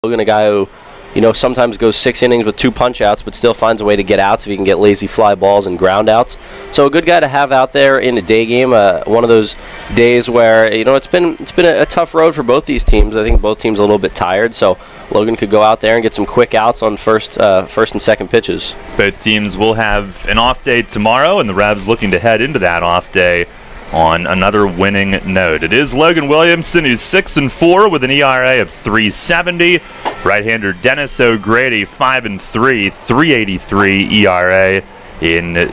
Logan, a guy who, sometimes goes 6 innings with 2 punch-outs, but still finds a way to get outs if he can get lazy fly balls and ground-outs. So a good guy to have out there in a day game. One of those days where it's been a tough road for both these teams. I think both teams are a little bit tired, so Logan could go out there and get some quick outs on first and second pitches. Both teams will have an off day tomorrow, and the Revs looking to head into that off day on another winning note. It is Logan Williamson, who's 6-4 with an ERA of .370. Right-hander Dennis O'Grady, 5-3, .383 ERA in a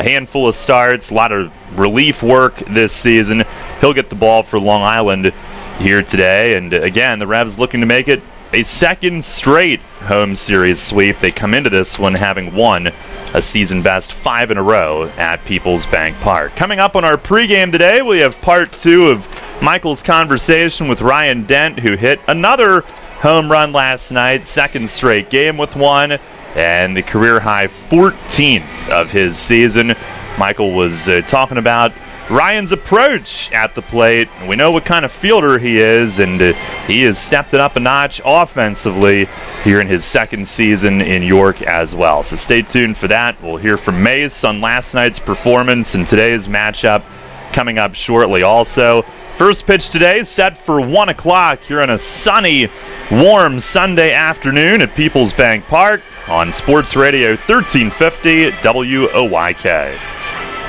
handful of starts, a lot of relief work this season. He'll get the ball for Long Island here today, and again, the Revs looking to make it a second straight home series sweep. They come into this one having won a season-best 5 in a row at Peoples Bank Park. Coming up on our pregame today, we have part 2 of Michael's conversation with Ryan Dent, who hit another home run last night, second straight game with one, and the career-high 14th of his season. Michael was talking about Ryan's approach at the plate. We know what kind of fielder he is, and he has stepped it up a notch offensively here in his second season in York as well. So stay tuned for that. We'll hear from Mace on last night's performance and today's matchup coming up shortly. Also, first pitch today set for 1 o'clock here on a sunny, warm Sunday afternoon at Peoples Bank Park on Sports Radio 1350 WOYK.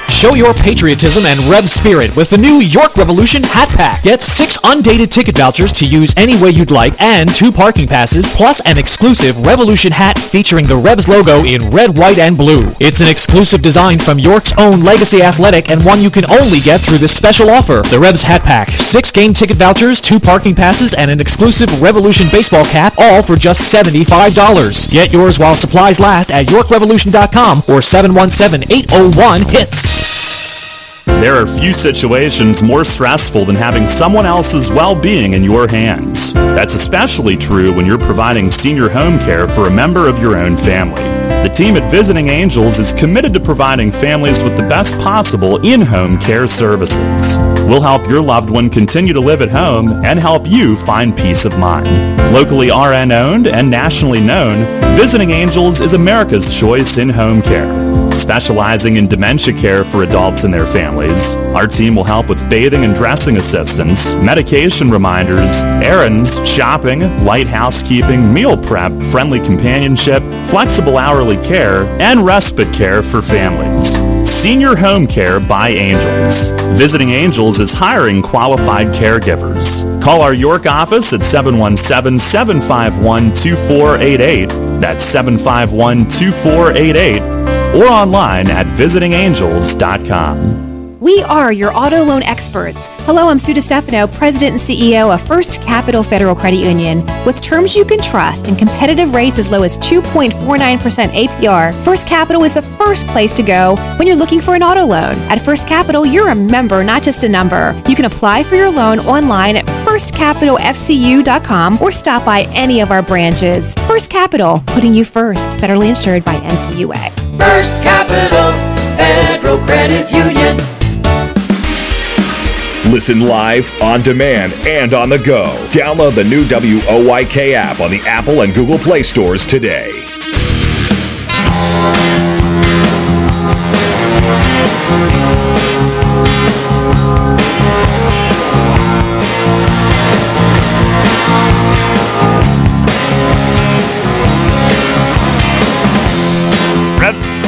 Show your patriotism and Rev spirit with the new York Revolution Hat Pack. Get 6 undated ticket vouchers to use any way you'd like and 2 parking passes, plus an exclusive Revolution hat featuring the Revs logo in red, white, and blue. It's an exclusive design from York's own Legacy Athletic and one you can only get through this special offer. The Revs Hat Pack. 6 game ticket vouchers, 2 parking passes, and an exclusive Revolution baseball cap, all for just $75. Get yours while supplies last at YorkRevolution.com or 717-801-HITS. There are few situations more stressful than having someone else's well-being in your hands. That's especially true when you're providing senior home care for a member of your own family. The team at Visiting Angels is committed to providing families with the best possible in-home care services. We'll help your loved one continue to live at home and help you find peace of mind. Locally RN-owned and nationally known, Visiting Angels is America's choice in home care. Specializing in dementia care for adults and their families, our team will help with bathing and dressing assistance, medication reminders, errands, shopping, light housekeeping, meal prep, friendly companionship, flexible hourly care, and respite care for families. Senior Home Care by Angels. Visiting Angels is hiring qualified caregivers. Call our York office at 717-751-2488. That's 751-2488. Or online at visitingangels.com. We are your auto loan experts. Hello, I'm Sue DeStefano, President and CEO of First Capital Federal Credit Union. With terms you can trust and competitive rates as low as 2.49% APR, First Capital is the first place to go when you're looking for an auto loan. At First Capital, you're a member, not just a number. You can apply for your loan online at firstcapitalfcu.com or stop by any of our branches. First Capital, putting you first. Federally insured by NCUA. First Capital Federal Credit Union. Listen live, on demand, and on the go. Download the new WOYK app on the Apple and Google Play stores today.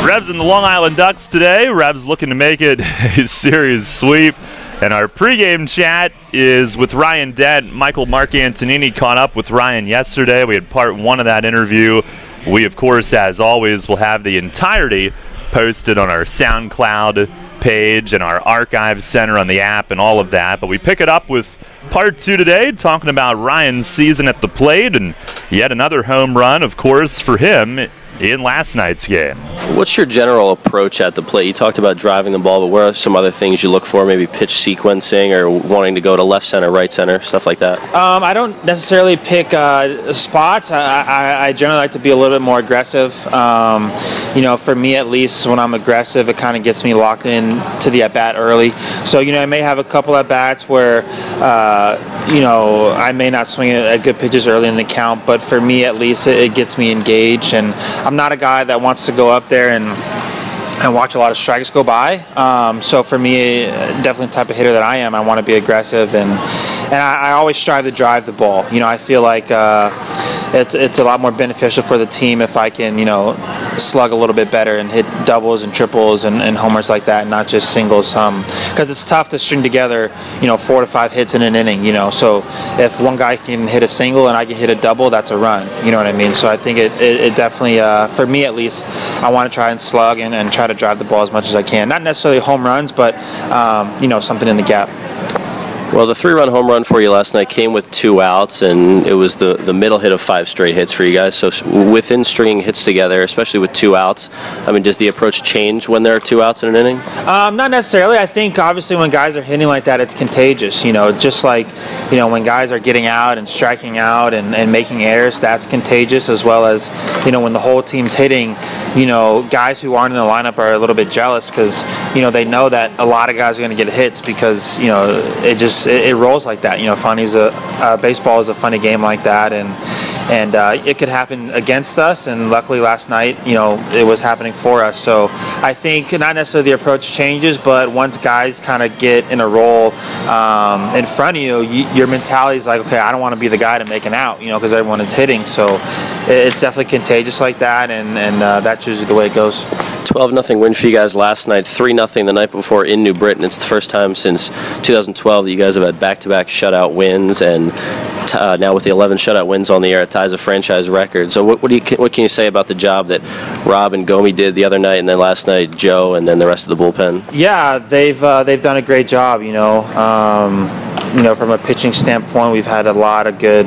Revs and the Long Island Ducks today. Revs looking to make it a series sweep. And our pregame chat is with Ryan Dent. Michael Mark Antonini caught up with Ryan yesterday. We had part 1 of that interview. We, of course, as always, will have the entirety posted on our SoundCloud page and our archive center on the app and all of that. But we pick it up with part 2 today, talking about Ryan's season at the plate and yet another home run, of course, for him in last night's game. What's your general approach at the plate? You talked about driving the ball, but what are some other things you look for? Maybe pitch sequencing or wanting to go to left center, right center, stuff like that? I don't necessarily pick spots. I generally like to be a little bit more aggressive. For me at least, when I'm aggressive, it kind of gets me locked in to the at-bat early. So, I may have a couple at-bats where, I may not swing at good pitches early in the count, but for me at least, it gets me engaged. And I'm not a guy that wants to go up there and watch a lot of strikes go by. So for me, definitely the type of hitter that I am, I want to be aggressive, and I always strive to drive the ball. I feel like it's a lot more beneficial for the team if I can, slug a little bit better and hit doubles and triples and homers like that, and not just singles. Because it's tough to string together, 4 to 5 hits in an inning. So if one guy can hit a single and I can hit a double, that's a run. You know what I mean? So I think it definitely, for me at least, I want to try and slug and try to drive the ball as much as I can. Not necessarily home runs, but something in the gap. Well, the 3-run home run for you last night came with 2 outs, and it was the middle hit of 5 straight hits for you guys. So within stringing hits together, especially with 2 outs, does the approach change when there are 2 outs in an inning? Not necessarily. I think obviously when guys are hitting like that, it's contagious. Just like when guys are getting out and striking out and making errors, that's contagious, as well as when the whole team's hitting. Guys who aren't in the lineup are a little bit jealous because they know that a lot of guys are going to get hits because it rolls like that. Baseball is a funny game like that, and it could happen against us, and luckily last night it was happening for us. So I think not necessarily the approach changes, but once guys kind of get in a role in front of you, your mentality is like, okay, I don't want to be the guy to make an out, because everyone is hitting. So it's definitely contagious like that, and that's usually the way it goes. 12-0 win for you guys last night, 3-0 the night before in New Britain. It's the first time since 2012 that you guys have had back-to-back shutout wins, and now with the 11 shutout wins on the air, it ties a franchise record. So what can you say about the job that Rob and Gomi did the other night, and then last night Joe, and then the rest of the bullpen? Yeah, they've done a great job. From a pitching standpoint, we've had a lot of good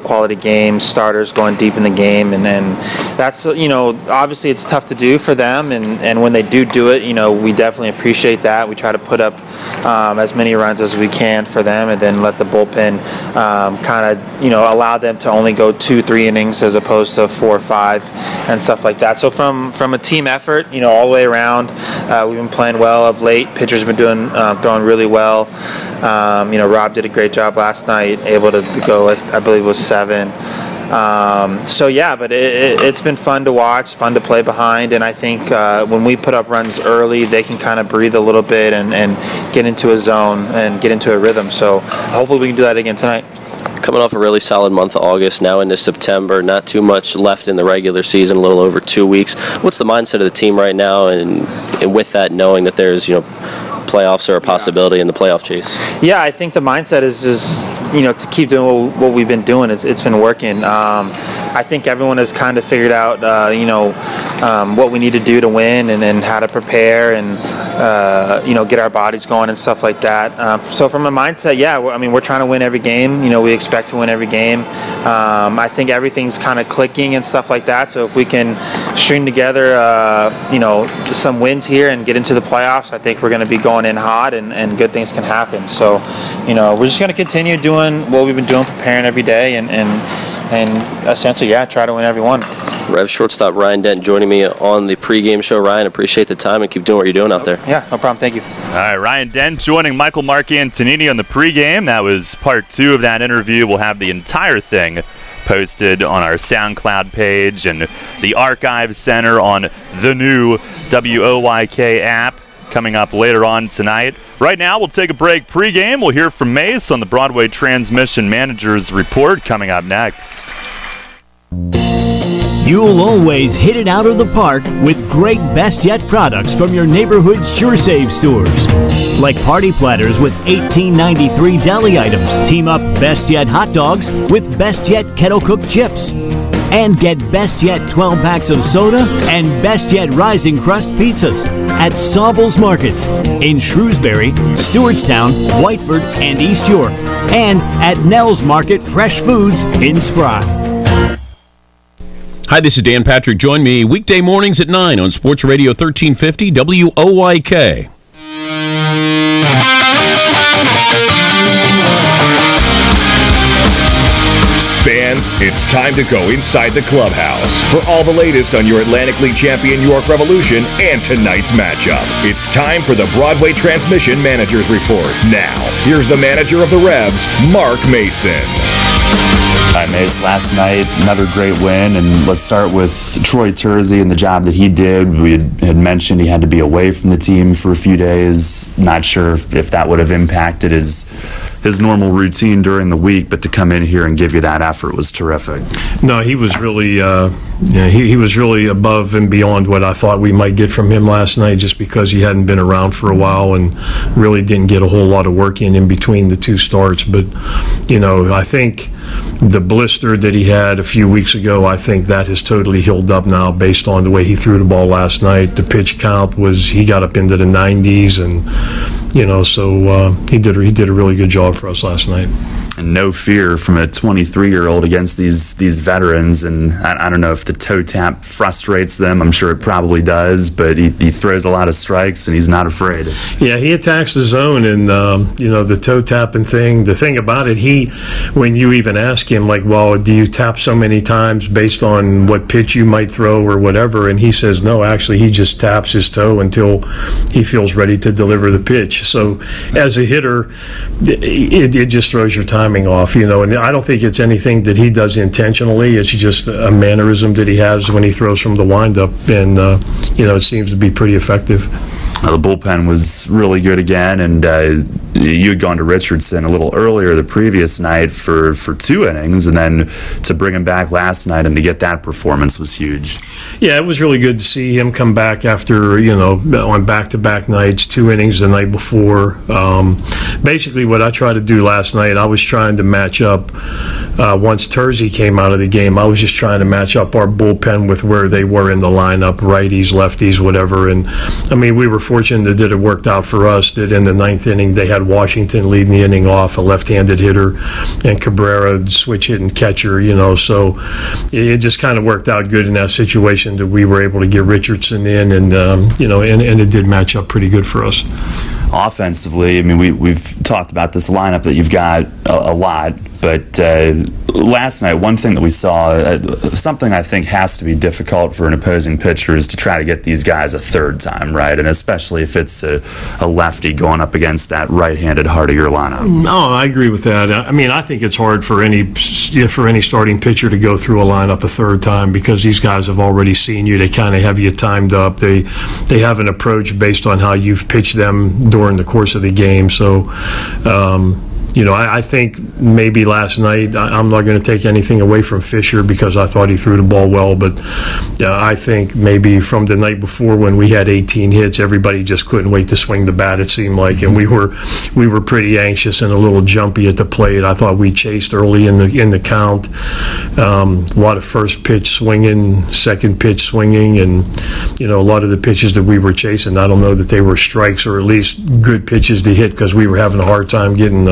quality games, starters going deep in the game, and then that's obviously it's tough to do for them, and when they do it, we definitely appreciate that. We try to put up as many runs as we can for them, and then let the bullpen allow them to only go 2-3 innings as opposed to 4 or 5 and stuff like that. So from a team effort, all the way around, we've been playing well of late. Pitchers have been throwing really well. Rob did a great job last night, able to go, I believe it was 7. But it's been fun to watch, fun to play behind, and I think when we put up runs early, they can kind of breathe a little bit and get into a zone and get into a rhythm. So hopefully we can do that again tonight. Coming off a really solid month of August, now into September, not too much left in the regular season, a little over 2 weeks. What's the mindset of the team right now, and with that, knowing that there's playoffs are a possibility in the playoff chase? Yeah, I think the mindset is to keep doing what we've been doing. It's been working. I think everyone has kind of figured out what we need to do to win, and how to prepare, and get our bodies going and stuff like that. So from a mindset, we're trying to win every game. We expect to win every game. I think everything's kind of clicking and stuff like that. So if we can string together some wins here and get into the playoffs, I think we're going to be going in hot, and good things can happen. So we're just going to continue doing what we've been doing, preparing every day, and essentially, try to win every one. Revs shortstop Ryan Dent joining me on the pregame show. Ryan, appreciate the time, and keep doing what you're doing out there. Yeah, no problem. Thank you. All right, Ryan Dent joining Michael Marcantonini on the pregame. That was part 2 of that interview. We'll have the entire thing posted on our SoundCloud page and the Archive Center on the new WOYK app coming up later on tonight. Right now, we'll take a break pregame. We'll hear from Mace on the Broadway Transmission Manager's Report coming up next. You'll always hit it out of the park with great Best Yet products from your neighborhood Sure Save stores. Like party platters with $18.93 deli items. Team up Best Yet hot dogs with Best Yet kettle cooked chips. And get Best Yet 12 packs of soda and Best Yet Rising Crust pizzas at Sobel's Markets in Shrewsbury, Stewartstown, Whiteford, and East York. And at Nell's Market Fresh Foods in Spry. Hi, this is Dan Patrick. Join me weekday mornings at 9 on Sports Radio 1350 WOYK. Fans, it's time to go inside the clubhouse for all the latest on your Atlantic League champion York Revolution and tonight's matchup. It's time for the Broadway Transmission Managers Report. Now, here's the manager of the Revs, Mark Mason. Hi, Mace. Last night, another great win, and let's start with Troy Tersey and the job that he did. We had mentioned he had to be away from the team for a few days. Not sure if that would have impacted his normal routine during the week, but to come in here and give you that effort was terrific. No, he was really he was really above and beyond what I thought we might get from him last night, just because he hadn't been around for a while and really didn't get a whole lot of work in between the two starts. But, I think the blister that he had a few weeks ago, I think that has totally healed up now based on the way he threw the ball last night. The pitch count he got up into the 90s, and so he did a really good job for us last night. And no fear from a 23-year-old against these veterans. And I don't know if the toe tap frustrates them. I'm sure it probably does, but he throws a lot of strikes and he's not afraid. Yeah, he attacks the zone, and the toe tapping thing. The thing about it, when you even ask him, like, well, do you tap so many times based on what pitch you might throw or whatever? And he says no. Actually, he just taps his toe until he feels ready to deliver the pitch. So as a hitter, it just throws your timing off, and I don't think it's anything that he does intentionally. It's just a mannerism that he has when he throws from the windup, and it seems to be pretty effective. The bullpen was really good again, and you had gone to Richardson a little earlier the previous night for 2 innings, and then to bring him back last night and to get that performance was huge. Yeah, it was really good to see him come back after, on back-to-back nights, 2 innings the night before. Basically, what I tried to do last night, I was trying to match up, once Tersey came out of the game, I was just trying to match up our bullpen with where they were in the lineup, righties, lefties, whatever. And, we were fortunate that it worked out for us, that in the 9th inning they had Washington leading the inning off, a left-handed hitter, and Cabrera switch-hitting catcher, so it just kind of worked out good in that situation that we were able to get Richardson in, and, and it did match up pretty good for us. Offensively, we've talked about this lineup that you've got a lot, but last night, one thing that we saw, something I think has to be difficult for an opposing pitcher is to try to get these guys a third time, right? And especially if it's a lefty going up against that right-handed heart of your lineup. No, I agree with that. I think it's hard for any starting pitcher to go through a lineup a third time, because these guys have already seen you. They kind of have you timed up. They have an approach based on how you've pitched them during the course of the game. So, I think maybe last night, I'm not going to take anything away from Fisher because I thought he threw the ball well, but I think maybe from the night before when we had 18 hits, everybody just couldn't wait to swing the bat, it seemed like, and we were pretty anxious and a little jumpy at the plate. I thought we chased early in the count, a lot of first pitch swinging, second pitch swinging, and a lot of the pitches that we were chasing, I don't know that they were strikes or at least good pitches to hit, because we were having a hard time getting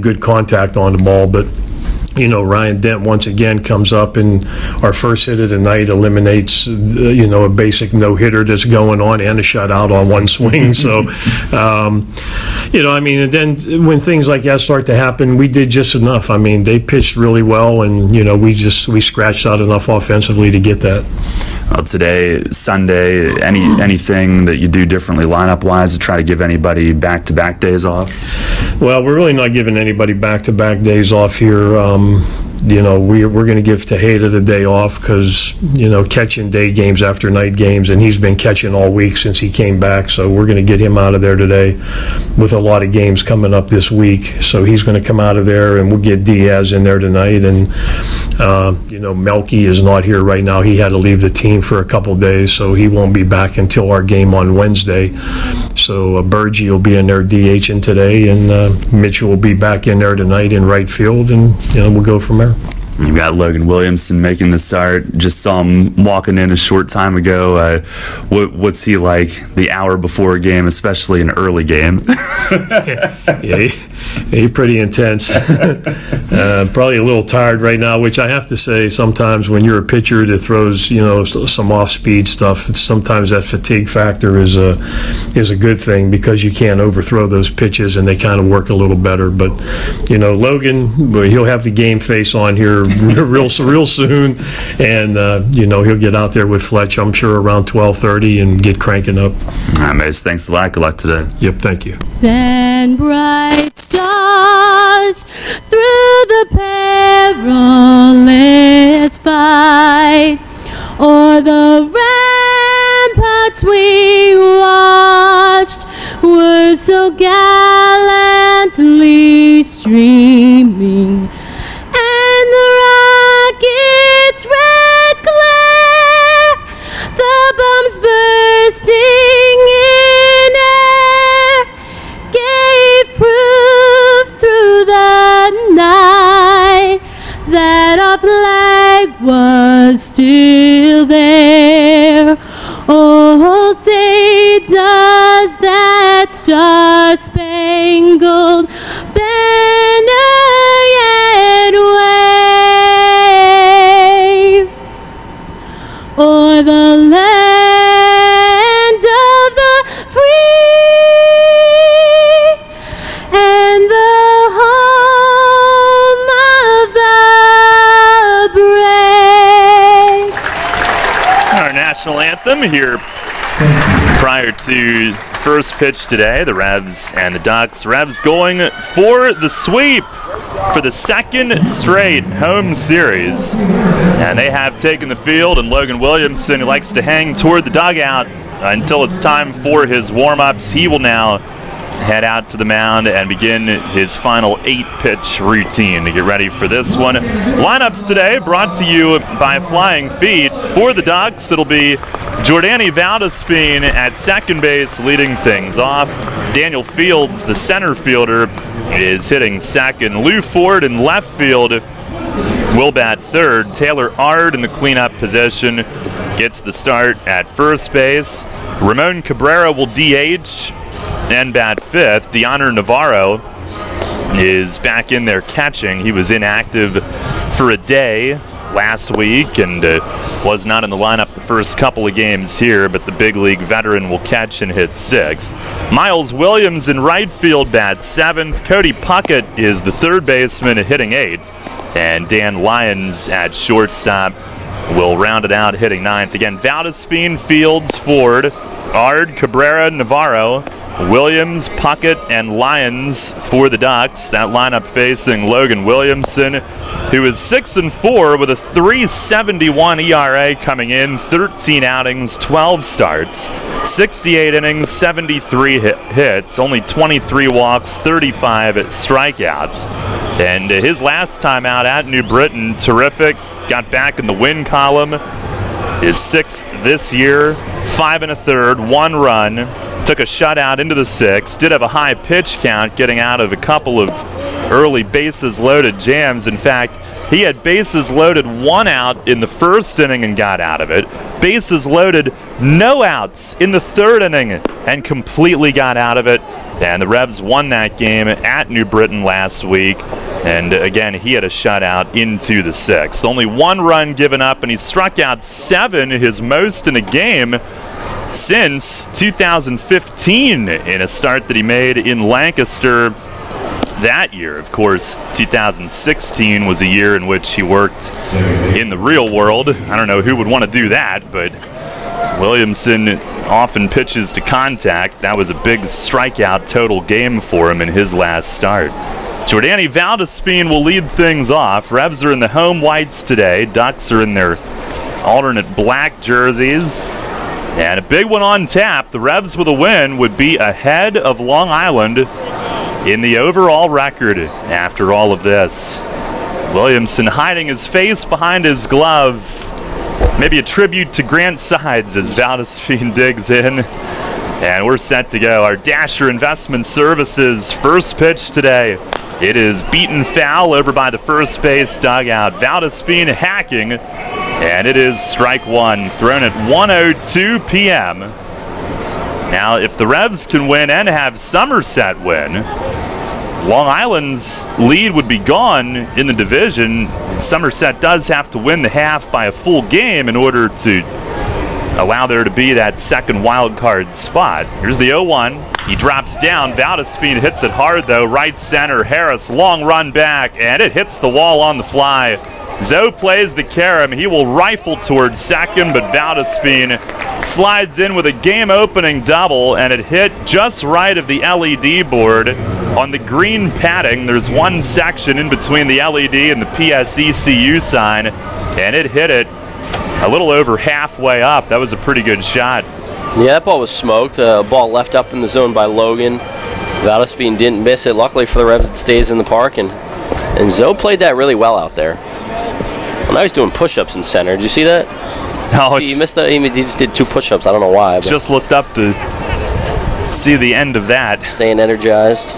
good contact on the ball. But Ryan Dent once again comes up, and our first hit of the night eliminates a basic no-hitter that's going on and a shutout on one swing. So and then when things like that start to happen, we did just enough. They pitched really well, and we scratched out enough offensively to get that. Well, today, Sunday, anything that you do differently lineup-wise to try to give anybody back-to-back days off? Well, we're really not giving anybody back-to-back days off here. We're going to give Tejeda the day off because, catching day games after night games, and he's been catching all week since he came back, so we're going to get him out of there today with a lot of games coming up this week. So he's going to come out of there, and we'll get Diaz in there tonight. And, Melky is not here right now. He had to leave the team for a couple days, so he won't be back until our game on Wednesday. So Burgee will be in there DHing today, and Mitchell will be back in there tonight in right field, and we'll go from there. You've got Logan Williamson making the start. Just saw him walking in a short time ago. What's he like the hour before a game, especially an early game? Yeah, He's pretty intense. Probably a little tired right now, which I have to say, sometimes when you're a pitcher that throws, some off-speed stuff, sometimes that fatigue factor is a good thing because you can't overthrow those pitches and they kind of work a little better. But, Logan, he'll have the game face on here real soon, and, he'll get out there with Fletch, I'm sure, around 12:30 and get cranking up. All right, Mace, thanks a lot. Good luck today. Yep, thank you. Send bright stars through the perilous fight, o'er the ramparts we watched were so gallantly streaming, and the rocket's red glare, the bombs bursting in air, gave proof through the night that our flag was still there. Oh, say does that star-spangled banner yet wave o'er the land of the free and the home of the brave. Our national anthem here prior to first pitch today, the Revs and the Ducks. Revs going for the sweep for the second straight home series. And they have taken the field, and Logan Williamson, who likes to hang toward the dugout until it's time for his warm-ups. He will now head out to the mound and begin his final 8-pitch routine to get ready for this one. Lineups today brought to you by Flying Feet. For the Ducks, it'll be Jordani Valdespin at second base leading things off. Daniel Fields, the center fielder, is hitting second. Lou Ford in left field will bat third. Taylor Ard in the cleanup position gets the start at first base. Ramon Cabrera will DH and bat fifth. Deoner Navarro is back in there catching. He was inactive for a day last week and was not in the lineup the first couple of games here, but the big league veteran will catch and hit sixth. Miles Williams in right field bats seventh. Cody Puckett is the third baseman hitting eighth, and Dan Lyons at shortstop will round it out hitting ninth. Again, Valdespin, Fields, Ford, Ard, Cabrera, Navarro, Williams, Puckett, and Lyons for the Ducks. That lineup facing Logan Williamson, who is 6-4 with a 3.71 ERA coming in, 13 outings, 12 starts, 68 innings, 73 hits, only 23 walks, 35 strikeouts. And his last time out at New Britain, terrific. Got back in the win column. His sixth this year, 5 1/3, 1 run. Took a shutout into the sixth. Did have a high pitch count, getting out of a couple of early bases loaded jams. In fact, he had bases loaded 1 out in the first inning and got out of it. Bases loaded, no outs in the third inning and completely got out of it. And the Revs won that game at New Britain last week. And again, he had a shutout into the sixth. Only 1 run given up, and he struck out 7, his most in a game since 2015 in a start that he made in Lancaster that year. Of course, 2016 was a year in which he worked in the real world. I don't know who would want to do that, but Williamson often pitches to contact. That was a big strikeout total game for him in his last start. Jordani Valdespin will lead things off. Revs are in the home whites today. Ducks are in their alternate black jerseys. And a big one on tap. The Revs with a win would be ahead of Long Island in the overall record after all of this. Williamson hiding his face behind his glove. Maybe a tribute to Grant Sides as Valdespin digs in. And we're set to go. Our Dasher Investment Services first pitch today. It is beaten foul over by the first base dugout. Valdespin hacking. And it is strike one, thrown at 1:02 p.m. Now, if the Revs can win and have Somerset win, Long Island's lead would be gone in the division. Somerset does have to win the half by a full game in order to allow there to be that second wild card spot. Here's the 0-1. He drops down. Valdespin hits it hard, though. Right center. Harris, long run back, and it hits the wall on the fly. Zoe plays the carom. He will rifle towards second, but Valdespin slides in with a game-opening double, and it hit just right of the LED board on the green padding. There's one section in between the LED and the PSECU sign, and it hit it a little over halfway up. That was a pretty good shot. Yeah, that ball was smoked. Ball left up in the zone by Logan. Valdespin didn't miss it. Luckily for the Revs, it stays in the park, and Zoe played that really well out there. Well, now he's doing push-ups in center. Did you see that? No, he missed that. He just did 2 push-ups. I don't know why. But just looked up to see the end of that. Staying energized.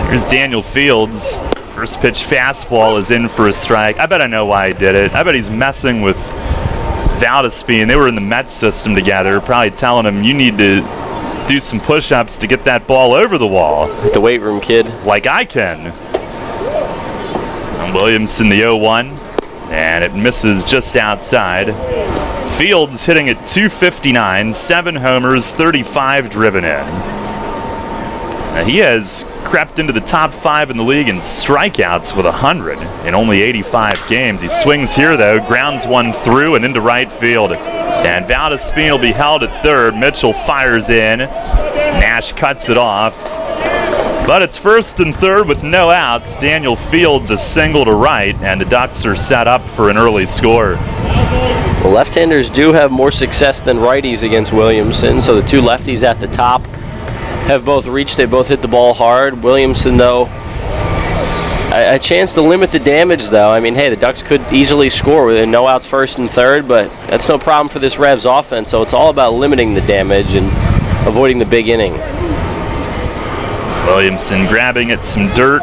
Here's Daniel Fields. First pitch fastball is in for a strike. I bet I know why he did it. I bet he's messing with Valdespin. They were in the Mets system together, probably telling him, you need to do some push-ups to get that ball over the wall. The weight room kid. Like I can. And Williamson, the 0-1, and it misses just outside. Fields hitting at 259, 7 homers, 35 driven in. Now he has crept into the top 5 in the league in strikeouts with 100 in only 85 games. He swings here, though, grounds one through and into right field. And Valdespin will be held at third. Mitchell fires in. Nash cuts it off. But it's first and third with no outs. Daniel Fields a single to right, and the Ducks are set up for an early score. Well, left-handers do have more success than righties against Williamson, so the 2 lefties at the top have both reached. They both hit the ball hard. Williamson, though, a chance to limit the damage, though. I mean, hey, the Ducks could easily score with no outs first and third, but that's no problem for this Revs offense, so it's all about limiting the damage and avoiding the big inning. Williamson grabbing at some dirt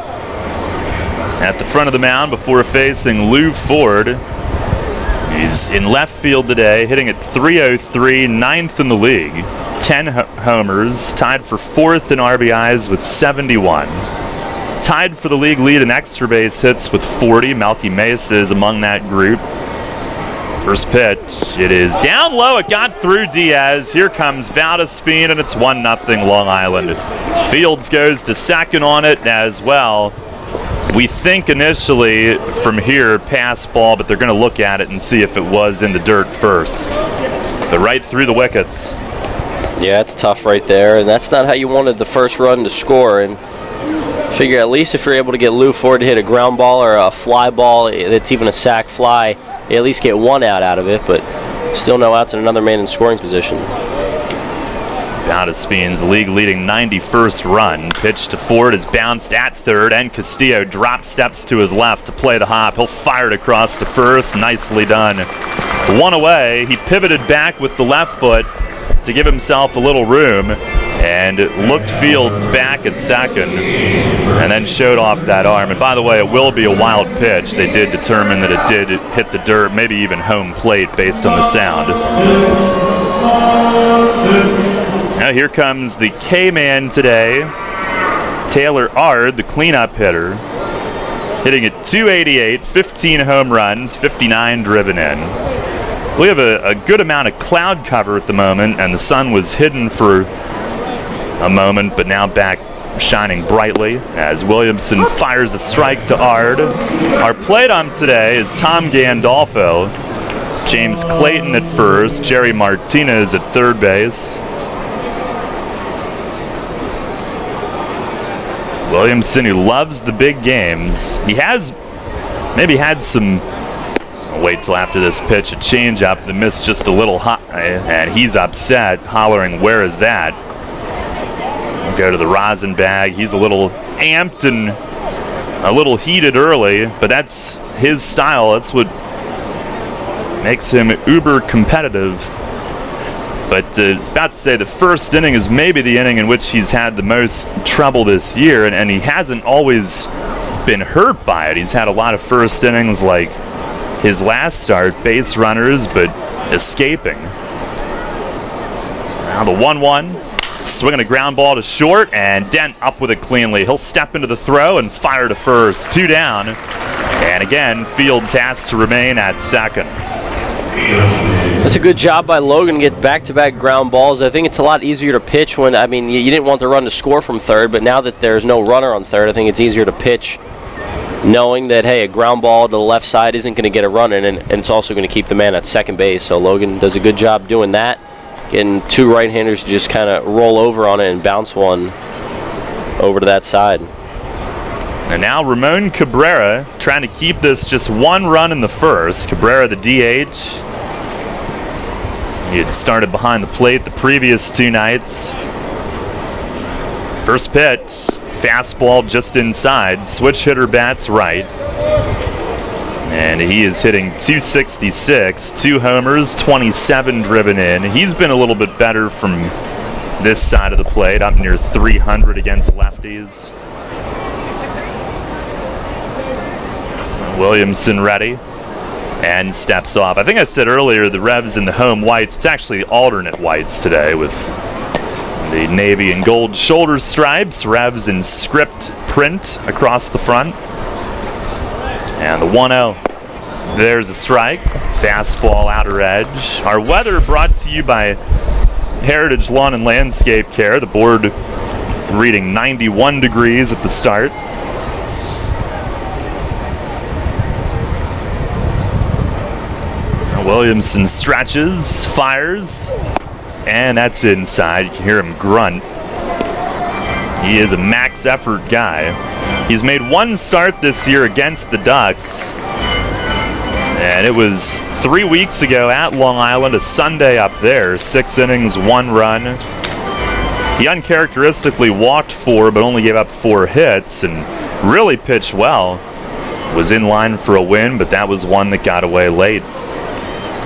at the front of the mound before facing Lou Ford. He's in left field today, hitting at 303, 9th in the league. 10 homers, tied for 4th in RBIs with 71. Tied for the league lead in extra base hits with 40. Melky Mesa is among that group. First pitch, it is down low. It got through Diaz. Here comes Valdespin, and it's 1-0 Long Island. Fields goes to second on it as well. We think initially from here pass ball, but they're going to look at it and see if it was in the dirt first. But right through the wickets. Yeah, it's tough right there, and that's not how you wanted the first run to score. And figure at least if you're able to get Lou Ford to hit a ground ball or a fly ball, that's even a sac fly, you at least get 1 out of it, but still no outs and another man in scoring position. Valdespin's league-leading 91st run. Pitch to Ford is bounced at third, and Castillo drop steps to his left to play the hop. He'll fire it across to first. Nicely done. 1 away. He pivoted back with the left foot to give himself a little room and looked Fields back at second and then showed off that arm. And by the way, it will be a wild pitch. They did determine that it did hit the dirt, maybe even home plate based on the sound. Now here comes the K-man today, Taylor Ard, the cleanup hitter, hitting at 288, 15 home runs, 59 driven in. We have a good amount of cloud cover at the moment, and the sun was hidden for a moment, but now back shining brightly as Williamson fires a strike to Ard. Our plate ump today is Tom Gandolfo, James Clayton at first, Jerry Martinez at third base. Williamson, who loves the big games, he has maybe had some, I'll wait till after this pitch, a changeup that missed just a little high, and he's upset, hollering, "Where is that?" We'll go to the rosin bag. He's a little amped and a little heated early, but that's his style. That's what makes him uber competitive. But I was about to say the first inning is maybe the inning in which he's had the most trouble this year, and he hasn't always been hurt by it. He's had a lot of first innings like his last start, base runners, but escaping. Now the 1-1. Swinging a ground ball to short, and Dent up with it cleanly. He'll step into the throw and fire to first. 2 down. And again, Fields has to remain at second. That's a good job by Logan to get back-to-back ground balls. I think it's a lot easier to pitch when, I mean, you didn't want the run to score from third, but now that there's no runner on third, I think it's easier to pitch knowing that, hey, a ground ball to the left side isn't going to get a run in, and it's also going to keep the man at second base. So Logan does a good job doing that, getting 2 right-handers to just kind of roll over on it and bounce one over to that side. And now Ramon Cabrera trying to keep this just 1 run in the first. Cabrera, the DH. He had started behind the plate the previous 2 nights. First pitch, fastball just inside. Switch hitter bats right. And he is hitting .266, 2 homers, 27 driven in. He's been a little bit better from this side of the plate, up near 300 against lefties. Williamson ready and steps off. I think I said earlier the Revs in the home whites. It's actually alternate whites today with the navy and gold shoulder stripes. Revs in script print across the front. And the 1-0. There's a strike. Fastball outer edge. Our weather brought to you by Heritage Lawn and Landscape Care. The board reading 91 degrees at the start. Williamson stretches, fires, and that's inside. You can hear him grunt. He is a max effort guy. He's made 1 start this year against the Ducks, and it was 3 weeks ago at Long Island, a Sunday up there. 6 innings, 1 run. He uncharacteristically walked 4, but only gave up 4 hits, and really pitched well. Was in line for a win, but that was one that got away late.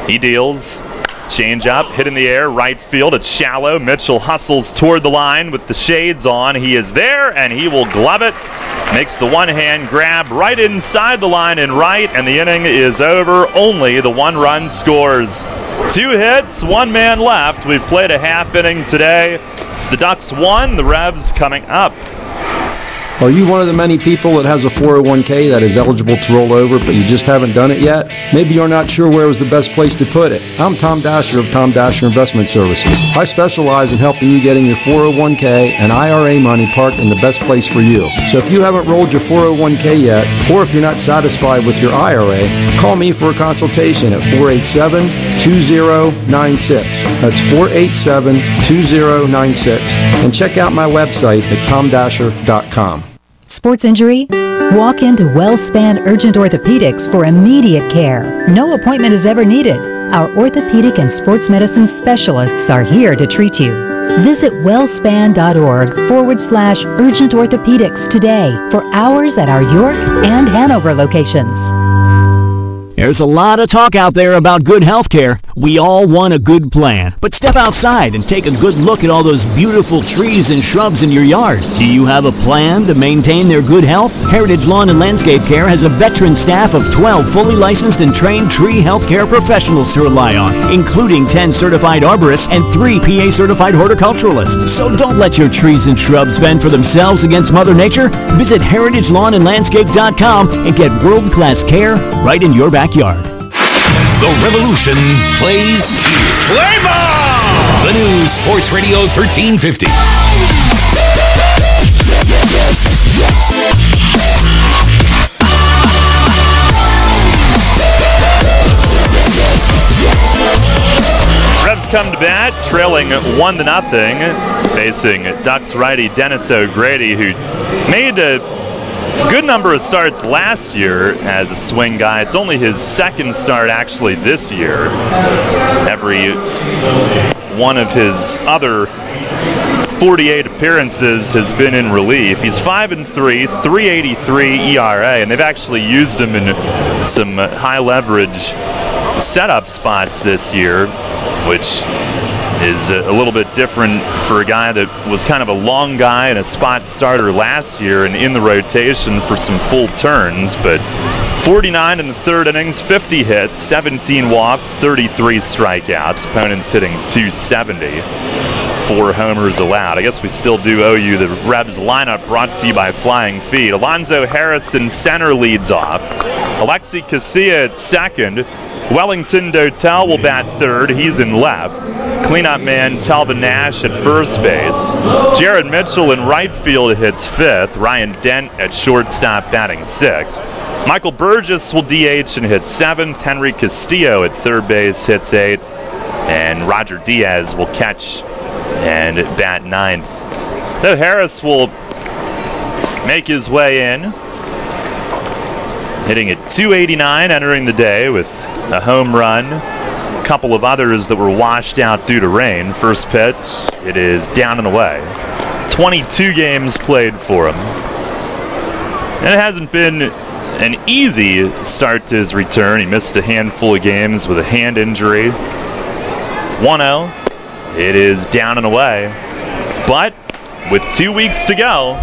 He deals, change up, hit in the air, right field. It's shallow. Mitchell hustles toward the line with the shades on. He is there, and he will glove it. Makes the one-hand grab right inside the line and right, and the inning is over. Only the 1 run scores. 2 hits, 1 man left. We've played a half inning today. It's the Ducks 1, the Revs coming up. Are you one of the many people that has a 401k that is eligible to roll over, but you just haven't done it yet? Maybe you're not sure where was the best place to put it. I'm Tom Dasher of Tom Dasher Investment Services. I specialize in helping you getting your 401k and IRA money parked in the best place for you. So if you haven't rolled your 401k yet, or if you're not satisfied with your IRA, call me for a consultation at 487-2096. That's 487-2096. And check out my website at tomdasher.com. Sports injury? Walk into WellSpan Urgent Orthopedics for immediate care. No appointment is ever needed. Our orthopedic and sports medicine specialists are here to treat you. Visit wellspan.org/urgent orthopedics today for hours at our York and Hanover locations. There's a lot of talk out there about good health care. We all want a good plan. But step outside and take a good look at all those beautiful trees and shrubs in your yard. Do you have a plan to maintain their good health? Heritage Lawn and Landscape Care has a veteran staff of 12 fully licensed and trained tree health care professionals to rely on, including 10 certified arborists and 3 PA certified horticulturalists. So don't let your trees and shrubs fend for themselves against Mother Nature. Visit heritagelawnandlandscape.com and get world-class care right in your backyard. The Revolution plays here. Play ball! The new Sports Radio 1350. Revs come to bat, trailing 1-0, facing Ducks righty Dennis O'Grady, who made a good number of starts last year as a swing guy. It's only his 2nd start actually this year. Every one of his other 48 appearances has been in relief. He's 5-3, 3.83 ERA, and they've actually used him in some high leverage setup spots this year, which is a little bit different for a guy that was kind of a long guy and a spot starter last year and in the rotation for some full turns. But 49 in the 3rd innings, 50 hits, 17 walks, 33 strikeouts. Opponents hitting .270. 4 homers allowed. I guess we still do owe you the Revs lineup, brought to you by Flying Feet. Alonzo Harris in center leads off. Alexi Casilla at second. Wellington Dotel will bat third. He's in left. Cleanup man Talbot Nash at first base. Jared Mitchell in right field hits fifth. Ryan Dent at shortstop batting sixth. Michael Burgess will DH and hit seventh. Henry Castillo at third base hits eighth. And Roger Diaz will catch and bat ninth. So Harris will make his way in, hitting at .289, entering the day with a home run. A couple of others that were washed out due to rain. First pitch, it is down and away. 22 games played for him. And it hasn't been an easy start to his return. He missed a handful of games with a hand injury. 1-0. It is down and away. But with 2 weeks to go,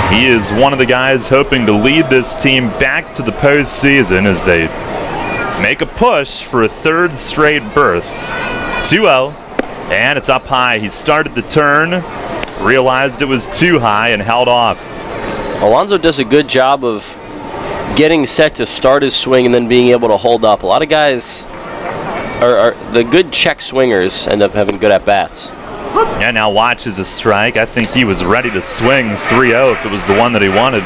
he is one of the guys hoping to lead this team back to the postseason as they make a push for a third straight berth. 2-0, and it's up high. He started the turn, realized it was too high, and held off. Alonzo does a good job of getting set to start his swing and then being able to hold up. A lot of guys are the good check swingers end up having good at-bats. Yeah, now watches a strike. I think he was ready to swing 3-0 if it was the one that he wanted.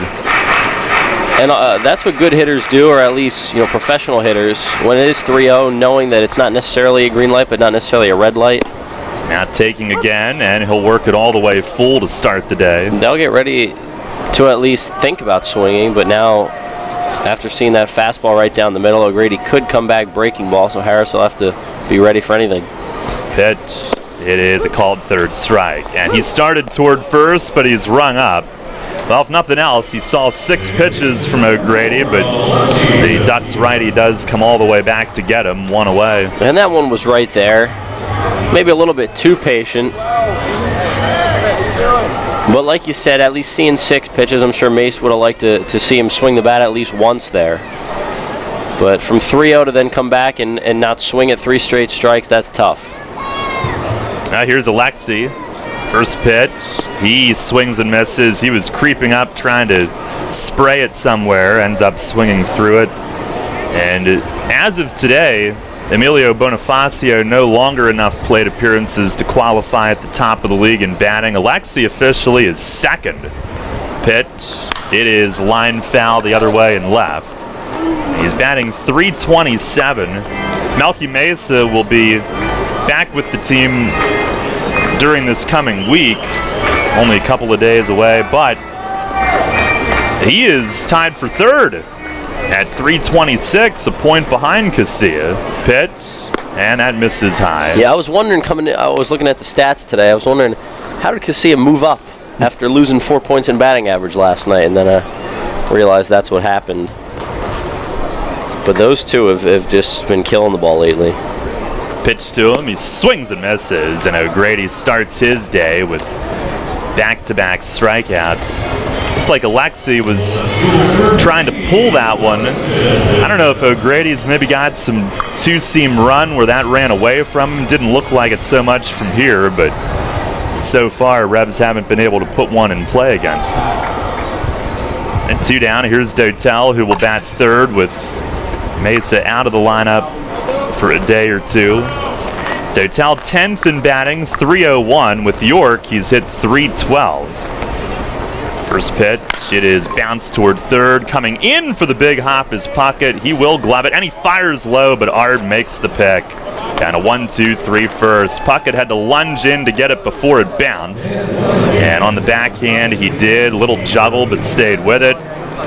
And that's what good hitters do, or at least professional hitters. When it is 3-0, knowing that it's not necessarily a green light, but not necessarily a red light. Now taking again, and he'll work it all the way full to start the day. They'll get ready to at least think about swinging, but now, after seeing that fastball right down the middle, O'Grady could come back breaking ball, so Harris will have to be ready for anything. Pitch. It is a called third strike. And he started toward first, but he's rung up. Well, if nothing else, he saw 6 pitches from O'Grady, but the Ducks righty does come all the way back to get him, 1 away. And that one was right there. Maybe a little bit too patient. But like you said, at least seeing 6 pitches, I'm sure Mace would have liked to see him swing the bat at least once there. But from 3-0 to then come back and not swing at 3 straight strikes, that's tough. Now here's Alexi. First pitch, he swings and misses. He was creeping up trying to spray it somewhere, ends up swinging through it. And as of today, Emilio Bonifacio no longer enough plate appearances to qualify at the top of the league in batting. Alexi officially is second. Pitch, it is line foul the other way and left. He's batting .327. Melky Mesa will be back with the team during this coming week, only a couple of days away, but he is tied for third at .326, a point behind Casilla. Pitch, and that misses high. Yeah, I was wondering I was looking at the stats today, I was wondering, how did Casilla move up after losing 4 points in batting average last night? And then I realized that's what happened. But those two have just been killing the ball lately. Pitch to him, he swings and misses, and O'Grady starts his day with back-to-back strikeouts. Looked like Alexi was trying to pull that one. I don't know if O'Grady's maybe got some two-seam run where that ran away from him. Didn't look like it so much from here, but so far Revs haven't been able to put one in play against him. And 2 down, here's Dotel, who will bat third with Mesa out of the lineup for a day or two. Dotel 10th in batting, .301. With York, he's hit .312. First pitch, it is bounced toward third. Coming in for the big hop is Puckett. He will glove it, and he fires low, but Ard makes the pick. Kind of 1-2-3 first. Puckett had to lunge in to get it before it bounced. And on the backhand, he did. Little juggle, but stayed with it.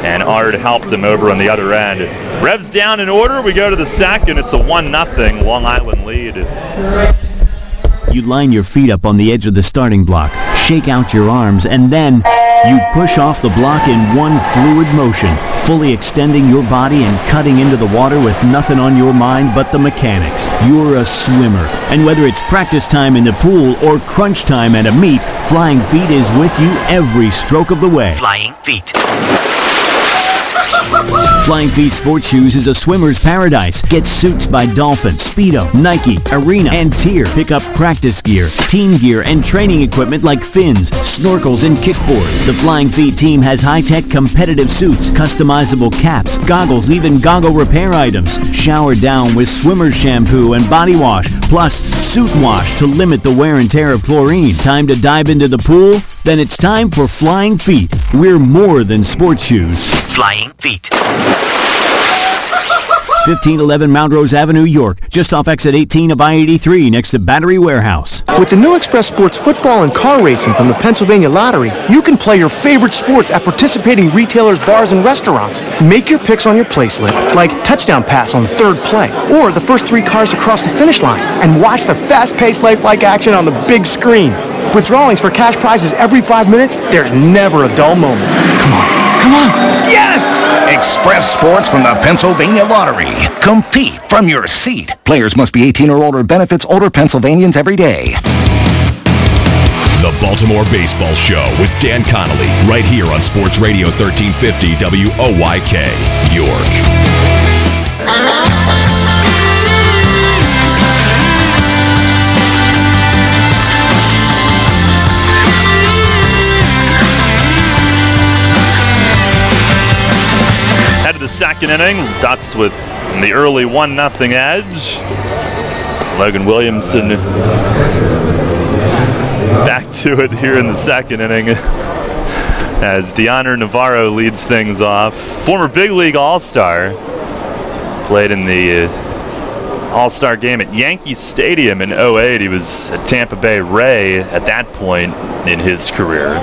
And Ard helped him over on the other end. Revs down in order. We go to the second. It's a 1-0 Long Island lead. You line your feet up on the edge of the starting block, shake out your arms, and then you push off the block in one fluid motion, fully extending your body and cutting into the water with nothing on your mind but the mechanics. You're a swimmer, and whether it's practice time in the pool or crunch time at a meet, Flying Feet is with you every stroke of the way. Flying Feet. Flying Feet Sports Shoes is a swimmer's paradise. Get suits by Dolphin, Speedo, Nike, Arena, and Tier. Pick up practice gear, team gear, and training equipment like fins, snorkels, and kickboards. The Flying Feet team has high-tech competitive suits, customizable caps, goggles, even goggle repair items. Shower down with swimmer shampoo and body wash, plus suit wash to limit the wear and tear of chlorine. Time to dive into the pool? Then it's time for Flying Feet. We're more than sports shoes. Flying Feet. 1511 Mount Rose Avenue, York, just off exit 18 of I-83 next to Battery Warehouse. With the new Express Sports football and car racing from the Pennsylvania Lottery, you can play your favorite sports at participating retailers, bars, and restaurants. Make your picks on your play slip, like touchdown pass on the third play, or the first 3 cars to cross the finish line, and watch the fast-paced lifelike action on the big screen. With drawings for cash prizes every 5 minutes, there's never a dull moment. Come on. Come on. Yes! Express Sports from the Pennsylvania Lottery. Compete from your seat. Players must be 18 or older. Benefits older Pennsylvanians every day. The Baltimore Baseball Show with Dan Connolly, right here on Sports Radio 1350 WOYK, York. Head to the second inning. Ducks with the early 1-0 edge. Logan Williamson back to it here in the second inning as Deoner Navarro leads things off. Former Big League All-Star. Played in the All-Star game at Yankee Stadium in 2008. He was a Tampa Bay Ray at that point in his career.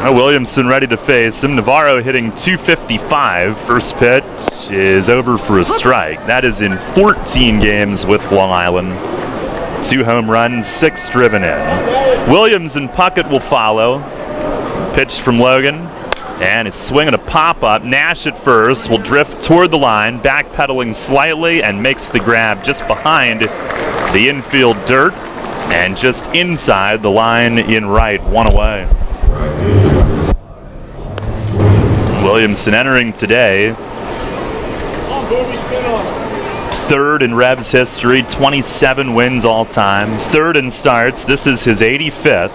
Williamson ready to face him. Navarro hitting .255. First pitch is over for a strike. That is in 14 games with Long Island. 2 home runs, 6 driven in. Williams and Puckett will follow. Pitch from Logan. And he's swinging a pop-up. Nash at first will drift toward the line, backpedaling slightly, and makes the grab just behind the infield dirt and just inside the line in right, 1 away. Williamson entering today, 3rd in Revs history, 27 wins all time, 3rd in starts. This is his 85th,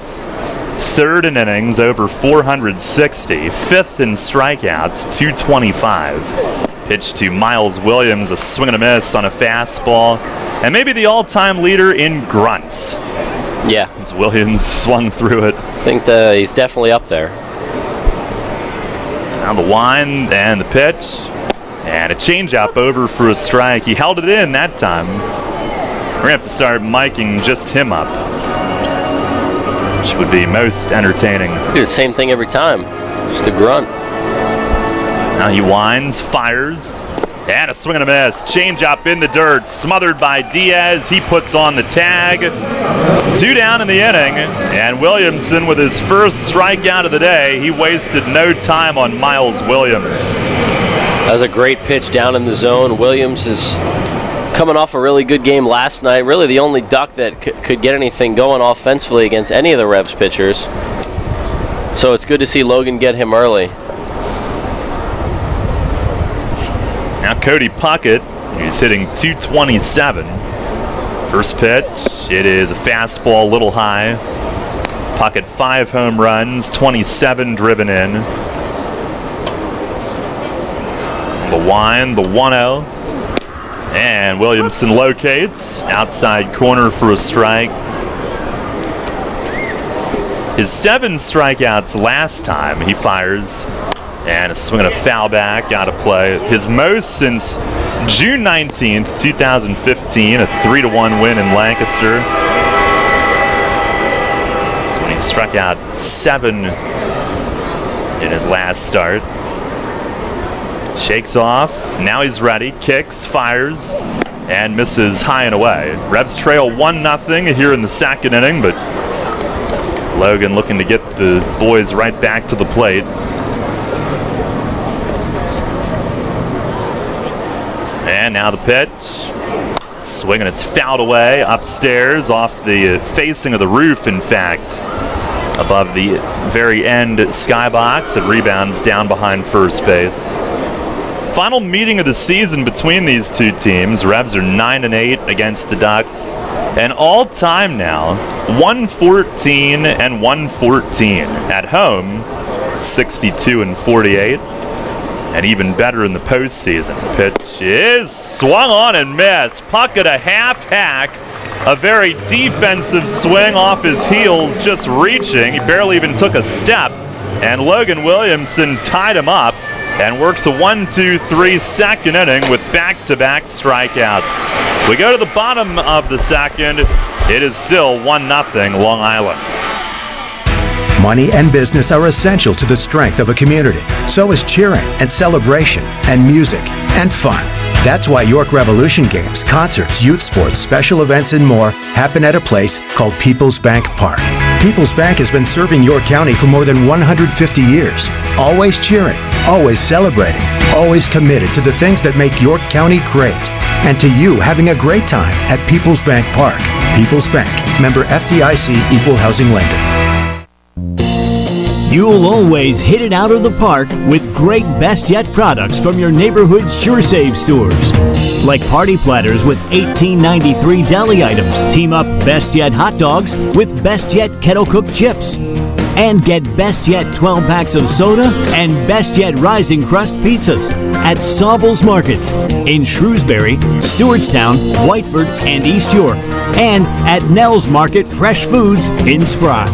3rd in innings, over 460, 5th in strikeouts, 225. Pitch to Miles Williams, a swing and a miss on a fastball, and maybe the all-time leader in grunts. Yeah. As Williams swung through it. I think he's definitely up there. Now the wind and the pitch. And a changeup over for a strike. He held it in that time. We're going to have to start miking just him up, which would be most entertaining. Do the same thing every time. Just a grunt. Now he winds, fires. And a swing and a miss. Changeup in the dirt, smothered by Diaz. He puts on the tag. 2 down in the inning. And Williamson with his first strikeout of the day. He wasted no time on Miles Williams. That was a great pitch down in the zone. Williams is coming off a really good game last night. Really the only Duck that could get anything going offensively against any of the Revs pitchers. So it's good to see Logan get him early. Now Cody Puckett, who's hitting .227. First pitch, it is a fastball, a little high. Puckett 5 home runs, 27 driven in. The wind, the 1-0. And Williamson locates, outside corner for a strike. His 7 strikeouts last time he fires. And a swing and a foul back out of play. His most since June 19th, 2015, a 3-1 win in Lancaster. That's when he struck out 7 in his last start. Shakes off, now he's ready, kicks, fires, and misses high and away. Revs trail 1-0 here in the second inning, but Logan looking to get the boys right back to the plate. And now the pitch. Swing and it's fouled away upstairs off the facing of the roof, in fact. Above the very end skybox. It rebounds down behind first base. Final meeting of the season between these two teams. Revs are 9-8 against the Ducks. And all time now, 114 and 114. At home, 62-48. And even better in the postseason. Pitch is swung on and missed. Puck at a half hack. A very defensive swing off his heels, just reaching. He barely even took a step. And Logan Williamson tied him up and works a 1-2-3 second inning with back-to-back strikeouts. We go to the bottom of the second. It is still 1-0 Long Island. Money and business are essential to the strength of a community. So is cheering and celebration and music and fun. That's why York Revolution games, concerts, youth sports, special events, and more happen at a place called People's Bank Park. People's Bank has been serving York County for more than 150 years. Always cheering, always celebrating, always committed to the things that make York County great. And to you having a great time at People's Bank Park. People's Bank, member FDIC, equal housing lender. You'll always hit it out of the park with great Best Yet products from your neighborhood SureSave stores. Like party platters with $18.93 deli items. Team up Best Yet hot dogs with Best Yet kettle cooked chips. And get Best Yet 12 packs of soda and Best Yet Rising Crust pizzas at Sobel's Markets in Shrewsbury, Stewartstown, Whiteford, and East York. And at Nell's Market Fresh Foods in Spry.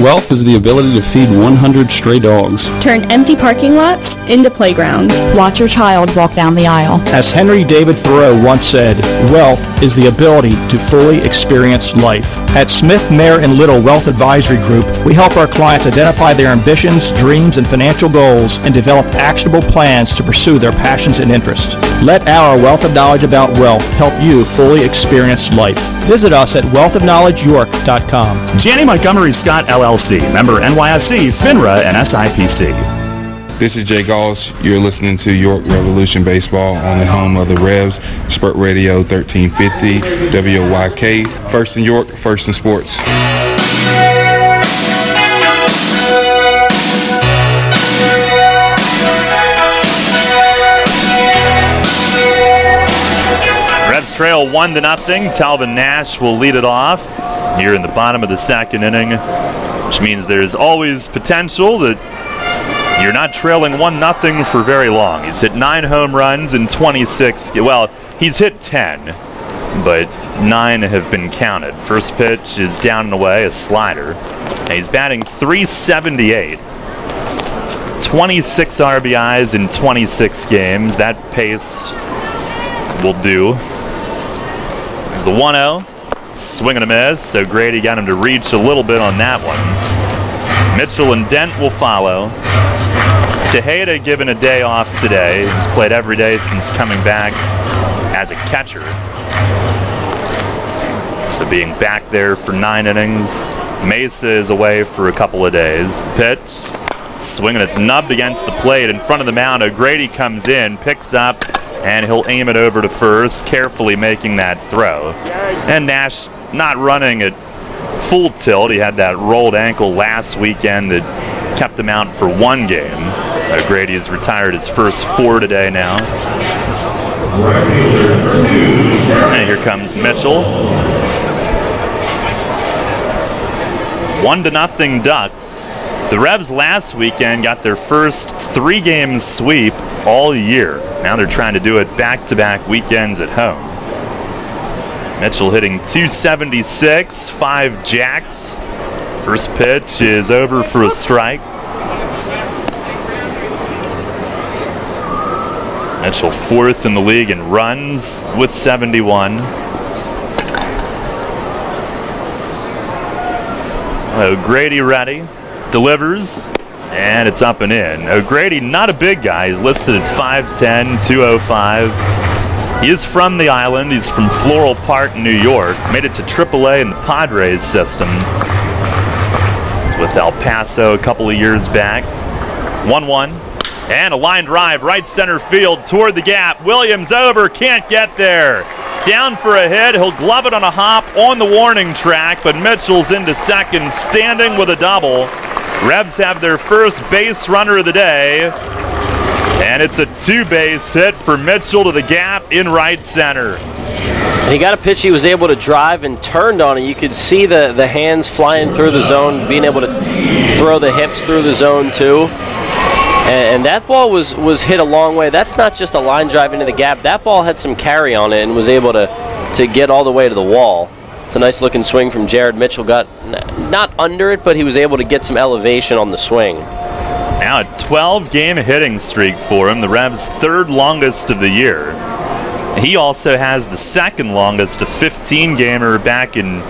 Wealth is the ability to feed 100 stray dogs. Turn empty parking lots into playgrounds. Watch your child walk down the aisle. As Henry David Thoreau once said, wealth is the ability to fully experience life. At Smith, Mayer & Little Wealth Advisory Group, we help our clients identify their ambitions, dreams, and financial goals and develop actionable plans to pursue their passions and interests. Let our wealth of knowledge about wealth help you fully experience life. Visit us at wealthofknowledgeyork.com. Janney Montgomery Scott LLC, member NYSE, FINRA, and SIPC. This is Jay Gauls. You're listening to York Revolution Baseball on the home of the Revs, Spurt Radio 1350, WOYK. First in York, first in sports. Revs trail 1-0. Talbot Nash will lead it off here in the bottom of the second inning, which means there's always potential that you're not trailing 1-0 for very long. He's hit 9 home runs in 26. Well, he's hit 10, but 9 have been counted. First pitch is down and away, a slider. And he's batting .378. 26 RBIs in 26 games. That pace will do. There's the 1-0. Swing and a miss, so Grady got him to reach a little bit on that one. Mitchell and Dent will follow. Tejeda given a day off today. He's played every day since coming back as a catcher. So being back there for 9 innings. Mesa is away for a couple of days. The pitch, swing and it's nubbed against the plate in front of the mound. O'Grady comes in, picks up, and he'll aim it over to first, carefully making that throw. And Nash not running at full tilt. He had that rolled ankle last weekend that kept him out for 1 game. O'Grady has retired his first 4 today now. And here comes Mitchell. 1-0 Ducks. The Revs last weekend got their first 3-game sweep all year. Now they're trying to do it back-to-back weekends at home. Mitchell hitting .276, 5 jacks. First pitch is over for a strike. Mitchell 4th in the league in runs with 71. O'Grady ready, delivers, and it's up and in. O'Grady, not a big guy. He's listed at 5'10", 205. He is from the island. He's from Floral Park, New York. Made it to AAA in the Padres system. He's with El Paso a couple of years back. 1-1. And a line drive right center field toward the gap. Williams over, can't get there. Down for a hit, he'll glove it on a hop on the warning track, but Mitchell's into second, standing with a double. Revs have their first base runner of the day, And it's a two-base hit for Mitchell to the gap in right center. He got a pitch he was able to drive and turned on it. You could see the hands flying through the zone, being able to throw the hips through the zone too. And that ball was hit a long way. That's not just a line drive into the gap. That ball had some carry on it and was able to get all the way to the wall. It's a nice looking swing from Jared Mitchell. Got not under it, but he was able to get some elevation on the swing. Now a 12-game hitting streak for him, the Revs' third longest of the year. He also has the second longest, a 15-gamer back in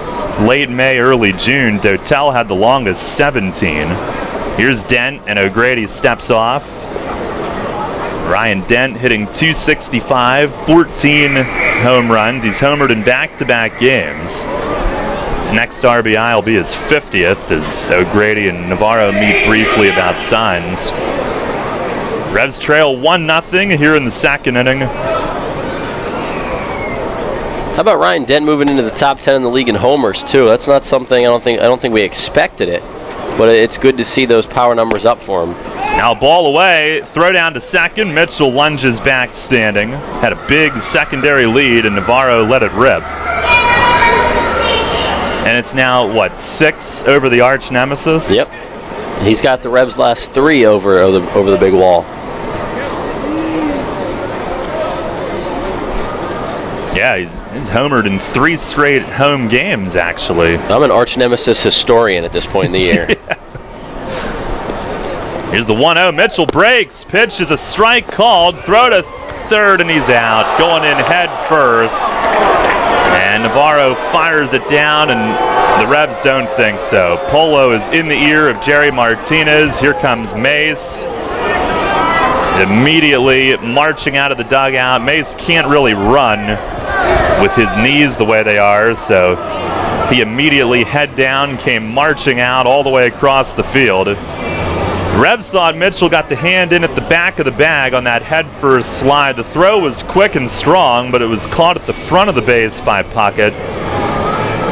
late May, early June. Dotel had the longest, 17. Here's Dent, and O'Grady steps off. Ryan Dent hitting .265, 14 home runs. He's homered in back-to-back games. His next RBI will be his 50th as O'Grady and Navarro meet briefly about signs. Revs trail 1-0 here in the second inning. How about Ryan Dent moving into the top 10 in the league in homers too? That's not something I don't think we expected it, but it's good to see those power numbers up for him. Now ball away, throw down to second. Mitchell lunges back standing. Had a big secondary lead, and Navarro let it rip. And it's now, what, 6 over the arch nemesis? Yep. He's got the Revs' last 3 over the big wall. Yeah, he's homered in 3 straight home games, actually. I'm an arch nemesis historian at this point in the year. Yeah. Here's the 1-0. Mitchell breaks. Pitch is a strike called. Throw to third, and he's out. Going in head first. And Navarro fires it down, and the Revs don't think so. Polo is in the ear of Jerry Martinez. Here comes Mace. Immediately marching out of the dugout. Mace can't really run with his knees the way they are, so he immediately head down, came marching out all the way across the field. Revs thought Mitchell got the hand in at the back of the bag on that head first slide. The throw was quick and strong, but it was caught at the front of the base by Puckett.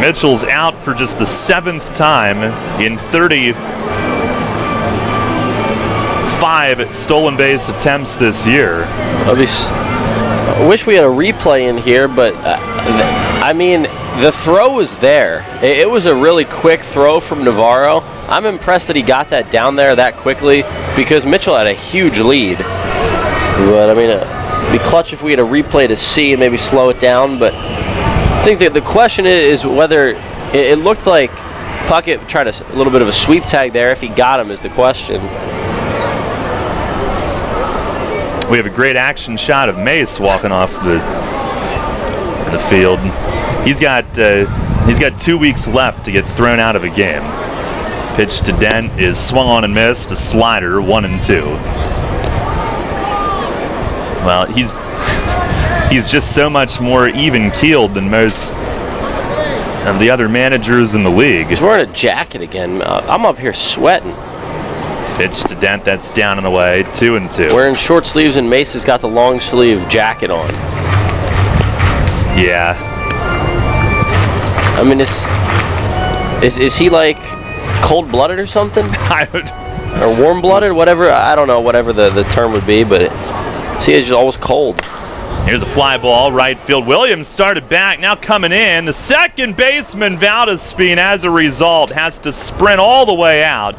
Mitchell's out for just the 7th time in 35 stolen base attempts this year. I wish we had a replay in here, but I mean, the throw was there. It was a really quick throw from Navarro. I'm impressed that he got that down there that quickly because Mitchell had a huge lead. But I mean, it'd be clutch if we had a replay to see and maybe slow it down. But I think that the question is whether it looked like Puckett tried a little bit of a sweep tag there. If he got him is the question. We have a great action shot of Mace walking off the field. He's got 2 weeks left to get thrown out of a game. Pitch to Dent is swung on and missed. A slider, 1-2. Well, he's just so much more even-keeled than most of the other managers in the league. He's wearing a jacket again. I'm up here sweating. Pitch to Dent, that's down and away, 2-2. Wearing short sleeves, and Mace has got the long sleeve jacket on. Yeah. I mean, is he like cold-blooded or something? Or warm-blooded, whatever. I don't know, whatever the term would be, but see, it's just always cold. Here's a fly ball, right field. Williams started back, now coming in. The second baseman, Valdespin, as a result, has to sprint all the way out.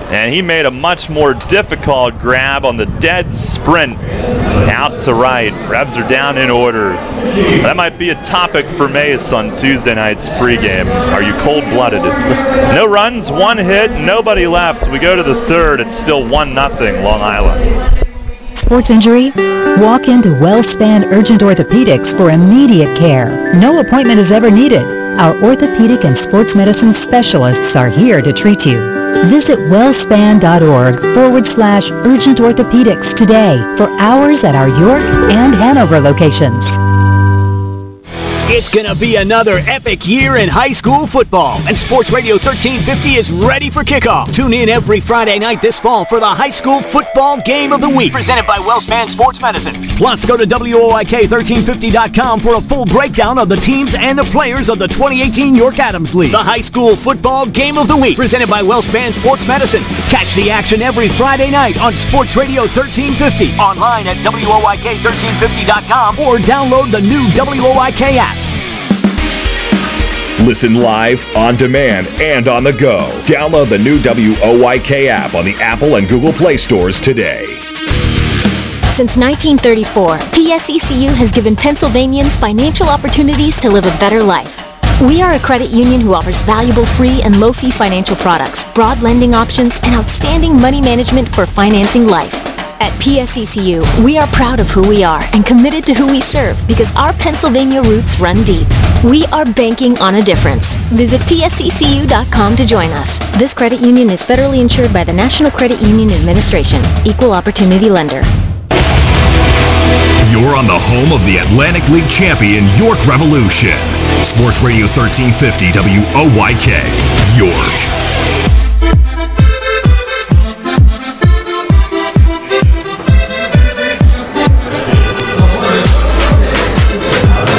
And he made a much more difficult grab on the dead sprint out to right. Revs are down in order. That might be a topic for Mace on Tuesday night's pregame. Are you cold-blooded? No runs, 1 hit, nobody left. We go to the third. It's still 1-0 Long Island. Sports injury? Walk into WellSpan Urgent Orthopedics for immediate care. No appointment is ever needed. Our orthopedic and sports medicine specialists are here to treat you. Visit wellspan.org/urgent orthopedics today for hours at our York and Hanover locations. It's going to be another epic year in high school football, and Sports Radio 1350 is ready for kickoff. Tune in every Friday night this fall for the high school football game of the week, presented by WellSpan Sports Medicine. Plus, go to WOIK1350.com for a full breakdown of the teams and the players of the 2018 York Adams League. The high school football game of the week, presented by WellSpan Sports Medicine. Catch the action every Friday night on Sports Radio 1350, online at WOIK1350.com, or download the new WOIK app. Listen live, on demand, and on the go. Download the new WOIK app on the Apple and Google Play stores today. Since 1934, PSECU has given Pennsylvanians financial opportunities to live a better life. We are a credit union who offers valuable free and low-fee financial products, broad lending options, and outstanding money management for financing life. At PSECU, we are proud of who we are and committed to who we serve because our Pennsylvania roots run deep. We are banking on a difference. Visit PSECU.com to join us. This credit union is federally insured by the National Credit Union Administration. Equal Opportunity Lender. You're on the home of the Atlantic League champion York Revolution. Sports Radio 1350 WOIK, York.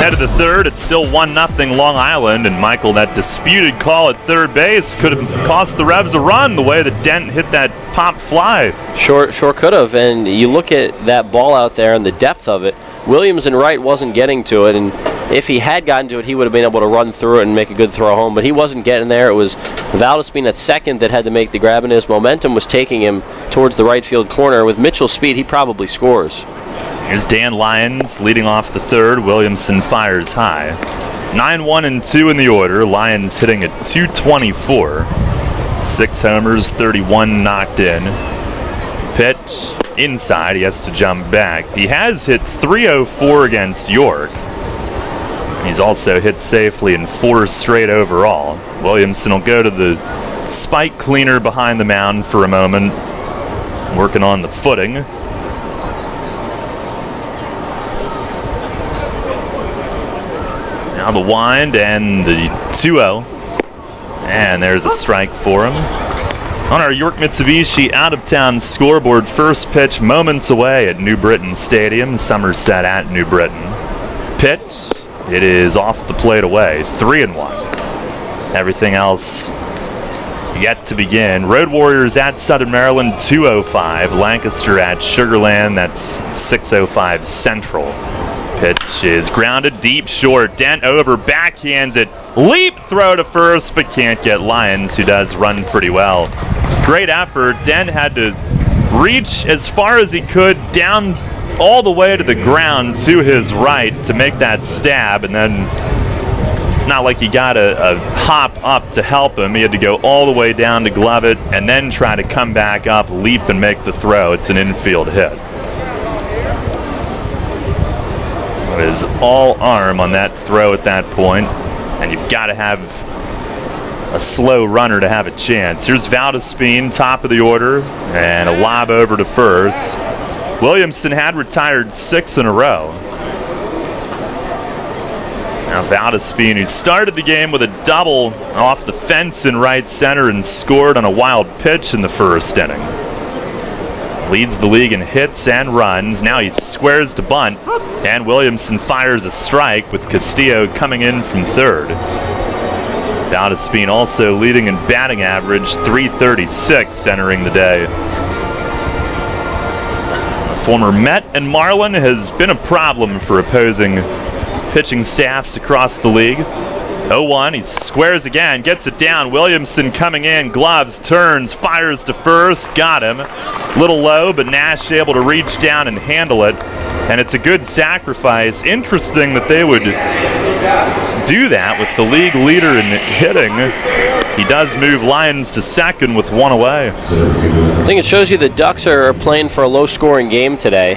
Head of the third, it's still 1-0 Long Island, and Michael, that disputed call at third base could have cost the Revs a run the way that Dent hit that pop fly. Sure could have, and you look at that ball out there and the depth of it. Williams and Wright wasn't getting to it, and if he had gotten to it, he would have been able to run through it and make a good throw home, but he wasn't getting there. It was Valdespin at second that had to make the grab, and his momentum was taking him towards the right field corner. With Mitchell's speed, he probably scores. Here's Dan Lyons leading off the third. Williamson fires high. 9-1-2 in the order. Lyons hitting at .224. 6 homers, 31 knocked in. Pitch inside. He has to jump back. He has hit .304 against York. He's also hit safely in 4 straight overall. Williamson will go to the spike cleaner behind the mound for a moment, working on the footing. Now the wind and the 2-0. And there's a strike for him. On our York Mitsubishi out-of-town scoreboard, first pitch moments away at New Britain Stadium, Somerset at New Britain. Pitch, it is off the plate away, 3-1. Everything else yet to begin. Road Warriors at Southern Maryland, 2:05. Lancaster at Sugarland, that's 6:05 Central. Pitch is grounded deep short. Dent over, backhands it. Leap throw to first, but can't get Lyons, who does run pretty well. Great effort. Dent had to reach as far as he could down all the way to the ground to his right to make that stab, and then it's not like he got a hop up to help him. He had to go all the way down to glove it and then try to come back up, leap, and make the throw. It's an infield hit. Is all arm on that throw at that point, and you've got to have a slow runner to have a chance. Here's Valdespin, top of the order, and a lob over to first. Williamson had retired 6 in a row. Now Valdespin, who started the game with a double off the fence in right center and scored on a wild pitch in the first inning. Leads the league in hits and runs. Now he squares to bunt, and Williamson fires a strike with Castillo coming in from third. Valdespin also leading in batting average, .336 entering the day. Former Met and Marlin has been a problem for opposing pitching staffs across the league. 0-1, he squares again, gets it down. Williamson coming in, gloves, turns, fires to first, got him. Little low, but Nash able to reach down and handle it. And it's a good sacrifice. Interesting that they would do that with the league leader in hitting. He does move Lyons to second with 1 away. I think it shows you the Ducks are playing for a low-scoring game today,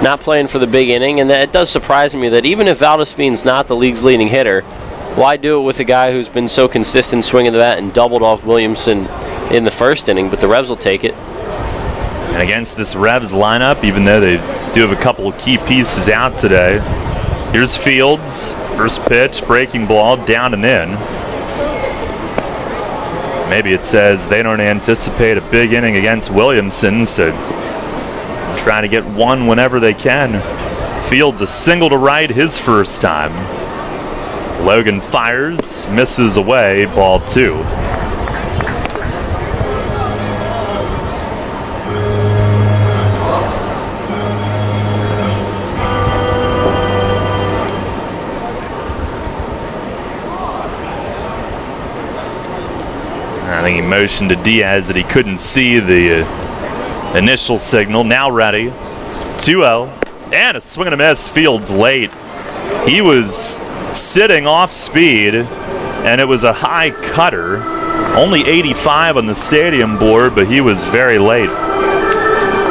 not playing for the big inning, and that it does surprise me that even if Valdespin's not the league's leading hitter, why do it with a guy who's been so consistent swinging the bat and doubled off Williamson in the first inning? But the Revs will take it. And against this Revs lineup, even though they do have a couple of key pieces out today, here's Fields. First pitch, breaking ball, down and in. Maybe it says they don't anticipate a big inning against Williamson, so try to get one whenever they can. Fields a single to right his first time. Logan fires, misses away, ball 2. I think he motioned to Diaz that he couldn't see the initial signal. Now ready. 2-0. And a swing and a miss. Fields late. He was sitting off speed, and it was a high cutter. Only 85 on the stadium board, but he was very late.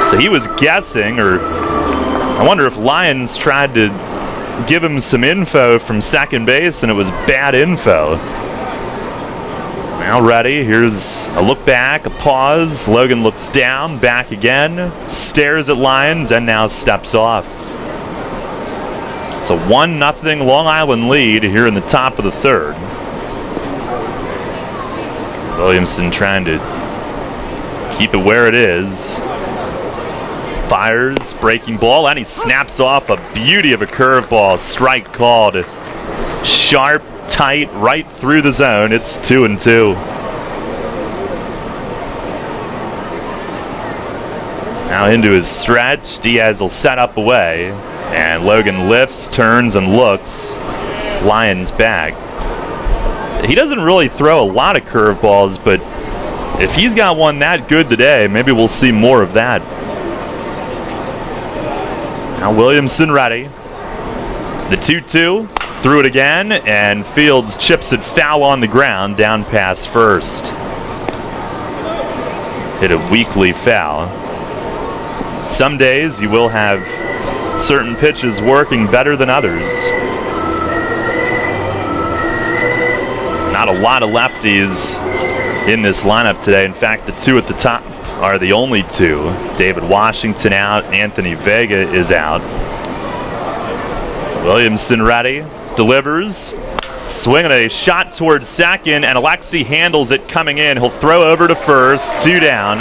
So he was guessing, or I wonder if Lyons tried to give him some info from second base, and it was bad info. Now ready, here's a look back, a pause. Logan looks down, back again, stares at Lyons, and now steps off. It's a 1-0 Long Island lead here in the top of the 3rd. Williamson trying to keep it where it is. Fires, breaking ball, and he snaps off a beauty of a curveball. Strike called. Sharp, tight, right through the zone. It's 2-2. Now into his stretch. Diaz will set up away, and Logan lifts, turns, and looks. Lyons back. He doesn't really throw a lot of curveballs, but if he's got one that good today, maybe we'll see more of that. Now Williamson ready. The 2-2. Threw it again, and Fields chips it foul on the ground down past first. Hit a weakly foul. Some days you will have certain pitches working better than others. Not a lot of lefties in this lineup today. In fact, the 2 at the top are the only 2. David Washington out, Anthony Vega is out. Williamson ready. Delivers, swinging a shot towards second, and Alexi handles it coming in. He'll throw over to first, 2 down.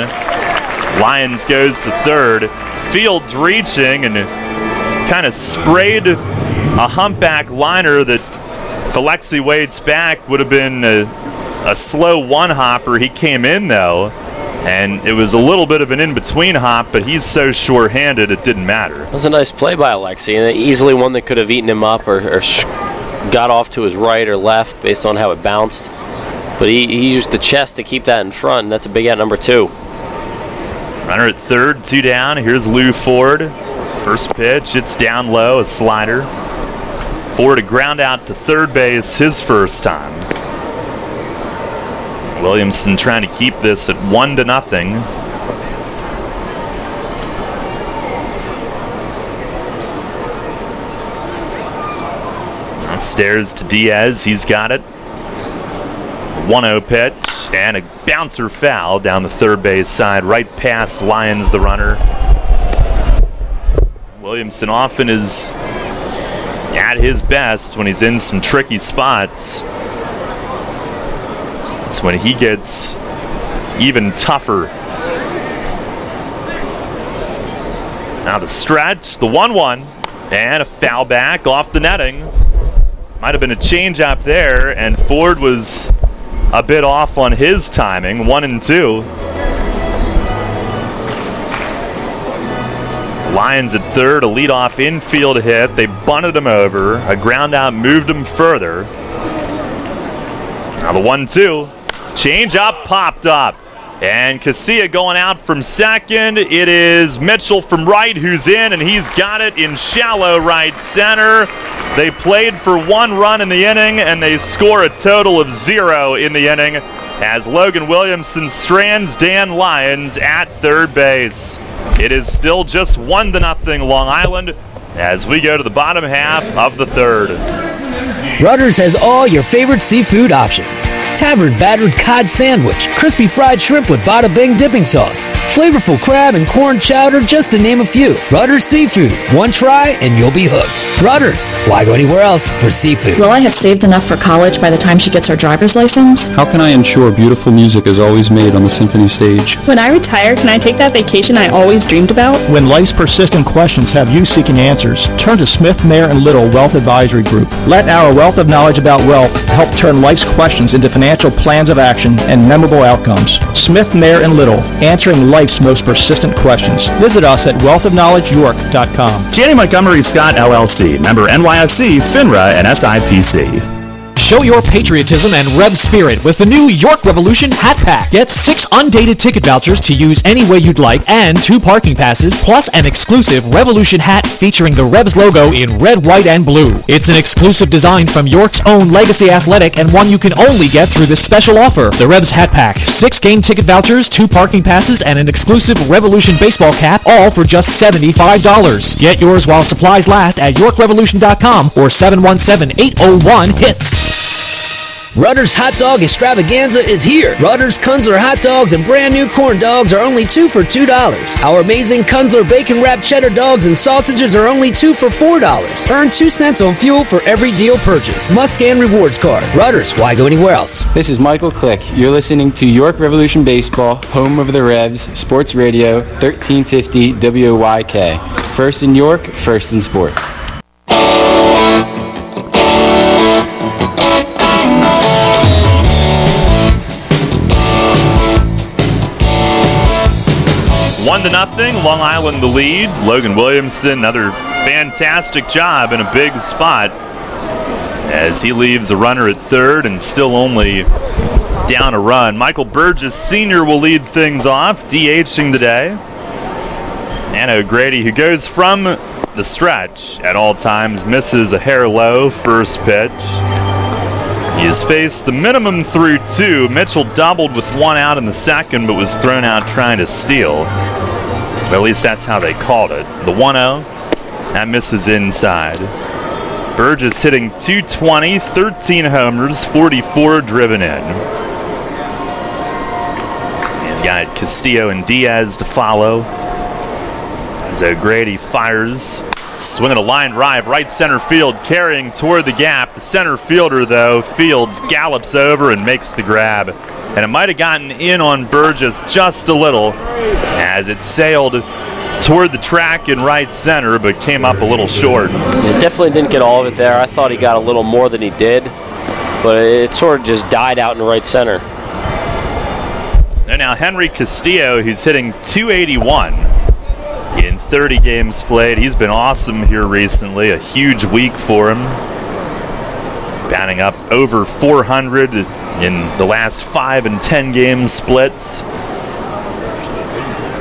Lyons goes to 3rd. Fields reaching and kind of sprayed a humpback liner that if Alexi waits back would have been a slow one-hopper. He came in though, and it was a little bit of an in-between hop, but he's so sure-handed it didn't matter. That was a nice play by Alexi, and easily one that could have eaten him up or got off to his right or left based on how it bounced. But he used the chest to keep that in front, and that's a big out number 2. Runner at 3rd, 2 down. Here's Lou Ford. First pitch, it's down low, a slider. Ford a ground out to 3rd base his first time. Williamson trying to keep this at 1-0. Stares to Diaz, he's got it. 1-0 pitch, and a bouncer foul down the 3rd base side, right past Lyons, the runner. Williamson often is at his best when he's in some tricky spots. It's when he gets even tougher. Now the stretch, the 1-1, and a foul back off the netting. Might have been a change-up there, and Ford was a bit off on his timing. 1-2. Lyons at 3rd, a leadoff infield hit. They bunted him over. A ground out moved him further. Now the 1-2. Change-up popped up. And Casilla going out from second. It is Mitchell from right who's in, and he's got it in shallow right center. They played for 1 run in the inning, and they score a total of 0 in the inning as Logan Williamson strands Dan Lyons at 3rd base. It is still just 1-0 Long Island as we go to the bottom half of the 3rd. Rutter's has all your favorite seafood options. Tavern battered cod sandwich, crispy fried shrimp with bada bing dipping sauce, Flavorful crab and corn chowder, just to name a few. Rutter's Seafood. One try and you'll be hooked. Rutter's. Why go anywhere else for seafood? Will I have saved enough for college by the time she gets her driver's license? How can I ensure beautiful music is always made on the symphony stage? When I retire, can I take that vacation I always dreamed about? When life's persistent questions have you seeking answers, turn to Smith, Mayer & Little Wealth Advisory Group. Let our wealth of knowledge about wealth help turn life's questions into financial plans of action and memorable outcomes. Smith, Mayer & Little, answering life's most persistent questions. Visit us at wealthofknowledgeyork.com. Janney Montgomery Scott LLC, member NYSE, FINRA, and SIPC. Show your patriotism and Revs spirit with the new York Revolution Hat Pack. Get 6 undated ticket vouchers to use any way you'd like and 2 parking passes, plus an exclusive Revolution hat featuring the Revs logo in red, white, and blue. It's an exclusive design from York's own Legacy Athletic and one you can only get through this special offer. The Revs Hat Pack. 6 game ticket vouchers, 2 parking passes, and an exclusive Revolution baseball cap, all for just $75. Get yours while supplies last at YorkRevolution.com or 717-801-HITS. Rutter's Hot Dog Extravaganza is here. Rutter's Kunzler hot dogs and brand new corn dogs are only 2 for $2. Our amazing Kunzler bacon wrapped cheddar dogs and sausages are only 2 for $4. Earn 2 cents on fuel for every deal purchased. Must scan rewards card. Rutter's, why go anywhere else? This is Michael Click. You're listening to York Revolution Baseball, home of the Revs, Sports Radio, 1350 WYK. First in York, first in sports. One to nothing, Long Island the lead. Logan Williamson, another fantastic job in a big spot as he leaves a runner at third and still only down a run. Michael Burgess Sr. will lead things off, DHing today. And O'Grady, who goes from the stretch at all times, misses a hair low first pitch. He has faced the minimum through 2. Mitchell doubled with 1 out in the second, but was thrown out trying to steal. But at least that's how they called it. The 1-0, that misses inside. Burgess hitting .220, 13 homers, 44 driven in. He's got Castillo and Diaz to follow. As O'Grady fires. Swinging a line drive, right center field, carrying toward the gap. The center fielder, though, Fields, gallops over and makes the grab. And it might have gotten in on Burgess just a little as it sailed toward the track in right center, but came up a little short. He definitely didn't get all of it there. I thought he got a little more than he did, but it sort of just died out in right center. And now Henry Castillo, who's hitting .281. In 30 games played. He's been awesome here recently. A huge week for him. Batting up over 400 in the last 5 and 10 game splits.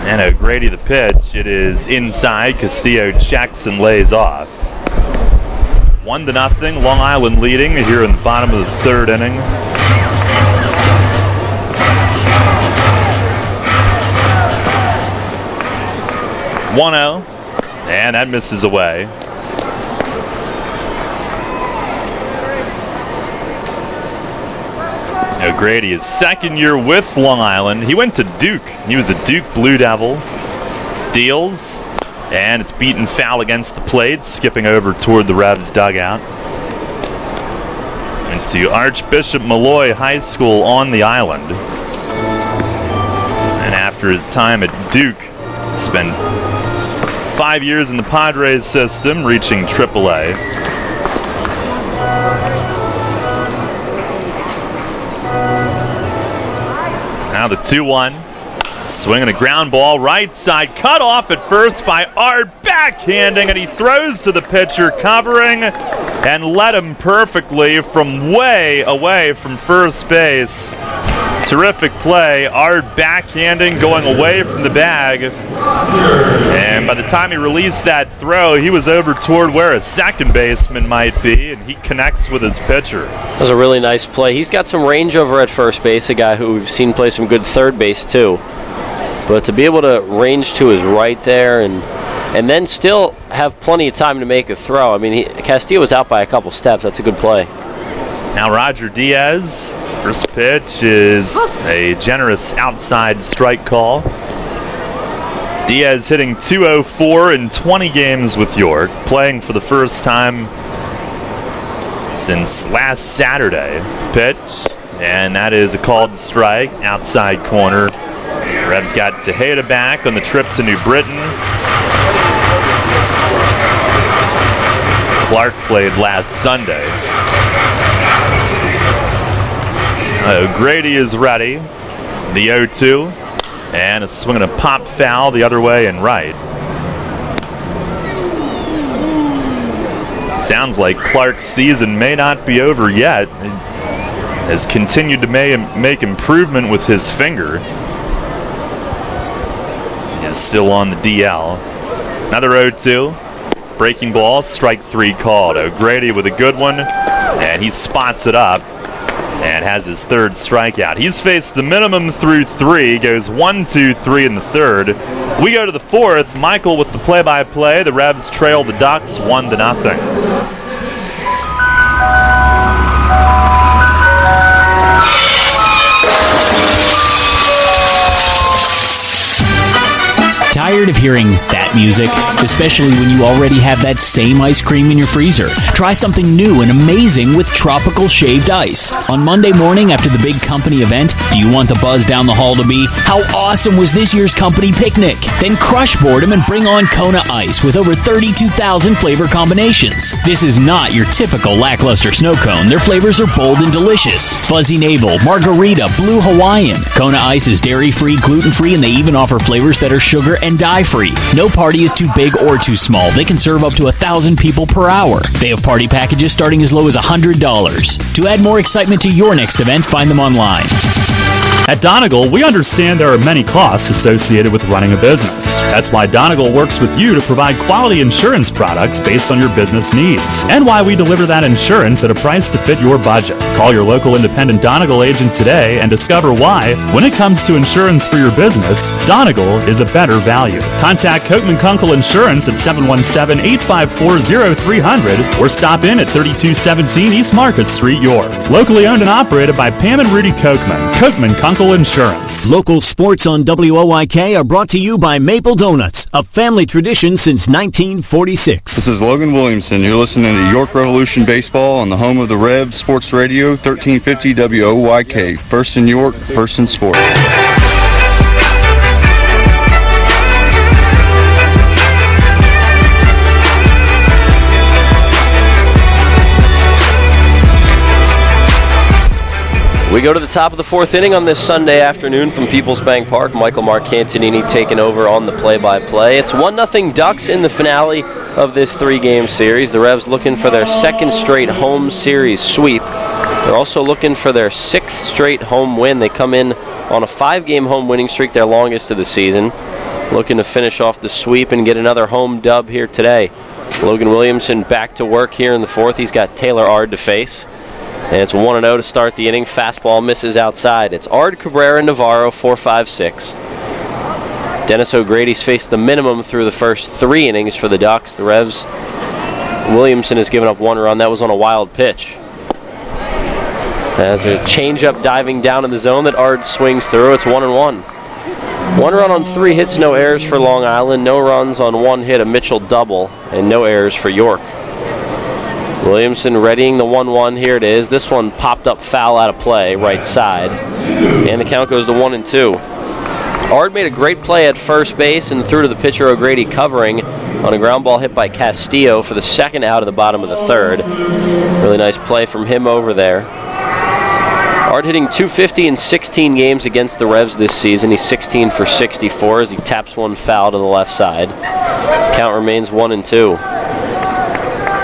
And O'Grady the pitch. It is inside. Castillo checks and lays off. 1-0. Long Island leading here in the bottom of the third inning. .1-0, and that misses away. O'Grady, his second year with Long Island. He went to Duke. He was a Duke Blue Devil. Deals, and it's beaten foul against the plate, skipping over toward the Revs dugout. Into Archbishop Malloy High School on the island. And after his time at Duke, spent 5 years in the Padres system, reaching AAA. Now the 2-1. Swinging a ground ball, right side, cut off at first by Art, backhanding, and he throws to the pitcher, covering, and led him perfectly from way away from first base. Terrific play. Art backhanding, going away from the bag. And by the time he released that throw, he was over toward where a second baseman might be, and he connects with his pitcher. That was a really nice play. He's got some range over at first base, a guy who we've seen play some good third base too. But to be able to range to his right there and then still have plenty of time to make a throw. I mean, Castillo was out by a couple steps. That's a good play. Now Roger Diaz, first pitch is a generous outside strike call. Diaz hitting .204 in 20 games with York, playing for the first time since last Saturday. Pitch, and that is a called strike, outside corner. Revs got Tejeda back on the trip to New Britain. Clark played last Sunday. Grady is ready. The 0-2. And a swing and a pop foul the other way and right. Sounds like Clark's season may not be over yet. He has continued to make improvement with his finger. He is still on the DL. Another 0-2. Breaking ball, strike 3 called. O'Grady with a good one, and he spots it up and has his third strikeout. He's faced the minimum through 3, goes 1-2-3 in the third. We go to the fourth. Michael with the play-by-play. The Revs trail the Ducks 1-0. Tired of hearing that music? Especially when you already have that same ice cream in your freezer. Try something new and amazing with tropical shaved ice. On Monday morning after the big company event, do you want the buzz down the hall to be, how awesome was this year's company picnic? Then crush boredom and bring on Kona Ice with over 32,000 flavor combinations. This is not your typical lackluster snow cone. Their flavors are bold and delicious. Fuzzy Navel, Margarita, Blue Hawaiian. Kona Ice is dairy-free, gluten-free, and they even offer flavors that are sugar and dye-free. No party is too big or too small. They can serve up to 1,000 people per hour. They have party packages starting as low as $100. To add more excitement to your next event, find them online. At Donegal, we understand there are many costs associated with running a business. That's why Donegal works with you to provide quality insurance products based on your business needs, and why we deliver that insurance at a price to fit your budget. Call your local independent Donegal agent today and discover why, when it comes to insurance for your business, Donegal is a better value. Contact Coatman Kunkel Insurance at 717-854-0300 or stop in at 3217 East Market Street, York. Locally owned and operated by Pam and Rudy Coatman. Coatman Kunkel Insurance. Local sports on WOIK are brought to you by Maple Donuts, a family tradition since 1946. This is Logan Williamson. You're listening to York Revolution Baseball on the home of the Revs, Sports Radio 1350 WOIK. First in York, first in sports. We go to the top of the fourth inning on this Sunday afternoon from Peoples Bank Park. Michael Marcantonini taking over on the play-by-play. It's 1-0 Ducks in the finale of this 3-game series. The Revs looking for their second straight home series sweep. They're also looking for their 6th straight home win. They come in on a 5-game home winning streak, their longest of the season. Looking to finish off the sweep and get another home dub here today. Logan Williamson back to work here in the fourth. He's got Taylor Ard to face. And it's 1-0 to start the inning. Fastball misses outside. It's Ard, Cabrera, Navarro, 4-5-6. Dennis O'Grady's faced the minimum through the first 3 innings for the Ducks. The Revs, Williamson has given up 1 run. That was on a wild pitch. As a changeup diving down in the zone that Ard swings through. It's 1-1. 1 run on 3 hits, no errors for Long Island. No runs on 1 hit, a Mitchell double, and no errors for York. Williamson readying the 1-1. Here it is. This one popped up foul out of play, right side. And the count goes to 1-2. Ard made a great play at first base and threw to the pitcher O'Grady covering on a ground ball hit by Castillo for the second out of the bottom of the third. Really nice play from him over there. Ard hitting .250 in 16 games against the Revs this season. He's 16 for 64 as he taps one foul to the left side. Count remains 1-2.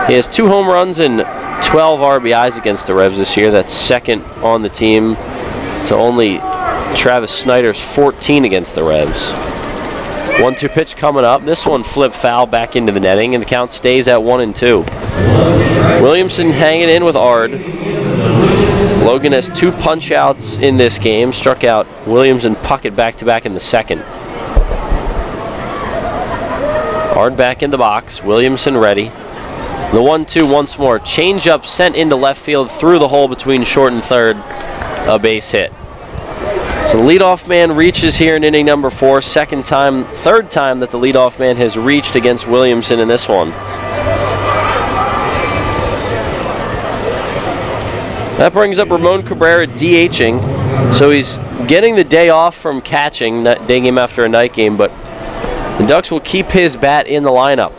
He has 2 home runs and 12 RBIs against the Revs this year. That's second on the team to only Travis Snyder's 14 against the Revs. 1-2 pitch coming up. This one flipped foul back into the netting, and the count stays at 1-2. Williamson hanging in with Ard. Logan has 2 punch outs in this game. Struck out Williams and Puckett back-to-back in the second. Ard back in the box. Williamson ready. The 1-2 once more. Changeup sent into left field through the hole between short and third. A base hit. So the leadoff man reaches here in inning number 4. Third time that the leadoff man has reached against Williamson in this one. That brings up Ramon Cabrera DHing. So he's getting the day off from catching, that day game after a night game, but the Ducks will keep his bat in the lineup.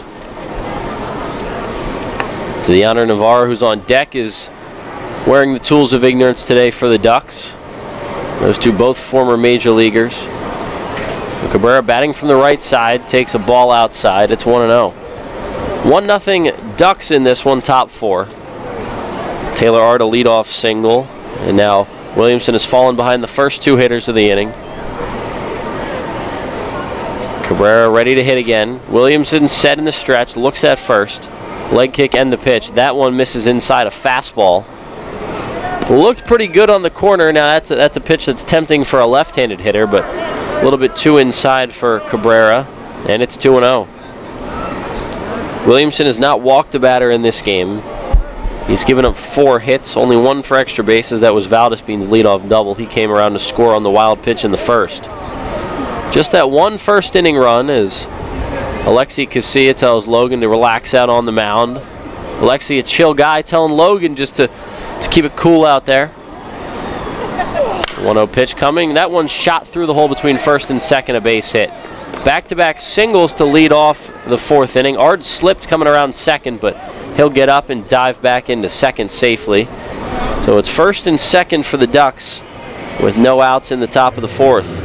So Deanna Navarro, who's on deck, is wearing the tools of ignorance today for the Ducks. Those two both former major leaguers. And Cabrera batting from the right side, takes a ball outside. It's 1-0. 1-0 Ducks in this one, top 4. Taylor Ard a leadoff single, and now Williamson has fallen behind the first 2 hitters of the inning. Cabrera ready to hit again. Williamson set in the stretch, looks at first. Leg kick and the pitch. That one misses inside a fastball. Looked pretty good on the corner. Now that's a pitch that's tempting for a left-handed hitter, but a little bit too inside for Cabrera, and it's 2-0. Williamson has not walked a batter in this game. He's given up 4 hits, only 1 for extra bases. That was Valdespin's leadoff double. He came around to score on the wild pitch in the first. Just that one first inning run as Alexi Casilla tells Logan to relax out on the mound. Alexi, a chill guy, telling Logan just to keep it cool out there. 1-0 pitch coming. That one shot through the hole between first and second, a base hit. Back-to-back singles to lead off the 4th inning. Ard slipped coming around second, but he'll get up and dive back into second safely. So it's first and second for the Ducks with no outs in the top of the 4th.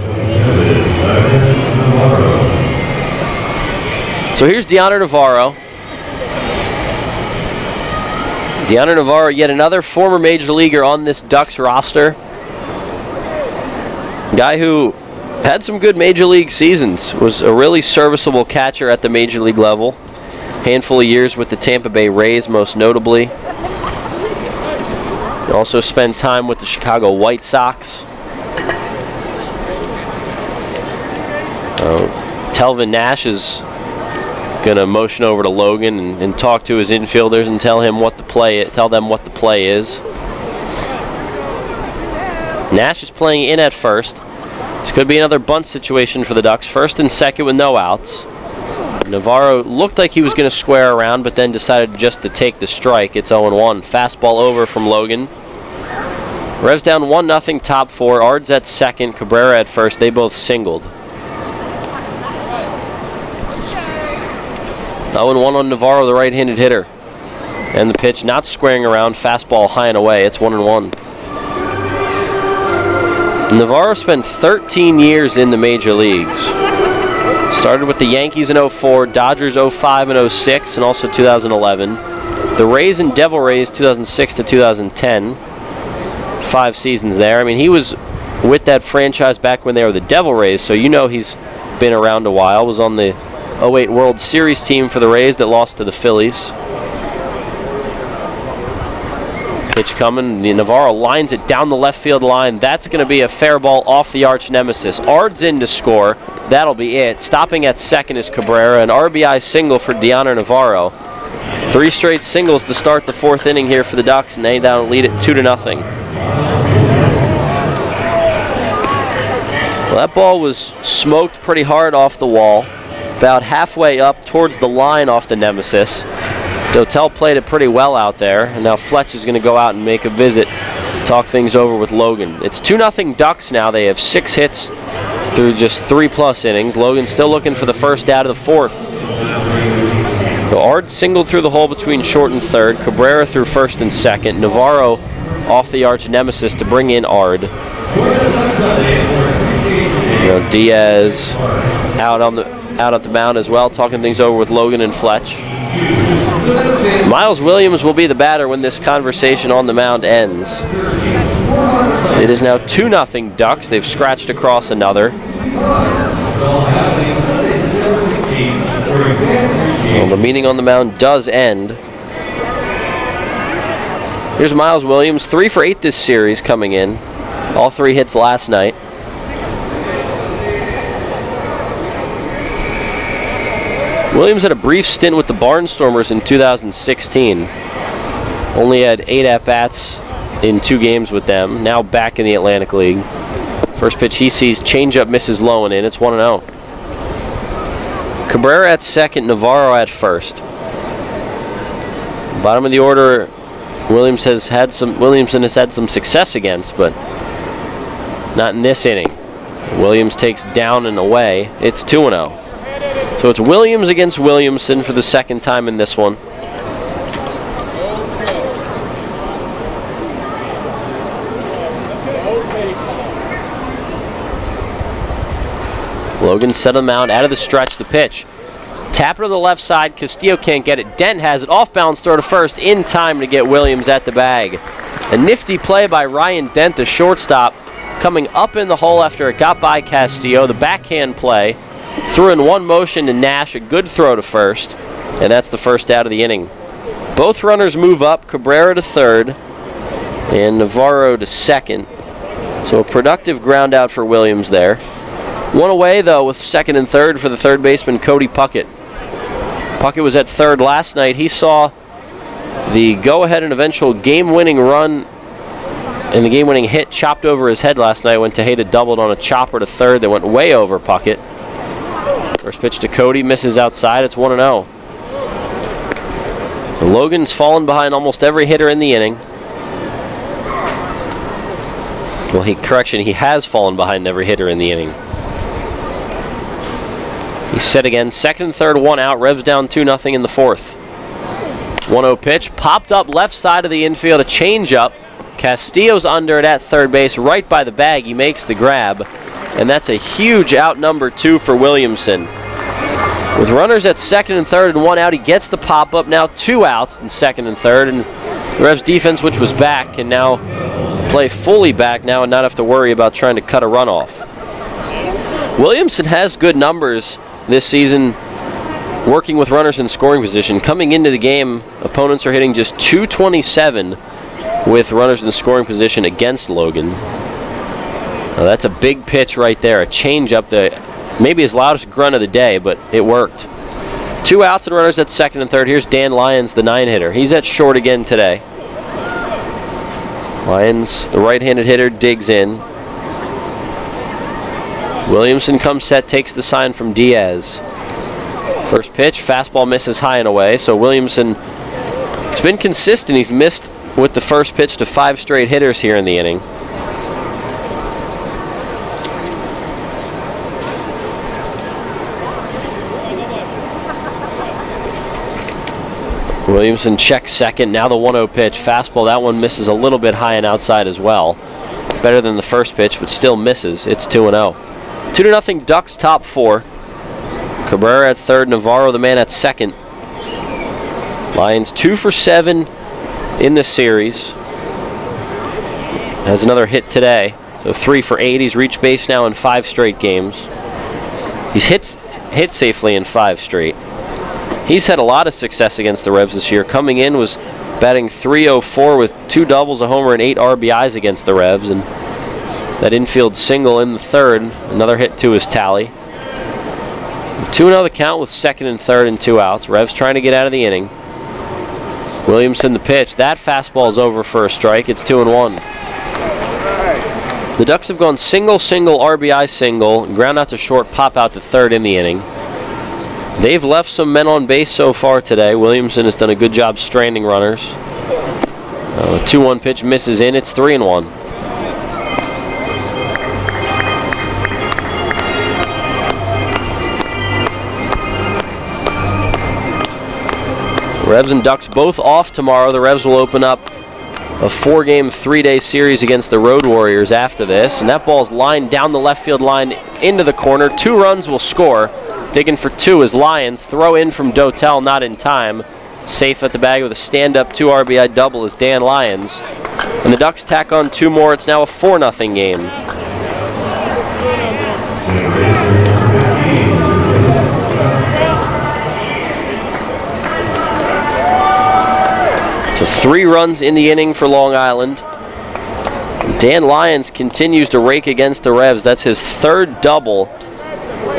So here's Deanna Navarro. Deanna Navarro, yet another former major leaguer on this Ducks roster. Guy who had some good major league seasons, was a really serviceable catcher at the major league level. Handful of years with the Tampa Bay Rays, most notably. He also spent time with the Chicago White Sox. Telvin Nash is going to motion over to Logan and talk to his infielders and tell them what the play is. Nash is playing in at first. This could be another bunt situation for the Ducks. First and second with no outs. Navarro looked like he was going to square around, but then decided just to take the strike. It's 0-1. Fastball over from Logan. Revs down 1-0, top 4. Ard's at second, Cabrera at first. They both singled. 0-1 on Navarro, the right-handed hitter. And the pitch not squaring around. Fastball high and away. It's 1-1. Navarro spent 13 years in the major leagues. Started with the Yankees in 04, Dodgers 05 and 06, and also 2011. The Rays and Devil Rays 2006 to 2010. 5 seasons there. I mean, he was with that franchise back when they were the Devil Rays, so you know he's been around a while. Was on the 08 World Series team for the Rays that lost to the Phillies. Pitch coming. Navarro lines it down the left field line. That's going to be a fair ball off the arch nemesis. Ard's in to score. That'll be it. Stopping at second is Cabrera. An RBI single for Deanna Navarro. 3 straight singles to start the 4th inning here for the Ducks, and they down lead it 2-0. Well, that ball was smoked pretty hard off the wall. About halfway up towards the line off the nemesis. Dotel played it pretty well out there, and now Fletch is going to go out and make a visit, talk things over with Logan. It's 2-0 Ducks now. They have 6 hits through just 3+ innings. Logan still looking for the first out of the 4th. So Ard singled through the hole between short and third. Cabrera through first and second. Navarro off the arch nemesis to bring in Ard. Diaz out at the mound as well, talking things over with Logan and Fletch. Miles Williams will be the batter when this conversation on the mound ends. It is now 2-0 Ducks. They've scratched across another. Well, the meeting on the mound does end. Here's Miles Williams, 3 for 8 this series coming in. All 3 hits last night. Williams had a brief stint with the Barnstormers in 2016. Only had 8 at-bats in 2 games with them. Now back in the Atlantic League. First pitch he sees, changeup misses low and in. It's 1-0. Cabrera at second, Navarro at first. Bottom of the order, Williamson has had some success against, but not in this inning. Williams takes down and away. It's 2-0. So it's Williams against Williamson for the second time in this one. Logan set him out of the stretch. The pitch. Tap it to the left side. Castillo can't get it. Dent has it. Off balance throw to first in time to get Williams at the bag. A nifty play by Ryan Dent, the shortstop, coming up in the hole after it got by Castillo. The backhand play. Threw in one motion to Nash. A good throw to first. And that's the first out of the inning. Both runners move up. Cabrera to third. And Navarro to second. So a productive ground out for Williams there. One away, though, with second and third for the third baseman, Cody Puckett. Puckett was at third last night. He saw the go-ahead and eventual game-winning run and the game-winning hit chopped over his head last night when Tejeda doubled on a chopper to third that went way over Puckett. First pitch to Cody, misses outside. It's 1-0. Logan's fallen behind almost every hitter in the inning. Well, he has fallen behind every hitter in the inning. He's set again. Second and third, one out. Revs down 2-0 in the fourth. 1-0 pitch. Popped up left side of the infield. A changeup. Castillo's under it at third base, right by the bag. He makes the grab. And that's a huge out number 2 for Williamson. With runners at second and third and one out, he gets the pop-up. Now 2 outs in second and third. And the Revs defense, which was back, can now play fully back now and not have to worry about trying to cut a run off. Williamson has good numbers this season working with runners in scoring position. Coming into the game, opponents are hitting just .227 with runners in scoring position against Logan. Now that's a big pitch right there. A changeup, maybe his loudest grunt of the day, but it worked. 2 outs and runners at second and third. Here's Dan Lyons, the 9-hitter. He's at short again today. Lyons, the right-handed hitter, digs in. Williamson comes set, takes the sign from Diaz. First pitch, fastball misses high and away. So Williamson has been consistent. He's missed with the first pitch to 5 straight hitters here in the inning. Williamson checks second. Now the 1-0 pitch. Fastball, that one misses a little bit high and outside as well. Better than the first pitch, but still misses. It's 2-0. 2-0 Ducks top 4. Cabrera at third, Navarro the man at second. Lions 2 for 7 in this series. Has another hit today, so 3 for 8. He's reached base now in 5 straight games. He's hit safely in 5 straight. He's had a lot of success against the Revs this year. Coming in was batting .304 with 2 doubles, a homer, and 8 RBIs against the Revs, and that infield single in the third, another hit to his tally. 2-0 the count with second and third and 2 outs. Revs trying to get out of the inning. Williamson the pitch. That fastball is over for a strike. It's 2-1. The Ducks have gone single, RBI single, ground out to short, pop out to third in the inning. They've left some men on base so far today. Williamson has done a good job stranding runners. The 2-1 pitch misses in. It's 3-1. Revs and Ducks both off tomorrow. The Revs will open up a 4-game, 3-day series against the Road Warriors after this. And that ball's lined down the left field line into the corner. 2 runs will score. Digging for 2 is Lyons. Throw in from Dotel, not in time. Safe at the bag with a stand-up 2 RBI double is Dan Lyons. And the Ducks tack on 2 more. It's now a 4-0 game. So 3 runs in the inning for Long Island. Dan Lyons continues to rake against the Revs. That's his 3rd double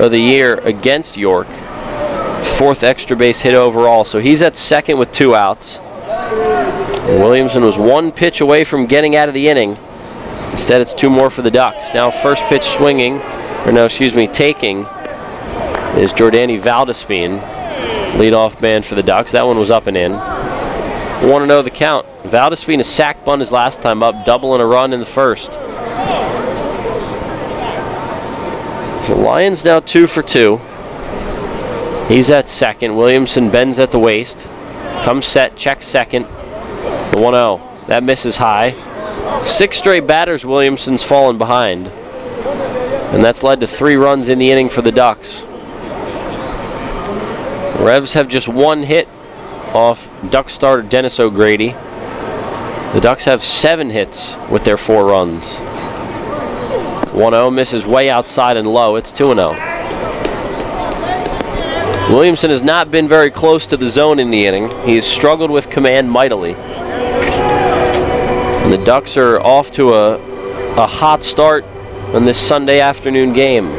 of the year against York. 4th extra base hit overall. So he's at second with 2 outs. And Williamson was 1 pitch away from getting out of the inning. Instead, it's 2 more for the Ducks. Now first pitch taking is Jordani Valdespin, leadoff man for the Ducks. That one was up and in. 1-0 the count. Valdespin, a sac bunt his last time up, double and a run in the first. So Lions now 2 for 2. He's at second. Williamson bends at the waist. Comes set, checks second. The 1-0. That misses high. 6 straight batters Williamson's fallen behind. And that's led to 3 runs in the inning for the Ducks. The Revs have just 1 hit off Duck starter Dennis O'Grady. The Ducks have 7 hits with their 4 runs. 1-0 misses way outside and low. It's 2-0. Williamson has not been very close to the zone in the inning. He's struggled with command mightily. And the Ducks are off to a hot start on this Sunday afternoon game.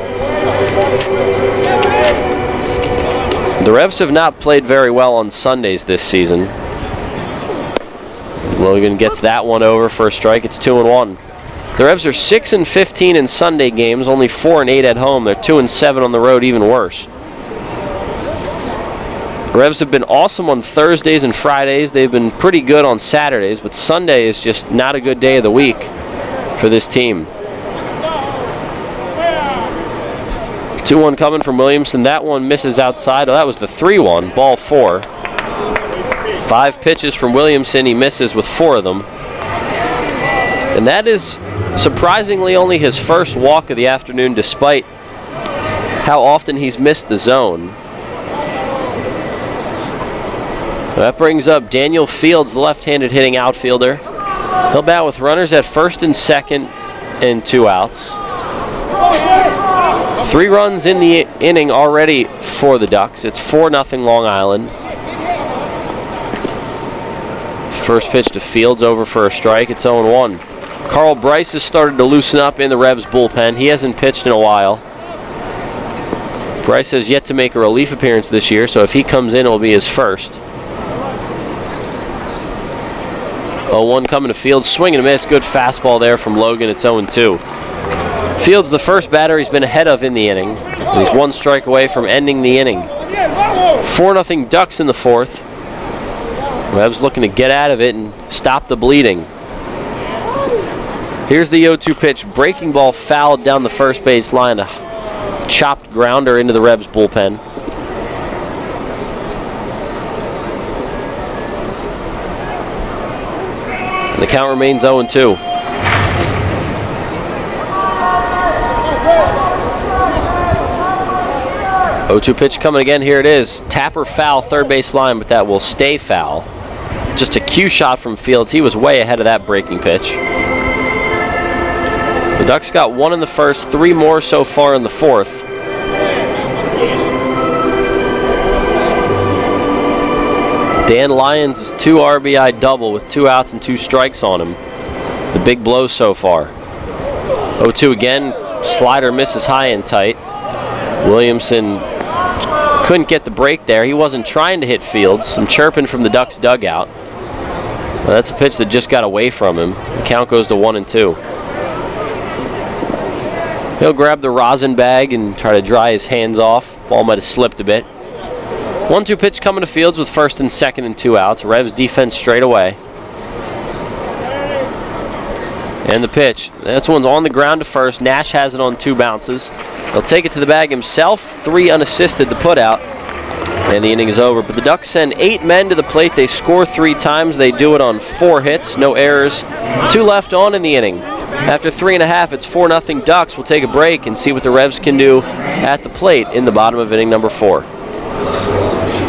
The Revs have not played very well on Sundays this season. Logan gets that one over for a strike. It's 2-1. The Revs are 6-15 in Sunday games, only 4-8 at home. They're 2-7 on the road, even worse. The Revs have been awesome on Thursdays and Fridays. They've been pretty good on Saturdays, but Sunday is just not a good day of the week for this team. 2-1 coming from Williamson. That one misses outside. Oh, that was the 3-1, ball 4. 5 pitches from Williamson. He misses with 4 of them. And that is surprisingly only his first walk of the afternoon, despite how often he's missed the zone. That brings up Daniel Fields, the left-handed hitting outfielder. He'll bat with runners at first and second and 2 outs. 3 runs in the inning already for the Ducks. It's 4-0 Long Island. First pitch to Fields over for a strike. It's 0-1. Carl Bryce has started to loosen up in the Revs bullpen. He hasn't pitched in a while. Bryce has yet to make a relief appearance this year, so if he comes in, it will be his first. 0-1 coming to Fields. Swing and a miss. Good fastball there from Logan. It's 0-2. Fields, the first batter he's been ahead of in the inning. And he's 1 strike away from ending the inning. 4-0 Ducks in the 4th. Revs looking to get out of it and stop the bleeding. Here's the 0-2 pitch. Breaking ball fouled down the first base line. A chopped grounder into the Revs bullpen. And the count remains 0-2. Oh, 0-2 pitch coming again. Here it is. Tapper foul, third base line, but that will stay foul. Just a cue shot from Fields. He was way ahead of that breaking pitch. The Ducks got 1 in the first, 3 more so far in the 4th. Dan Lyons' 2 RBI double with 2 outs and 2 strikes on him. The big blow so far. 0-2 again. Slider misses high and tight. Williamson couldn't get the break there. He wasn't trying to hit Fields. Some chirping from the Ducks dugout. Well, that's a pitch that just got away from him. The count goes to 1-2. He'll grab the rosin bag and try to dry his hands off. Ball might have slipped a bit. 1-2 pitch coming to Fields with first and second and 2 outs. Revs defense straight away. And the pitch. This one's on the ground to first. Nash has it on 2 bounces. He'll take it to the bag himself. 3 unassisted to put out. And the inning is over. But the Ducks send 8 men to the plate. They score 3 times. They do it on 4 hits. No errors. 2 left on in the inning. After 3.5, it's 4-0 Ducks. We'll take a break and see what the Revs can do at the plate in the bottom of inning number 4.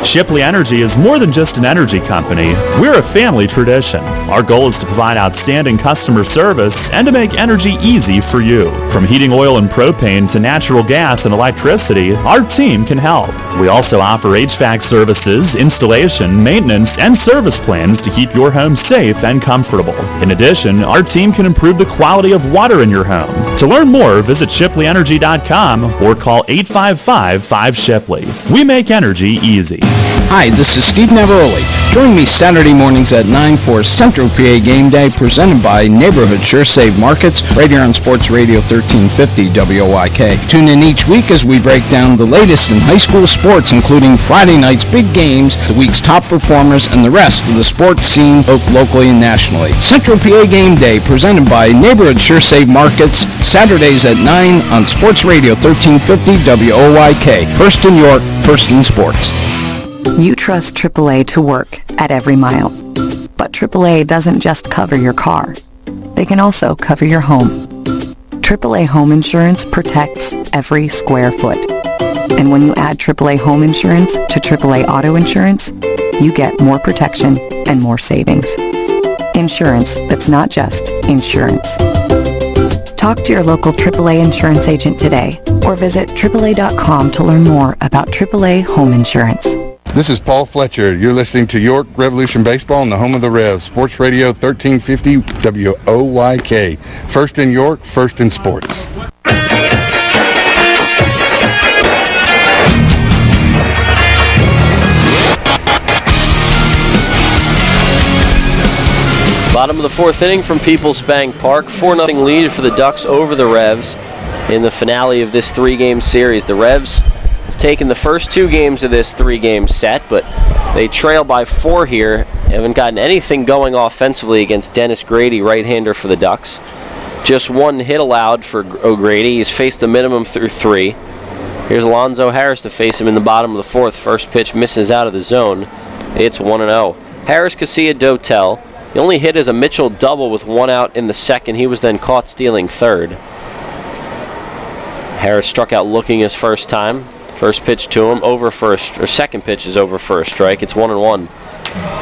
Shipley Energy is more than just an energy company. We're a family tradition. Our goal is to provide outstanding customer service and to make energy easy for you. From heating oil and propane to natural gas and electricity, our team can help. We also offer HVAC services, installation, maintenance, and service plans to keep your home safe and comfortable. In addition, our team can improve the quality of water in your home. To learn more, visit ShipleyEnergy.com or call 855-5-SHIPLEY. We make energy easy. Hi, this is Steve Navaroli. Join me Saturday mornings at 9 for Central PA Game Day, presented by Neighborhood Sure Save Markets, right here on Sports Radio 1350 WOYK. Tune in each week as we break down the latest in high school sports, including Friday night's big games, the week's top performers, and the rest of the sports scene, both locally and nationally. Central PA Game Day, presented by Neighborhood Sure Save Markets, Saturdays at 9 on Sports Radio 1350 WOYK. First in York, first in sports. You trust AAA to work at every mile. But AAA doesn't just cover your car. They can also cover your home. AAA Home Insurance protects every square foot. And when you add AAA Home Insurance to AAA Auto Insurance, you get more protection and more savings. Insurance that's not just insurance. Talk to your local AAA insurance agent today or visit AAA.com to learn more about AAA Home Insurance. This is Paul Fletcher. You're listening to York Revolution Baseball on the home of the Revs, Sports Radio 1350 WOYK. First in York, first in sports. Bottom of the fourth inning from Peoples Bank Park. 4-0 lead for the Ducks over the Revs in the finale of this three-game series. The Revs have taken the first two games of this three-game set, but they trail by 4 here. Haven't gotten anything going offensively against Dennis Grady, right-hander for the Ducks. Just 1 hit allowed for O'Grady. He's faced the minimum through 3. Here's Alonzo Harris to face him in the bottom of the fourth. First pitch misses out of the zone. It's 1-0. Harris, Casilla, Dotel. The only hit is a Mitchell double with 1 out in the second. He was then caught stealing third. Harris struck out looking his first time. First pitch to him, over first, or second pitch is over for a strike. It's 1-1.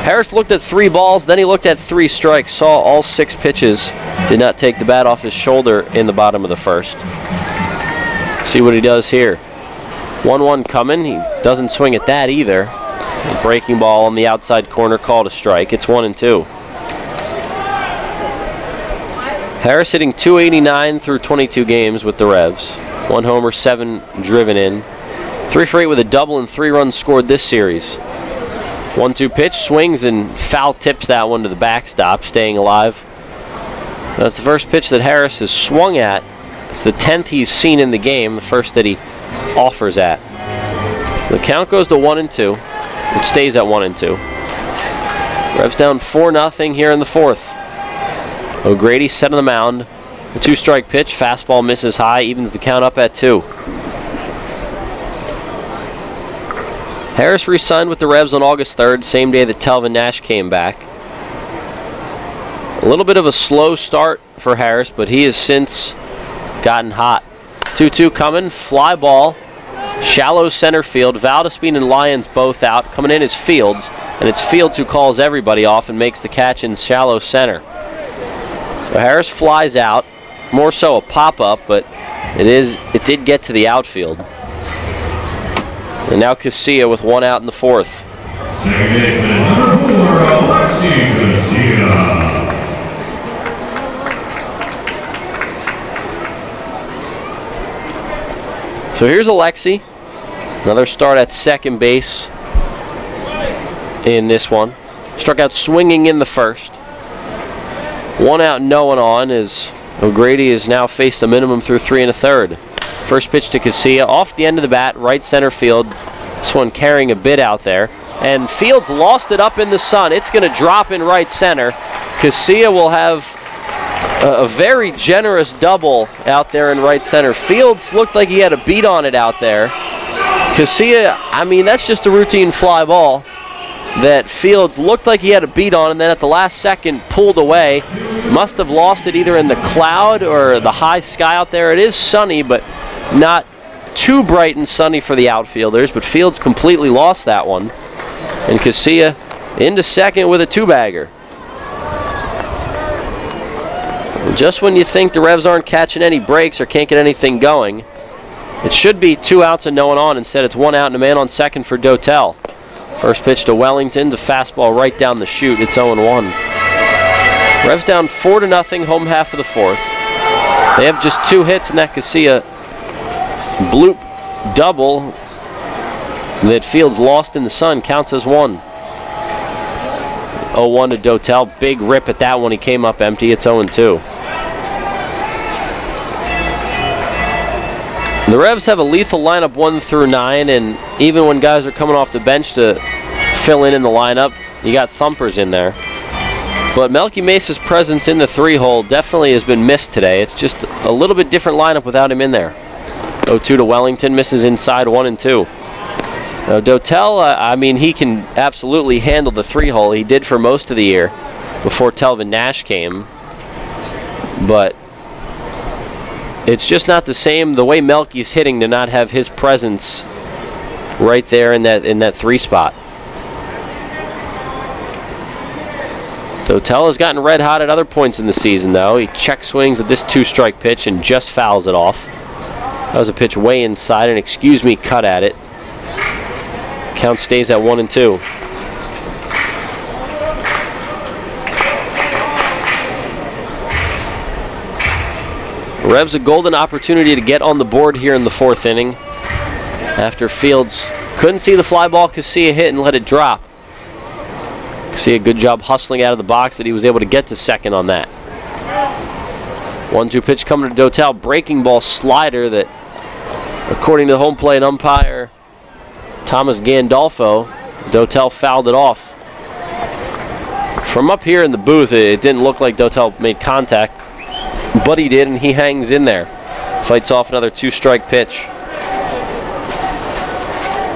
Harris looked at 3 balls, then he looked at 3 strikes, saw all 6 pitches, did not take the bat off his shoulder in the bottom of the first. See what he does here. 1-1 coming. He doesn't swing at that either. A breaking ball on the outside corner, called a strike. It's 1-2. Harris hitting .289 through 22 games with the Revs. 1 homer, 7 driven in. 3 for 8 with a double and 3 runs scored this series. 1-2 pitch, swings and foul tips that one to the backstop, staying alive. That's the first pitch that Harris has swung at. It's the 10th he's seen in the game, the first that he offers at. The count goes to 1-2. It stays at 1-2. Revs down 4-0 here in the fourth. O'Grady set on the mound. A 2-strike pitch, fastball misses high, evens the count up at 2. Harris re-signed with the Revs on August 3rd, same day that Telvin Nash came back. A little bit of a slow start for Harris, but he has since gotten hot. 2-2 coming, fly ball, shallow center field. Valdespin and Lyons both out. Coming in is Fields, and it's Fields who calls everybody off and makes the catch in shallow center. So Harris flies out, more so a pop-up, but it did get to the outfield. And now Casilla with 1 out in the fourth. So here's Alexi. Another start at second base in this one. Struck out swinging in the first. 1 out, no one on, as O'Grady has now faced a minimum through 3 1/3. First pitch to Casilla, off the end of the bat, right center field. This one carrying a bit out there. And Fields lost it up in the sun. It's going to drop in right center. Casilla will have a very generous double out there in right center. Fields looked like he had a beat on it out there. Casilla, I mean, that's just a routine fly ball that Fields looked like he had a beat on, and then at the last second pulled away. Must have lost it either in the cloud or the high sky out there. It is sunny, but not too bright and sunny for the outfielders, but Fields completely lost that one. And Casilla into second with a 2-bagger. Just when you think the Revs aren't catching any breaks or can't get anything going, it should be 2 outs and no one on. Instead, it's 1 out and a man on second for Dotel. First pitch to Wellington's a fastball right down the chute. It's 0-1. Revs down 4-0, home half of the fourth. They have just 2 hits in that Casilla bloop double. that Fields lost in the sun. Counts as 1. 0-1 to Dotel. Big rip at that one. He came up empty. It's 0-2. The Revs have a lethal lineup 1 through 9, and even when guys are coming off the bench to fill in the lineup, you got thumpers in there. But Melky Mesa's presence in the 3-hole definitely has been missed today. It's just a little bit different lineup without him in there. 0-2 to Wellington, misses inside 1 and 2. Now Dotel, I mean, he can absolutely handle the 3-hole. He did for most of the year before Telvin Nash came. But it's just not the same, the way Melky's hitting, to not have his presence right there in that 3 spot. Dotel has gotten red hot at other points in the season, though. He check swings at this 2-strike pitch and just fouls it off. That was a pitch way inside, and excuse me, cut at it. Count stays at 1 and 2. Revs a golden opportunity to get on the board here in the 4th inning. After Fields couldn't see the fly ball Casilla hit and let it drop. See a good job hustling out of the box that he was able to get to second on that. 1-2 pitch coming to Dotel. Breaking ball slider that, according to the home plate umpire Thomas Gandolfo, Dotel fouled it off. From up here in the booth, it didn't look like Dotel made contact, but he did, and he hangs in there. Fights off another 2-strike pitch.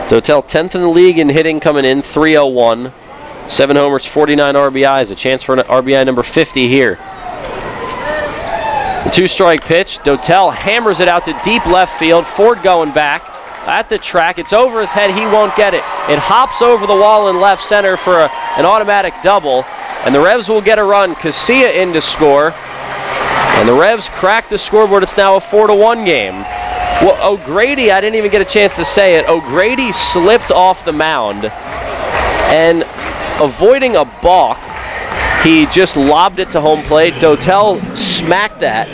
Dotel 10th in the league in hitting coming in, 301. 7 homers, 49 RBIs, a chance for an RBI number 50 here. The 2-strike pitch, Dotel hammers it out to deep left field. Ford going back at the track. It's over his head. He won't get it. It hops over the wall in left center for an automatic double, and the Revs will get a run. Casilla in to score, and the Revs crack the scoreboard. It's now a 4-1 game. Well, O'Grady, I didn't even get a chance to say it. O'Grady slipped off the mound, and avoiding a balk, he just lobbed it to home plate. Dotel smacked that.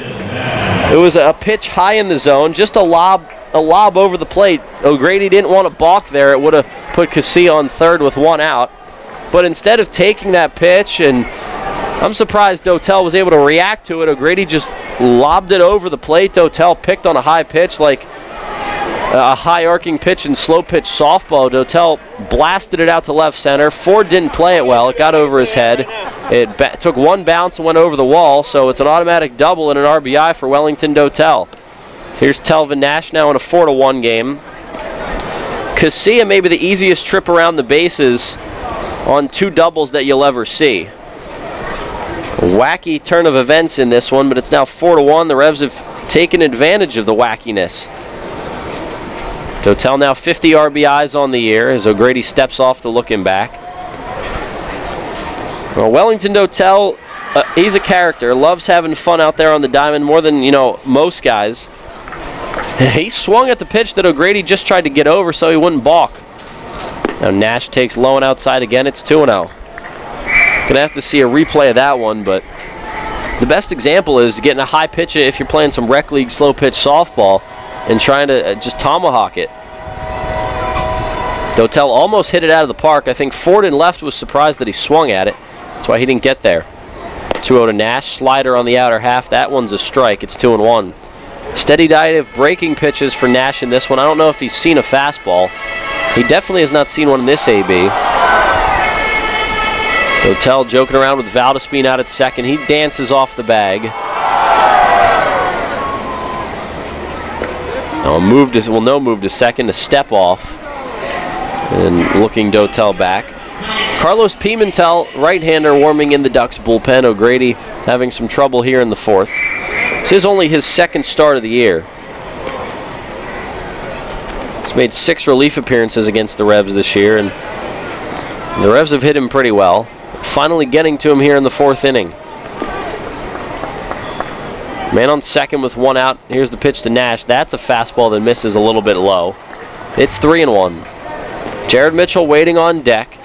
It was a pitch high in the zone, just a lob over the plate. O'Grady didn't want to balk there. It would have put Casilla on third with 1 out. But instead of taking that pitch, and I'm surprised Dotel was able to react to it, O'Grady just lobbed it over the plate. Dotel picked on a high pitch, like a high arcing pitch and slow pitch softball. Dotel blasted it out to left center. Ford didn't play it well. It got over his head. It took 1 bounce and went over the wall, so it's an automatic double and an RBI for Wellington Dotel. Here's Telvin Nash now in a 4-1 game. Casilla maybe the easiest trip around the bases on 2 doubles that you'll ever see. A wacky turn of events in this one, but it's now 4-1. The Revs have taken advantage of the wackiness. Dotel now 50 RBIs on the year as O'Grady steps off to look him back. Well, Wellington Dotel, he's a character. Loves having fun out there on the diamond more than, most guys. He swung at the pitch that O'Grady just tried to get over so he wouldn't balk. Now Nash takes low and outside again. It's 2-0. Gonna have to see a replay of that one, but the best example is getting a high pitch if you're playing some rec league slow pitch softball and trying to just tomahawk it. Dotel almost hit it out of the park. I think Ford in left was surprised that he swung at it. That's why he didn't get there. 2-0 to Nash. Slider on the outer half. That one's a strike. It's 2-1. Steady diet of breaking pitches for Nash in this one. I don't know if he's seen a fastball. He definitely has not seen one in this AB. Dotel joking around with Valdespin out at second. He dances off the bag. Now no move to second, a step off. And looking Dotel back. Carlos Pimentel, right-hander, warming in the Ducks bullpen. O'Grady having some trouble here in the 4th. This is only his 2nd start of the year. He's made 6 relief appearances against the Revs this year, and the Revs have hit him pretty well. Finally getting to him here in the 4th inning. Man on second with 1 out. Here's the pitch to Nash. That's a fastball that misses a little bit low. It's 3-1. Jared Mitchell waiting on deck.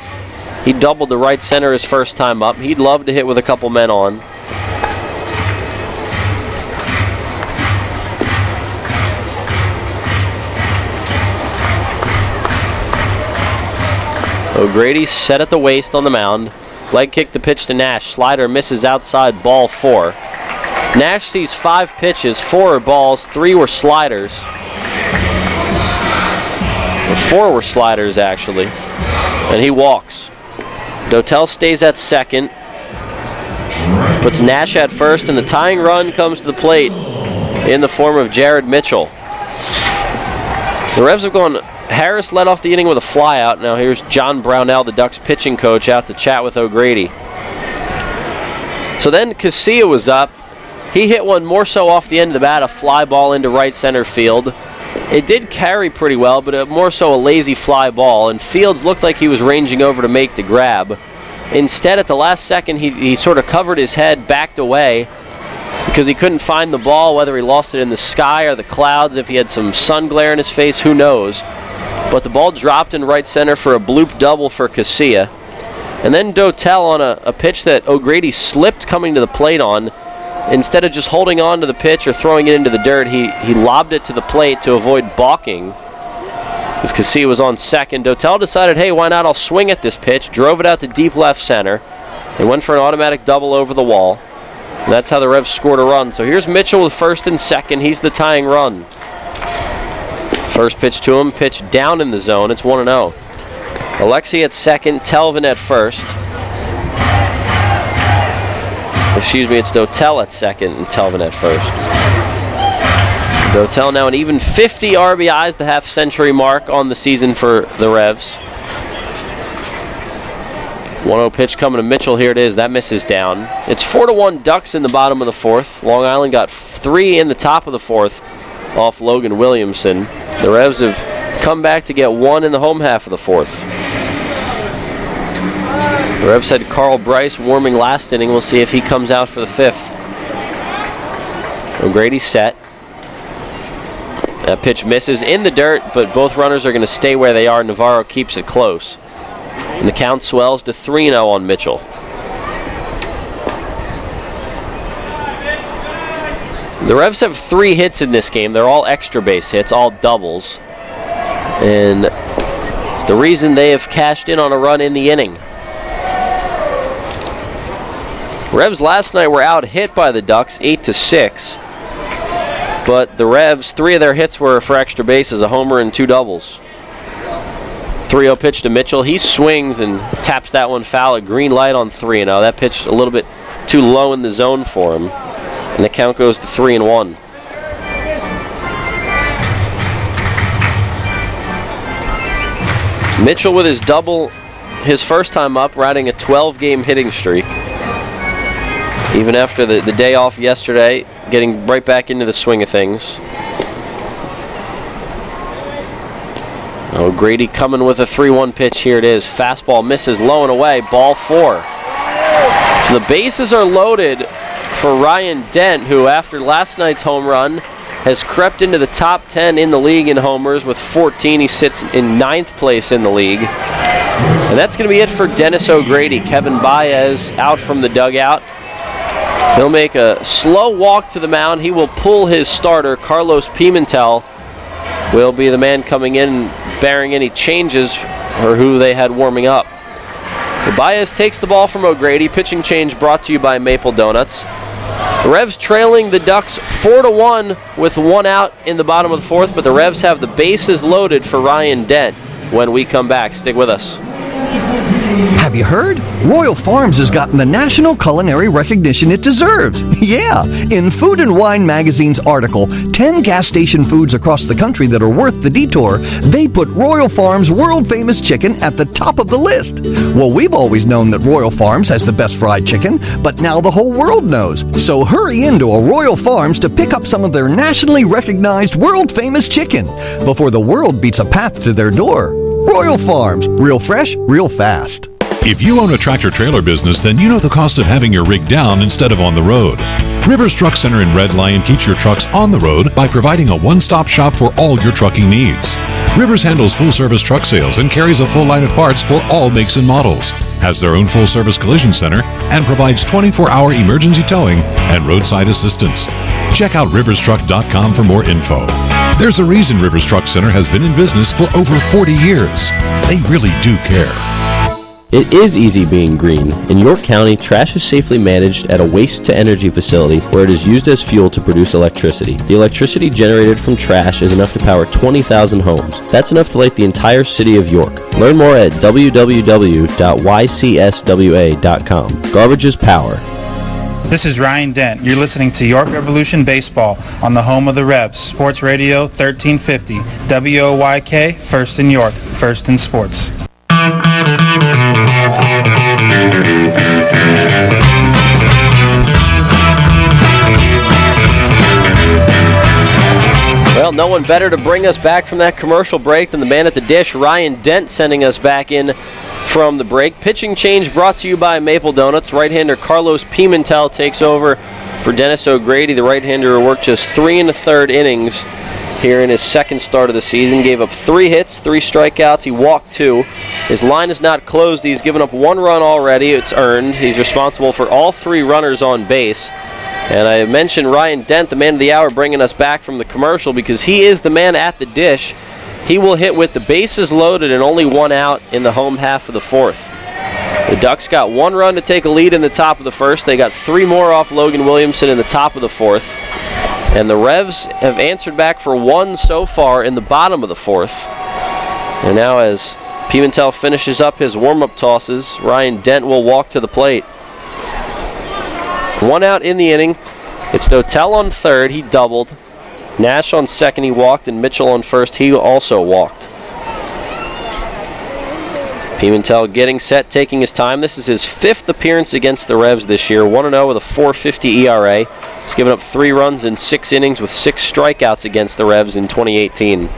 He doubled to right center his first time up. He'd love to hit with a couple men on. O'Grady set at the waist on the mound. Leg kick the pitch to Nash. Slider misses outside, ball 4. Nash sees 5 pitches, 4 are balls, 3 were sliders. 4 were sliders, actually. And he walks. Dotel stays at second. Puts Nash at first, and the tying run comes to the plate in the form of Jared Mitchell. The Revs have gone. Harris led off the inning with a flyout. Now here's John Brownell, the Ducks pitching coach, out to chat with O'Grady. So then Casilla was up. He hit one more so off the end of the bat, a fly ball into right center field. It did carry pretty well, but more so a lazy fly ball, and Fields looked like he was ranging over to make the grab. Instead, at the last second, he sort of covered his head, backed away, because he couldn't find the ball, whether he lost it in the sky or the clouds, if he had some sun glare in his face, who knows. But the ball dropped in right center for a bloop double for Casilla. And then Dotel on a pitch that O'Grady slipped coming to the plate on. Instead of just holding on to the pitch or throwing it into the dirt, he lobbed it to the plate to avoid balking. Because Casilla was on second. Dotel decided, hey, why not? I'll swing at this pitch. Drove it out to deep left center. And went for an automatic double over the wall. And that's how the Revs scored a run. So here's Mitchell with first and second. He's the tying run. First pitch to him, pitch down in the zone. It's 1-0. Alexi at second, Telvin at first. Excuse me, it's Dotel at second and Telvin at first. Dotel now an even 50 RBIs, the half-century mark on the season for the Revs. 1-0 pitch coming to Mitchell. Here it is. That misses down. It's 4-1 Ducks in the bottom of the 4th. Long Island got 3 in the top of the 4th off Logan Williamson. The Revs have come back to get 1 in the home half of the 4th. The Revs had Carl Bryce warming last inning. We'll see if he comes out for the 5th. O'Grady set. That pitch misses in the dirt, but both runners are going to stay where they are. Navarro keeps it close. And the count swells to 3-0 on Mitchell. The Revs have 3 hits in this game. They're all extra base hits, all doubles. And it's the reason they have cashed in on a run in the inning. Revs last night were out hit by the Ducks 8-6. But the Revs, 3 of their hits were for extra bases, a homer and 2 doubles. 3-0 pitch to Mitchell. He swings and taps that one foul. A green light on 3-0. That pitch a little bit too low in the zone for him. And the count goes to 3-1. Mitchell with his double, his first time up, riding a 12-game hitting streak. Even after the day off yesterday, getting right back into the swing of things. O'Grady coming with a 3-1 pitch. Here it is. Fastball misses low and away. Ball 4. So the bases are loaded for Ryan Dent, who after last night's home run has crept into the top 10 in the league in homers with 14. He sits in 9th place in the league. And that's going to be it for Dennis O'Grady. Kevin Baez out from the dugout. He'll make a slow walk to the mound. He will pull his starter. Carlos Pimentel will be the man coming in bearing any changes or who they had warming up. Baez takes the ball from O'Grady. Pitching change brought to you by Maple Donuts. The Revs trailing the Ducks 4-1 with 1 out in the bottom of the 4th, but the Revs have the bases loaded for Ryan Dent when we come back. Stick with us. Have you heard? Royal Farms has gotten the national culinary recognition it deserves. Yeah, in Food and Wine magazine's article, 10 gas station foods across the country that are worth the detour, they put Royal Farms' world-famous chicken at the top of the list. Well, we've always known that Royal Farms has the best fried chicken, but now the whole world knows. So hurry into a Royal Farms to pick up some of their nationally recognized world-famous chicken before the world beats a path to their door. Royal Farms, real fresh, real fast. If you own a tractor-trailer business, then you know the cost of having your rig down instead of on the road. Rivers Truck Center in Red Lion keeps your trucks on the road by providing a one-stop shop for all your trucking needs. Rivers handles full-service truck sales and carries a full line of parts for all makes and models, has their own full-service collision center, and provides 24-hour emergency towing and roadside assistance. Check out riverstruck.com for more info. There's a reason Rivers Truck Center has been in business for over 40 years. They really do care. It is easy being green. In York County, trash is safely managed at a waste-to-energy facility where it is used as fuel to produce electricity. The electricity generated from trash is enough to power 20,000 homes. That's enough to light the entire city of York. Learn more at www.ycswa.com. Garbage is power. This is Ryan Dent. You're listening to York Revolution Baseball on the home of the Revs, Sports Radio 1350, WOYK, first in York, first in sports. Well, no one better to bring us back from that commercial break than the man at the dish, Ryan Dent, sending us back in from the break. Pitching change brought to you by Maple Donuts. Right-hander Carlos Pimentel takes over for Dennis O'Grady. The right-hander worked just 3 1/3 innings here in his second start of the season. Gave up 3 hits, 3 strikeouts. He walked 2. His line is not closed. He's given up 1 run already. It's earned. He's responsible for all 3 runners on base. And I mentioned Ryan Dent, the man of the hour, bringing us back from the commercial because he is the man at the dish. He will hit with the bases loaded and only 1 out in the home half of the 4th. The Ducks got 1 run to take a lead in the top of the 1st. They got 3 more off Logan Williamson in the top of the 4th. And the Revs have answered back for 1 so far in the bottom of the 4th. And now as Pimentel finishes up his warm-up tosses, Ryan Dent will walk to the plate. 1 out in the inning. It's Dotel on third. He doubled. Nash on second. He walked. And Mitchell on first. He also walked. Pimentel getting set, taking his time. This is his 5th appearance against the Revs this year. 1-0 with a 4.50 ERA. He's given up 3 runs in 6 innings with 6 strikeouts against the Revs in 2018.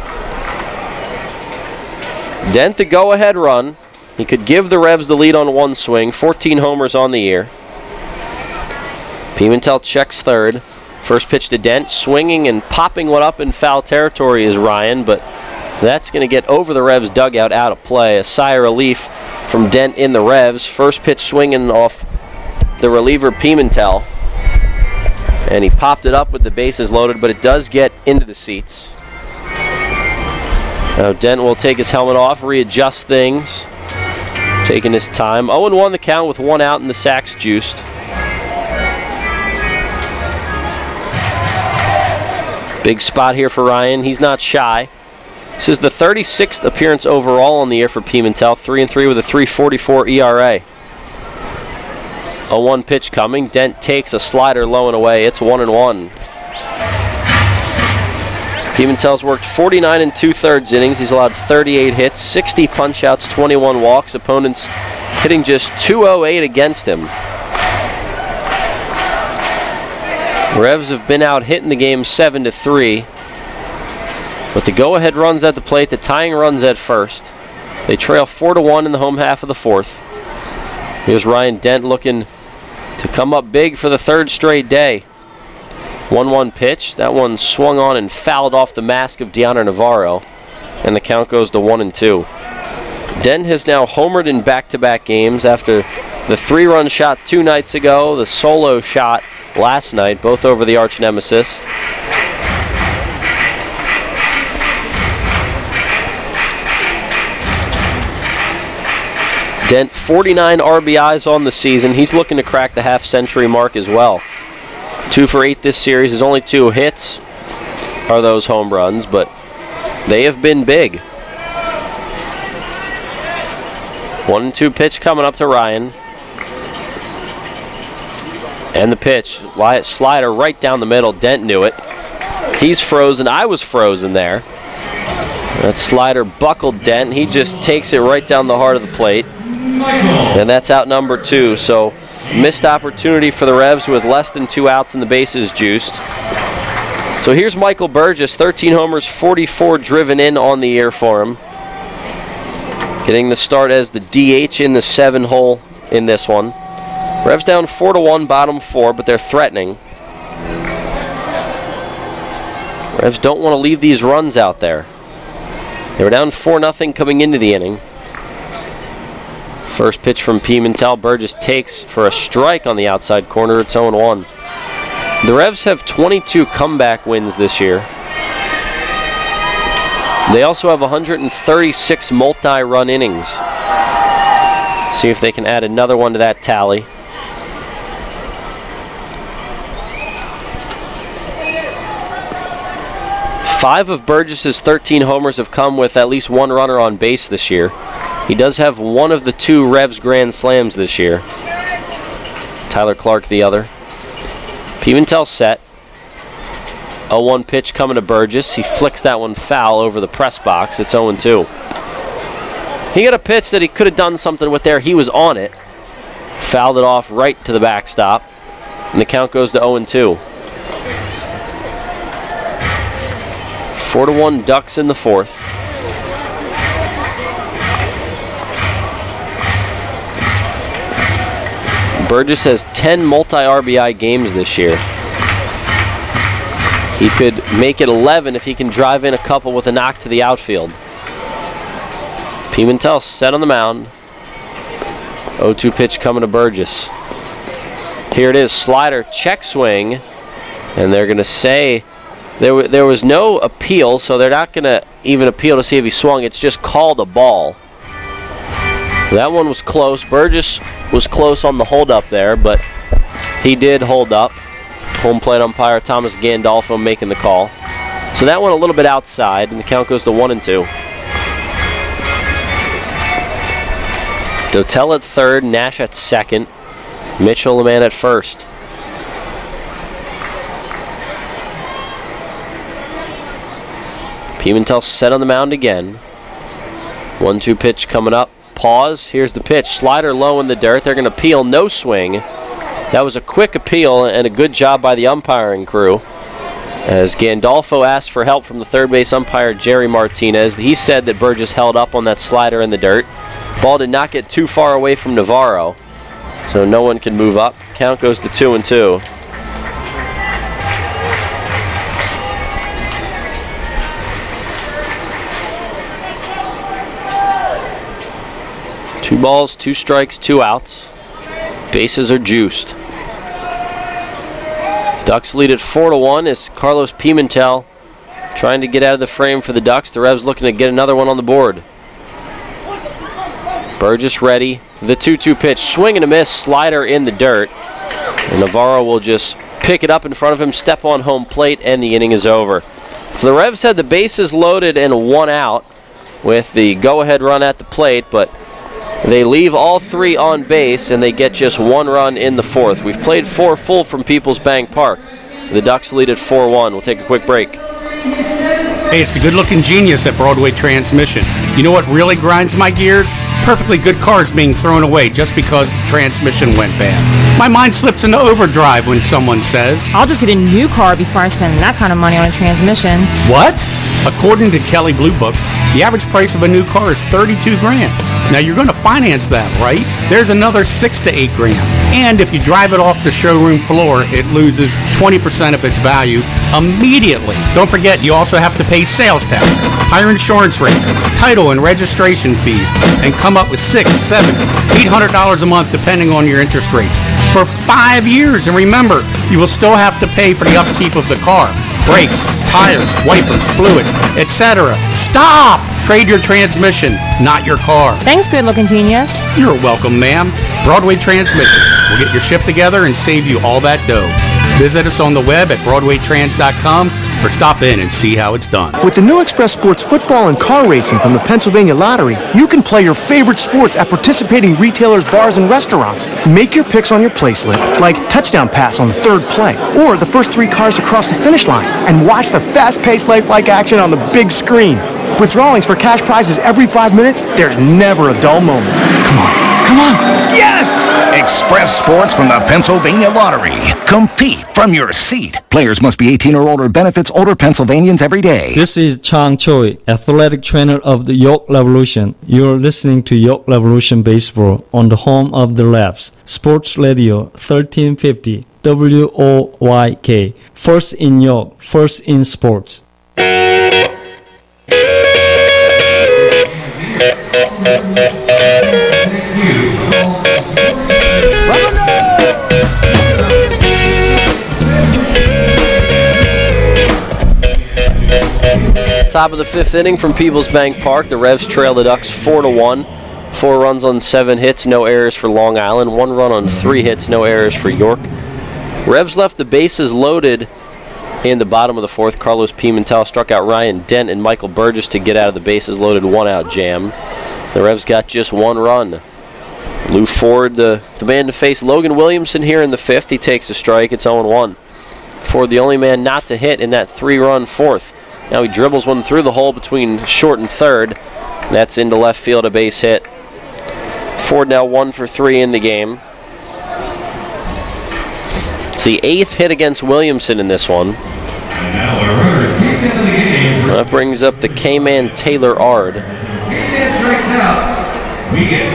Dent the go-ahead run. He could give the Revs the lead on 1 swing. 14 homers on the year. Pimentel checks third. First pitch to Dent. Swinging and popping one up in foul territory is Ryan, but that's going to get over the Revs dugout, out of play. A sigh of relief from Dent in the Revs. First pitch swinging off the reliever Pimentel. And he popped it up with the bases loaded, but it does get into the seats. Now Dent will take his helmet off, readjust things. Taking his time. 0-1 the count with 1 out and the sacks juiced. Big spot here for Ryan. He's not shy. This is the 36th appearance overall on the year for Pimentel. 3-3 with a 3.44 ERA. 0-1 pitch coming. Dent takes a slider low and away. It's 1-1. Pimentel's worked 49 2/3 innings. He's allowed 38 hits, 60 punch-outs, 21 walks. Opponents hitting just .208 against him. Revs have been out hitting the game 7-3. But the go-ahead runs at the plate, the tying runs at first. They trail 4-1 in the home half of the 4th. Here's Ryan Dent looking to come up big for the 3rd straight day. 1-1 pitch. That one swung on and fouled off the mask of Deoner Navarro. And the count goes to 1-2. Dent has now homered in back-to-back games after the 3-run shot 2 nights ago, the solo shot last night, both over the arch nemesis. Dent 49 RBIs on the season. He's looking to crack the half-century mark as well. 2 for 8 this series. His only 2 hits are those home runs, but they have been big. 1-2 pitch coming up to Ryan. And the pitch, slider right down the middle. Dent knew it. He's frozen. I was frozen there. That slider buckled Dent. He just takes it right down the heart of the plate. And that's out number 2. So missed opportunity for the Revs with less than 2 outs and the bases juiced. So here's Michael Burgess, 13 homers, 44 driven in on the year for him. Getting the start as the DH in the 7-hole in this one. Revs down 4-1, bottom 4, but they're threatening. Revs don't want to leave these runs out there. They were down 4-0 coming into the inning. First pitch from Pimentel. Burgess takes for a strike on the outside corner. It's 0-1. The Revs have 22 comeback wins this year. They also have 136 multi-run innings. See if they can add another one to that tally. Five of Burgess's 13 homers have come with at least one runner on base this year. He does have one of the 2 Revs grand slams this year. Tyler Clark the other. Pimentel set. 0-1 pitch coming to Burgess. He flicks that one foul over the press box. It's 0-2. He got a pitch that he could have done something with there. He was on it. Fouled it off right to the backstop. And the count goes to 0-2. 4-1 Ducks in the 4th. Burgess has 10 multi-RBI games this year. He could make it 11 if he can drive in a couple with a knock to the outfield. Pimentel set on the mound. 0-2 pitch coming to Burgess. Here it is, slider, check swing. And they're going to say there was no appeal, so they're not going to even appeal to see if he swung. It's just called a ball. That one was close. Burgess was close on the hold-up there, but he did hold up. Home plate umpire Thomas Gandolfo making the call. So that one a little bit outside, and the count goes to 1-2. Dotel at third, Nash at second, Mitchell the man at first. Pimentel set on the mound again. 1-2 pitch coming up. Pause. Here's the pitch. Slider low in the dirt. They're going to appeal. No swing. That was a quick appeal and a good job by the umpiring crew. As Gandolfo asked for help from the third base umpire, Jerry Martinez. He said that Burgess held up on that slider in the dirt. Ball did not get too far away from Navarro, so no one can move up. Count goes to 2-2. Two balls, 2 strikes, 2 outs. Bases are juiced. Ducks lead at 4-1 as Carlos Pimentel trying to get out of the frame for the Ducks. The Revs looking to get another one on the board. Burgess ready. The 2-2 pitch. Swing and a miss. Slider in the dirt. And Navarro will just pick it up in front of him, step on home plate, and the inning is over. So the Revs had the bases loaded and 1 out with the go-ahead run at the plate, but they leave all 3 on base, and they get just 1 run in the 4th. We've played 4 full from Peoples Bank Park. The Ducks lead at 4-1. We'll take a quick break. Hey, it's the good-looking genius at Broadway Transmission. You know what really grinds my gears? Perfectly good cars being thrown away just because the transmission went bad. My mind slips into overdrive when someone says, I'll just get a new car before I'm spending that kind of money on a transmission. What? According to Kelley Blue Book, the average price of a new car is $32,000. Now you're going to finance that, right? There's another $6,000 to $8,000. And if you drive it off the showroom floor, it loses 20% of its value immediately. Don't forget, you also have to pay sales tax, higher insurance rates, title and registration fees, and come up with $600, $700, $800 a month depending on your interest rates for 5 years. And remember, you will still have to pay for the upkeep of the car. Brakes, tires, wipers, fluids, etc. Stop! Trade your transmission, not your car. Thanks, good-looking genius. You're welcome, ma'am. Broadway Transmission. We'll get your shift together and save you all that dough. Visit us on the web at BroadwayTrans.com or stop in and see how it's done. With the new Express Sports football and car racing from the Pennsylvania Lottery, you can play your favorite sports at participating retailers, bars, and restaurants. Make your picks on your play slip, like touchdown pass on the 3rd play, or the first 3 cars to cross the finish line, and watch the fast-paced lifelike action on the big screen. With drawings for cash prizes every 5 minutes, there's never a dull moment. Come on. Come on. Yes! Express Sports from the Pennsylvania Lottery. Compete from your seat. Players must be 18 or older. Benefits older Pennsylvanians every day. This is Chang Choi, athletic trainer of the York Revolution. You're listening to York Revolution Baseball on the home of the Revs. Sports Radio 1350 WOYK. First in York, first in sports. top of the 5th inning from Peoples Bank Park. The Revs trail the Ducks 4-1. 4 runs on 7 hits, no errors for Long Island. 1 run on 3 hits, no errors for York. Revs left the bases loaded in the bottom of the 4th. Carlos Pimentel struck out Ryan Dent and Michael Burgess to get out of the bases loaded 1-out jam. The Revs got just 1 run. Lou Ford, the man to face Logan Williamson here in the 5th. He takes a strike. It's 0-1. Ford, the only man not to hit in that 3-run 4th. Now he dribbles one through the hole between short and 3rd. That's into left field, a base hit. Ford now 1 for 3 in the game. It's the 8th hit against Williamson in this one. That brings up the K-man Taylor Ard.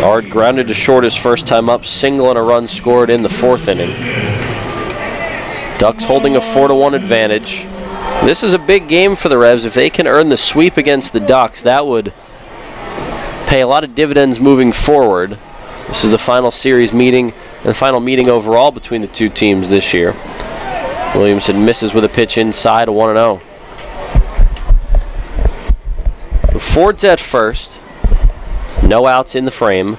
Ard grounded to short his first time up, single and a run scored in the 4th inning. Ducks holding a 4-1 advantage. This is a big game for the Revs. If they can earn the sweep against the Ducks, that would pay a lot of dividends moving forward. This is the final series meeting and final meeting overall between the two teams this year. Williamson misses with a pitch inside, a 1-0. Ford's at first. No outs in the frame.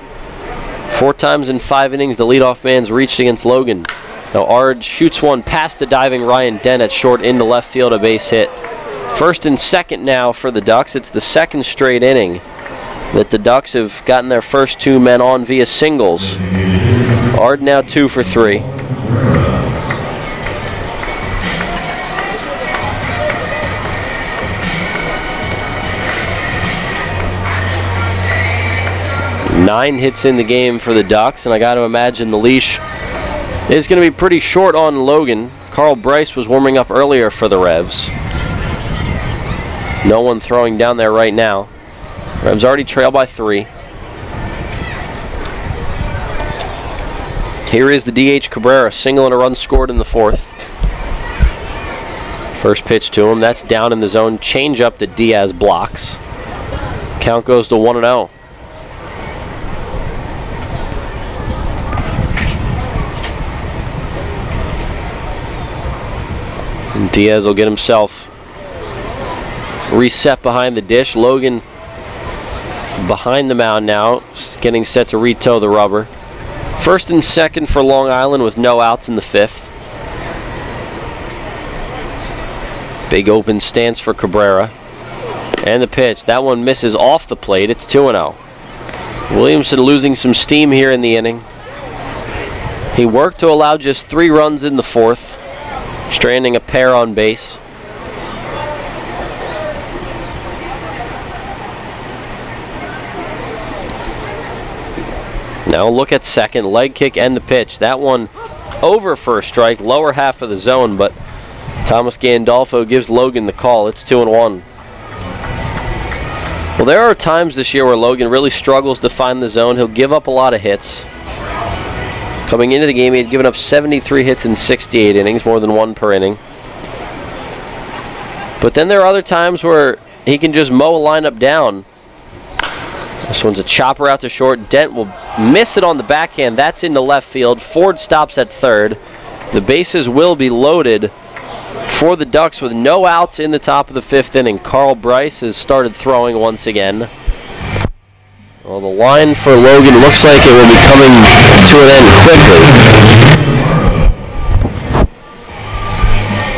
4 times in 5 innings, the leadoff man's reached against Logan. Now Ard shoots one past the diving Ryan Dent at short into left field, a base hit. 1st and 2nd now for the Ducks. It's the 2nd straight inning that the Ducks have gotten their first 2 men on via singles. Ard now 2 for 3. Nine hits in the game for the Ducks, and I got to imagine the leash is going to be pretty short on Logan. Carl Bryce was warming up earlier for the Revs. No one throwing down there right now. Revs already trail by 3. Here is the DH Cabrera, single and a run scored in the 4th. First pitch to him, that's down in the zone. Change up that Diaz blocks. Count goes to 1-0. And Diaz will get himself reset behind the dish. Logan behind the mound now, getting set to retow the rubber. 1st and 2nd for Long Island with no outs in the 5th. Big open stance for Cabrera. And the pitch. That one misses off the plate. It's 2-0. Williamson losing some steam here in the inning. He worked to allow just 3 runs in the 4th, stranding a pair on base. Now look at 2nd, leg kick and the pitch. That one over for a strike, lower half of the zone, but Thomas Gandolfo gives Logan the call. It's 2-1. Well, there are times this year where Logan really struggles to find the zone. He'll give up a lot of hits. Coming into the game, he had given up 73 hits in 68 innings, more than 1 per inning. But then there are other times where he can just mow a lineup down. This one's a chopper out to short. Dent will miss it on the backhand. That's into left field. Ford stops at 3rd. The bases will be loaded for the Ducks with no outs in the top of the 5th inning. Carl Bryce has started throwing once again. Well, the line for Logan looks like it will be coming to an end quickly.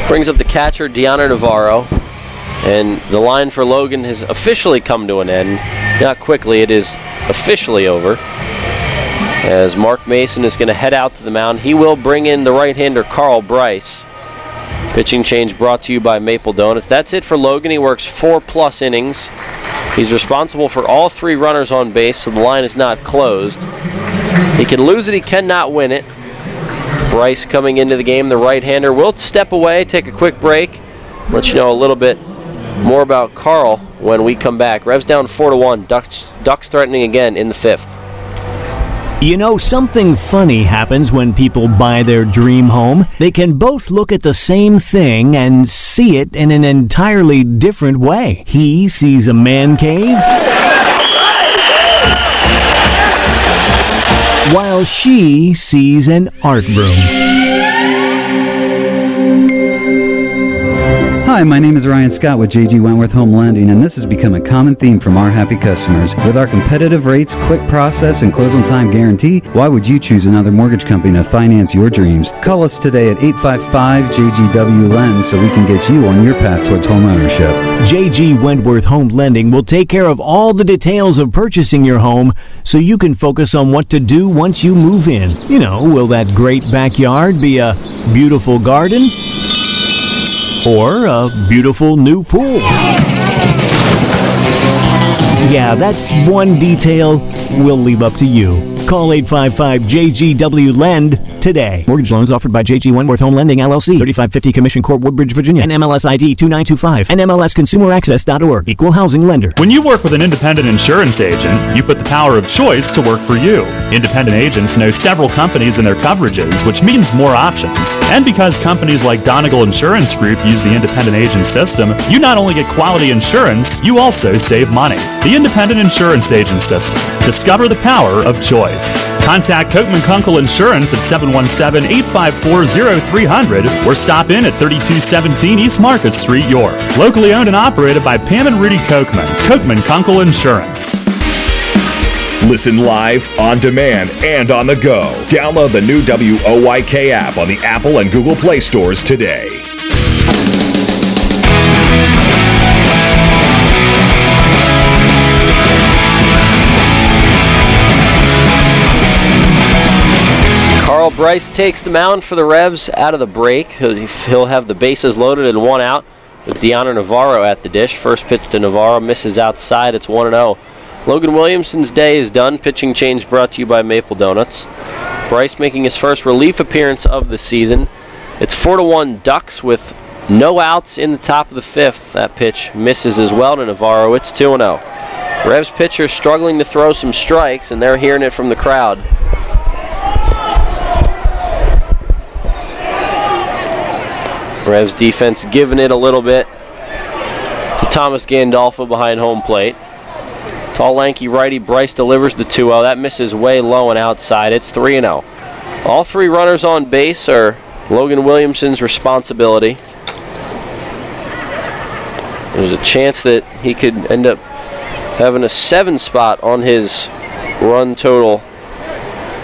Brings up the catcher, Deanna Navarro. And the line for Logan has officially come to an end. Not quickly, it is officially over. As Mark Mason is going to head out to the mound. He will bring in the right-hander, Carl Bryce. Pitching change brought to you by Maple Donuts. That's it for Logan. He works 4+ innings. He's responsible for all 3 runners on base, so the line is not closed. He can lose it, he cannot win it. Bryce coming into the game, the right-hander, will step away, take a quick break. Let you know a little bit more about Carl when we come back. Revs down 4-1. Ducks threatening again in the 5th. You know, something funny happens when people buy their dream home. They can both look at the same thing and see it in an entirely different way. He sees a man cave, while she sees an art room. Hi, my name is Ryan Scott with J.G. Wentworth Home Lending, and this has become a common theme from our happy customers. With our competitive rates, quick process, and close-on-time guarantee, why would you choose another mortgage company to finance your dreams? Call us today at 855-JGW-LEND so we can get you on your path towards home ownership. J.G. Wentworth Home Lending will take care of all the details of purchasing your home so you can focus on what to do once you move in. You know, will that great backyard be a beautiful garden? Or a beautiful new pool? Yeah, that's one detail we'll leave up to you. Call 855-JGW-LEND today. Mortgage loans offered by J.G. Wentworth Home Lending, LLC, 3550 Commission Court, Woodbridge, Virginia, NMLS ID 2925, NMLSConsumerAccess.org, Equal Housing Lender. When you work with an independent insurance agent, you put the power of choice to work for you. Independent agents know several companies and their coverages, which means more options. And because companies like Donegal Insurance Group use the independent agent system, you not only get quality insurance, you also save money. The independent insurance agent system. Discover the power of choice. Contact Coatman Kunkel Insurance at 717-854-0300 or stop in at 3217 East Market Street, York. Locally owned and operated by Pam and Rudy Coatman. Coatman Kunkel Insurance. Listen live, on demand, and on the go. Download the new WOYK app on the Apple and Google Play stores today. Carl Bryce takes the mound for the Revs out of the break. He'll have the bases loaded and one out with Deanna Navarro at the dish. First pitch to Navarro, misses outside. It's 1-0. Logan Williamson's day is done. Pitching change brought to you by Maple Donuts. Bryce making his first relief appearance of the season. It's 4-1 Ducks with no outs in the top of the fifth. That pitch misses as well to Navarro. It's 2-0. Revs pitcher struggling to throw some strikes, and they're hearing it from the crowd. Revs defense giving it a little bit to Thomas Gandolfo behind home plate. Tall, lanky righty Bryce delivers the 2-0. That misses way low and outside. It's 3-0. All three runners on base are Logan Williamson's responsibility. There's a chance that he could end up having a 7 spot on his run total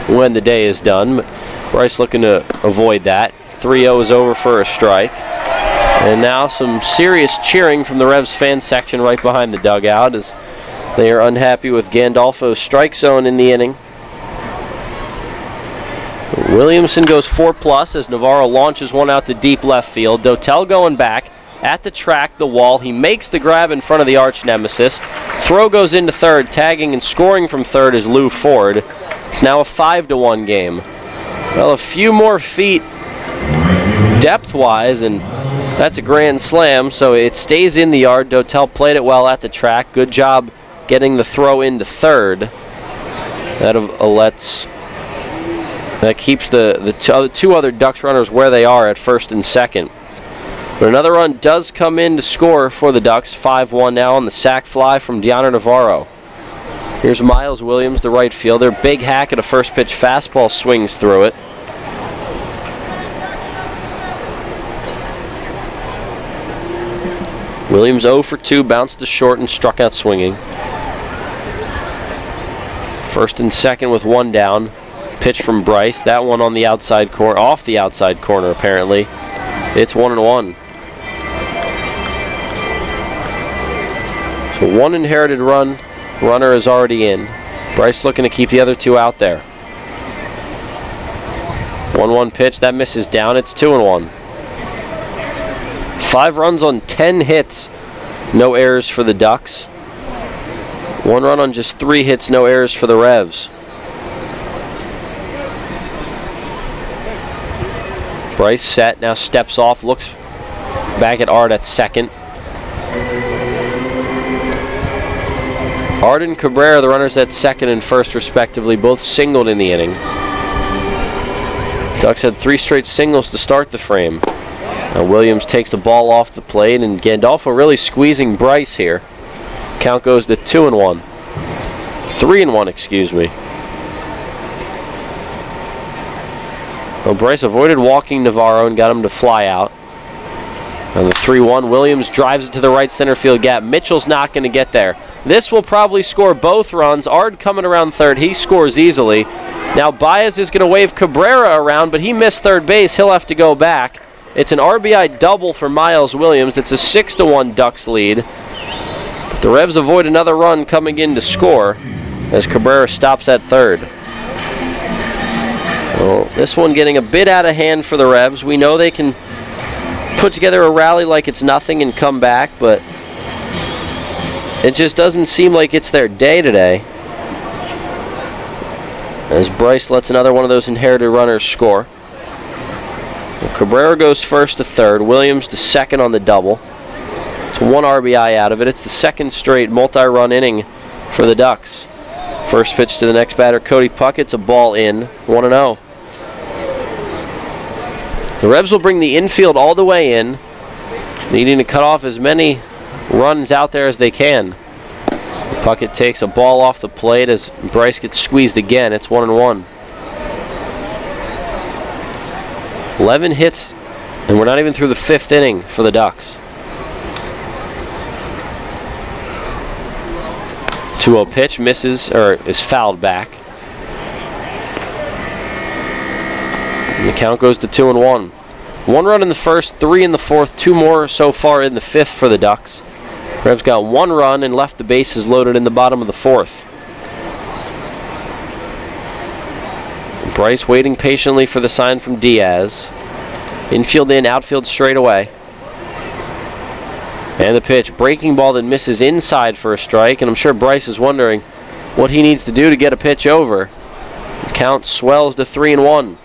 when the day is done. But Bryce looking to avoid that. 3-0 is over for a strike. And now some serious cheering from the Revs fan section right behind the dugout as they are unhappy with Gandolfo's strike zone in the inning. Williamson goes 4+ as Navarro launches one out to deep left field. Dotel going back at the track, the wall. He makes the grab in front of the arch nemesis. Throw goes into third. Tagging and scoring from third is Lou Ford. It's now a 5-1 game. Well, a few more feet depth-wise, and that's a grand slam, so it stays in the yard. Dotel played it well at the track. Good job getting the throw into third. That keeps the two other Ducks runners where they are at first and second. But another run does come in to score for the Ducks. 5-1 now on the sac fly from Deanna Navarro. Here's Miles Williams, the right fielder. Big hack at a first pitch fastball, swings through it. Williams 0 for 2, bounced to short and struck out swinging. First and second with one down. Pitch from Bryce. That one on the outside corner, off the outside corner apparently. It's 1-1. So one inherited runner is already in. Bryce looking to keep the other two out there. 1-1 pitch, that misses down. It's 2-1. 5 runs on 10 hits. No errors for the Ducks. 1 run on just 3 hits, no errors for the Revs. Bryce set, now steps off, looks back at Art at second. Art and Cabrera, the runners at second and first respectively, both singled in the inning. Ducks had 3 straight singles to start the frame. Now Williams takes the ball off the plate, and Gandolfo really squeezing Bryce here. Count goes to 2-1. 3-1, excuse me. Well, Bryce avoided walking Navarro and got him to fly out. And the 3-1, Williams drives it to the right center field gap. Mitchell's not going to get there. This will probably score both runs. Ard coming around third. He scores easily. Now Baez is going to wave Cabrera around, but he missed third base. He'll have to go back. It's an RBI double for Miles Williams. It's a 6-1 Ducks lead. But the Revs avoid another run coming in to score as Cabrera stops at third. Well, this one getting a bit out of hand for the Revs. We know they can put together a rally like it's nothing and come back, but it just doesn't seem like it's their day today. As Bryce lets another one of those inherited runners score. Well, Cabrera goes first to third, Williams to second on the double. It's 1 RBI out of it. It's the second straight multi-run inning for the Ducks. First pitch to the next batter, Cody Puckett's a ball in, 1-0. The Revs will bring the infield all the way in, needing to cut off as many runs out there as they can. Puckett takes a ball off the plate as Bryce gets squeezed again. It's 1-1. 11 hits, and we're not even through the 5th inning for the Ducks. 2-0 pitch, misses, or is fouled back. And the count goes to 2-1. 1 run in the first, 3 in the fourth, 2 more so far in the 5th for the Ducks. Revs got 1 run and left the bases loaded in the bottom of the 4th. Bryce waiting patiently for the sign from Diaz. Infield in, outfield straight away. And the pitch, breaking ball that misses inside for a strike, and I'm sure Bryce is wondering what he needs to do to get a pitch over. The count swells to 3-1.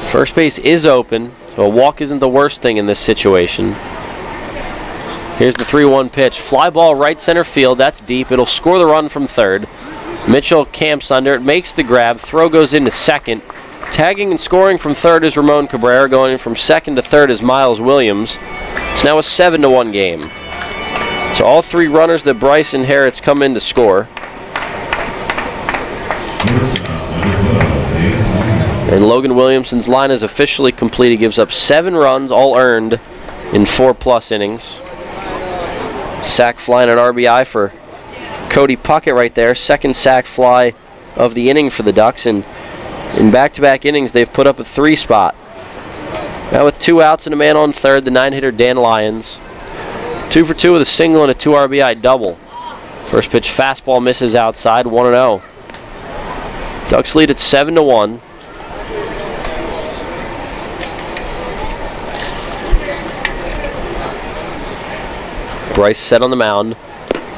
First base is open, so a walk isn't the worst thing in this situation. Here's the 3-1 pitch. Fly ball right center field. That's deep. It'll score the run from third. Mitchell camps under it, makes the grab. Throw goes into second. Tagging and scoring from third is Ramon Cabrera. Going in from second to third is Miles Williams. It's now a 7-1 game. So all 3 runners that Bryce inherits come in to score. And Logan Williamson's line is officially complete. He gives up 7 runs, all earned in 4+ innings. Sack fly and an RBI for Cody Puckett right there. Second sack fly of the inning for the Ducks. And in back-to-back innings, they've put up a 3 spot. Now with 2 outs and a man on third, the 9-hitter Dan Lyons. 2 for 2 with a single and a 2 RBI double. First pitch fastball misses outside, 1-0. Ducks lead at 7-1. Bryce set on the mound.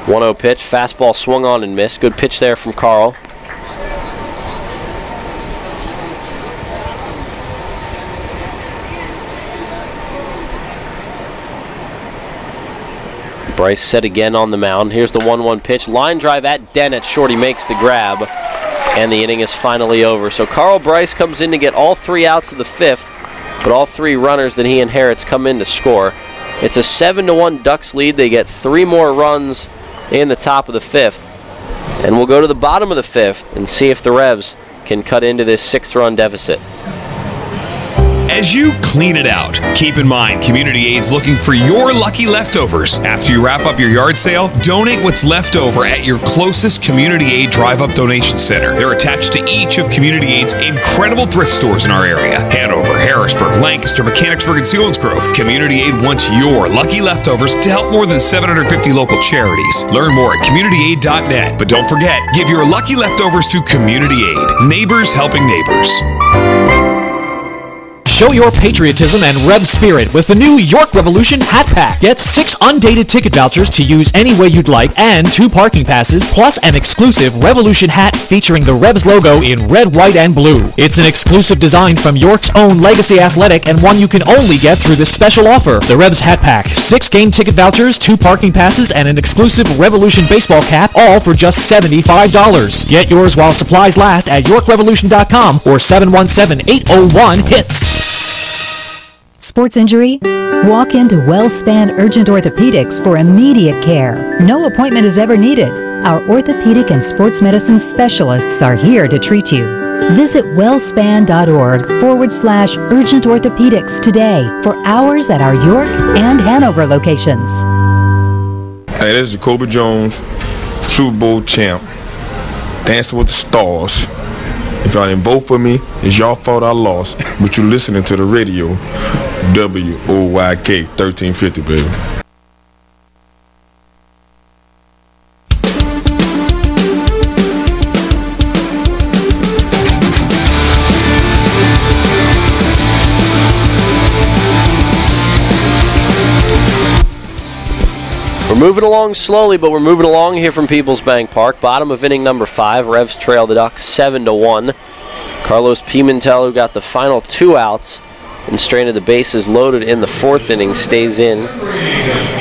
1-0 pitch. Fastball swung on and missed. Good pitch there from Carl. Bryce set again on the mound. Here's the 1-1 pitch. Line drive at Dent at short. He makes the grab. And the inning is finally over. So Carl Bryce comes in to get all 3 outs of the 5th, but all 3 runners that he inherits come in to score. It's a 7-1 Ducks lead. They get 3 more runs in the top of the 5th. And we'll go to the bottom of the 5th and see if the Revs can cut into this 6-run deficit. As you clean it out, keep in mind Community Aid's looking for your lucky leftovers. After you wrap up your yard sale, donate what's left over at your closest Community Aid Drive-Up Donation Center. They're attached to each of Community Aid's incredible thrift stores in our area. Hanover, Harrisburg, Lancaster, Mechanicsburg, and Selinsgrove. Community Aid wants your lucky leftovers to help more than 750 local charities. Learn more at communityaid.net. But don't forget, give your lucky leftovers to Community Aid. Neighbors helping neighbors. Show your patriotism and Revs spirit with the new York Revolution Hat Pack. Get 6 undated ticket vouchers to use any way you'd like and 2 parking passes, plus an exclusive Revolution hat featuring the Revs logo in red, white, and blue. It's an exclusive design from York's own Legacy Athletic and one you can only get through this special offer. The Revs Hat Pack. 6 game ticket vouchers, 2 parking passes, and an exclusive Revolution baseball cap, all for just $75. Get yours while supplies last at YorkRevolution.com or 717-801-HITS. Sports injury? Walk into WellSpan Urgent Orthopedics for immediate care. No appointment is ever needed. Our orthopedic and sports medicine specialists are here to treat you. Visit wellspan.org/urgent orthopedics today for hours at our York and Hanover locations. Hey, this is Jacoby Jones, Super Bowl champ, Dancing with the Stars. If y'all didn't vote for me, it's y'all fault I lost, but you're listening to the radio, WOYK 1350, baby. We're moving along slowly, but we're moving along here from Peoples Bank Park. Bottom of inning number 5. Revs trail the Ducks 7-1. Carlos Pimentel, who got the final 2 outs and stranded the bases loaded in the 4th inning, stays in.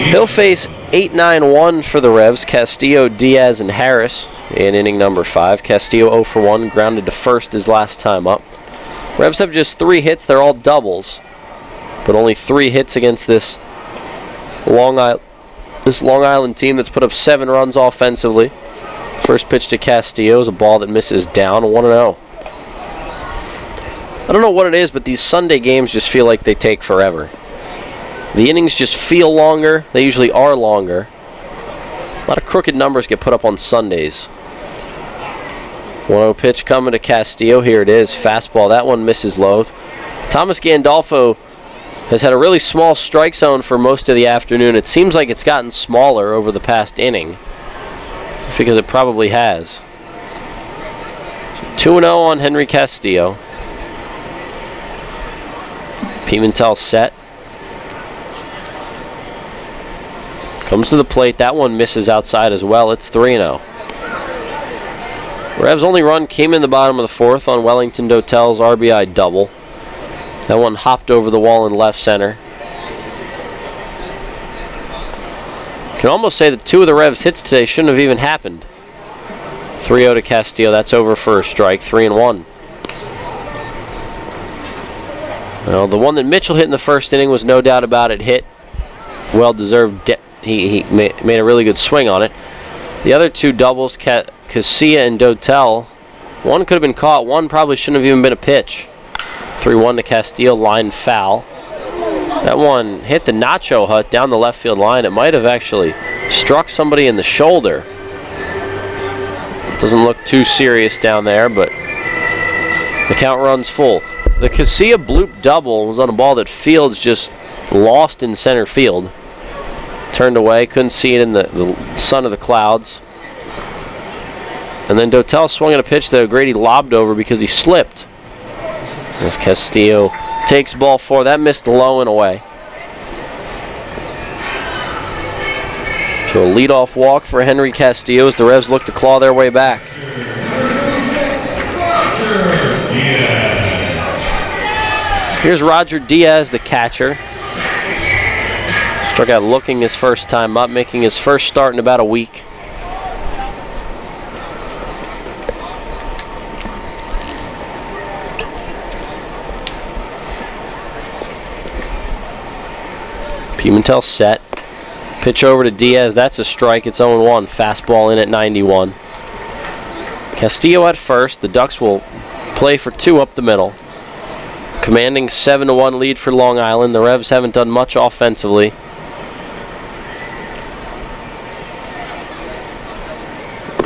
He'll face 8-9-1 for the Revs. Castillo, Diaz, and Harris in inning number 5. Castillo 0 for 1, grounded to first his last time up. Revs have just 3 hits. They're all doubles, but only 3 hits against this Long Island team that's put up 7 runs offensively. First pitch to Castillo is a ball that misses down, 1-0. I don't know what it is, but these Sunday games just feel like they take forever. The innings just feel longer. They usually are longer. A lot of crooked numbers get put up on Sundays. 1-0 pitch coming to Castillo. Here it is. Fastball. That one misses low. Thomas Gandolfo has had a really small strike zone for most of the afternoon. It seems like it's gotten smaller over the past inning. It's because it probably has. So 2-0 on Henry Castillo. Pimentel set. Comes to the plate. That one misses outside as well. It's 3-0. Revs' only run came in the bottom of the 4th on Wellington Dotel's RBI double. That one hopped over the wall in left center. Can almost say that 2 of the Revs' hits today shouldn't have even happened. 3-0 to Castillo. That's over for a strike. 3-1. Well, the one that Mitchell hit in the 1st inning was no doubt about it hit. Well-deserved. He made a really good swing on it. The other 2 doubles, Casilla and Dotel, one could have been caught. One probably shouldn't have even been a pitch. 3-1 to Castillo, line foul. That one hit the Nacho Hut down the left field line. It might have actually struck somebody in the shoulder. Doesn't look too serious down there, but the count runs full. The Casilla bloop double was on a ball that Fields just lost in center field. Turned away, couldn't see it in the sun of the clouds. And then Dotel swung at a pitch that O'Grady lobbed over because he slipped. As Castillo takes ball 4. That missed low and away. So a leadoff walk for Henry Castillo as the Revs look to claw their way back. Here's Roger Diaz, the catcher. Struck out looking his first time up, making his first start in about a week. Pimentel set. Pitch over to Diaz. That's a strike. It's 0-1. Fastball in at 91. Castillo at first. The Ducks will play for 2 up the middle. Commanding 7-1 lead for Long Island. The Revs haven't done much offensively.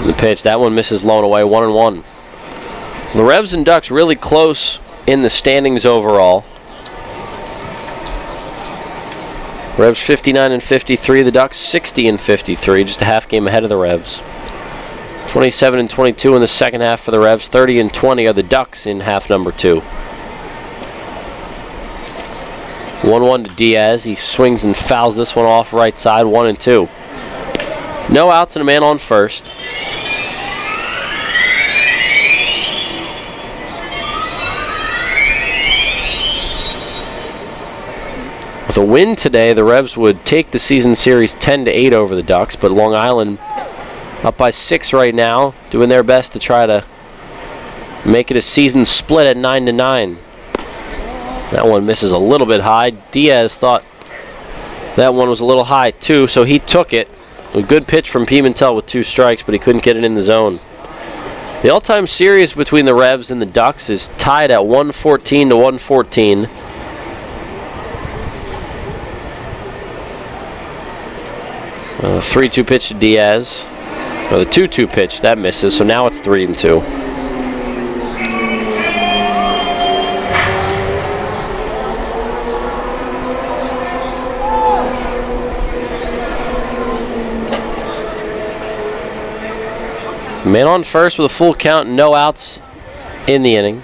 The pitch. That one misses low and away. 1-1. The Revs and Ducks really close in the standings overall. Revs 59-53, the Ducks 60-53, just a half game ahead of the Revs. 27-22 in the second half for the Revs, 30-20 are the Ducks in half number 2. 1-1 to Diaz. He swings and fouls this one off right side, 1-2. No outs and a man on first. With a win today, the Revs would take the season series 10-8 over the Ducks, but Long Island up by 6 right now, doing their best to try to make it a season split at 9-9. That one misses a little bit high. Diaz thought that one was a little high too, so he took it. A good pitch from Pimentel with 2 strikes, but he couldn't get it in the zone. The all-time series between the Revs and the Ducks is tied at 114 to 114. The 3-2 pitch to Diaz. Or the 2-2 pitch, that misses, so now it's 3-2. Man on first with a full count, no outs in the inning.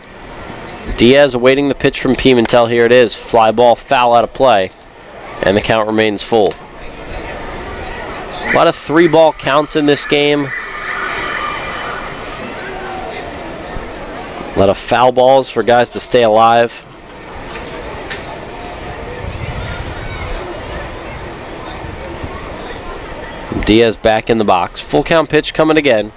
Diaz awaiting the pitch from Pimentel. Here it is. Fly ball, foul out of play, and the count remains full. A lot of 3-ball counts in this game. A lot of foul balls for guys to stay alive. Diaz back in the box. Full count pitch coming again.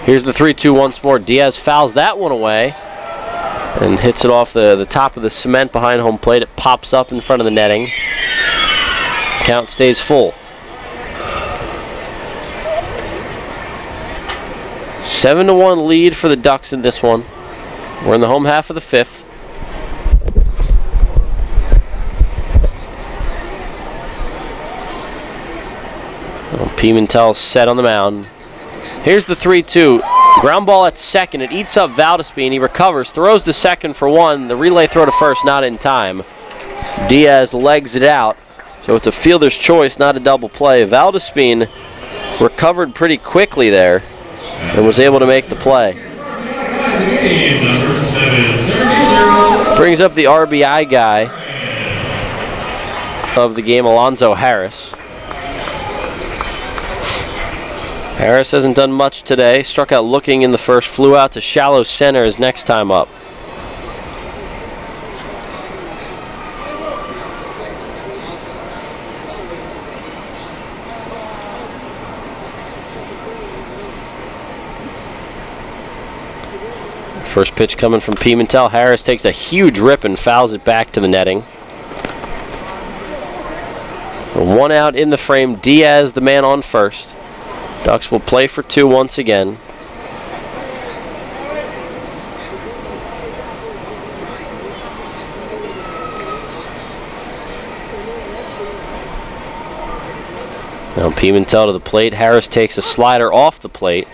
Here's the 3-2 once more. Diaz fouls that one away and hits it off the top of the cement behind home plate. It pops up in front of the netting. Count stays full. 7-1 lead for the Ducks in this one. We're in the home half of the 5th. Pimentel set on the mound. Here's the 3-2. Ground ball at second. It eats up Valdespin. He recovers, throws to second for one. The relay throw to first, not in time. Diaz legs it out. So it's a fielder's choice, not a double play. Valdespin recovered pretty quickly there and was able to make the play. Brings up the RBI guy of the game, Alonzo Harris. Harris hasn't done much today. Struck out looking in the first, flew out to shallow center his next time up. First pitch coming from Pimentel. Harris takes a huge rip and fouls it back to the netting. One out in the frame. Diaz, the man on first. Ducks will play for 2 once again. Now Pimentel to the plate. Harris takes a slider off the plate,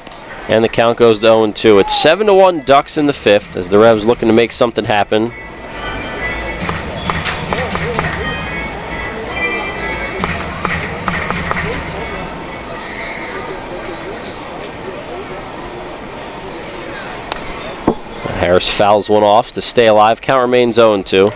and the count goes to 0-2. It's 7-1 Ducks in the 5th as the Revs looking to make something happen. Harris fouls one off to stay alive. Count remains 0-2.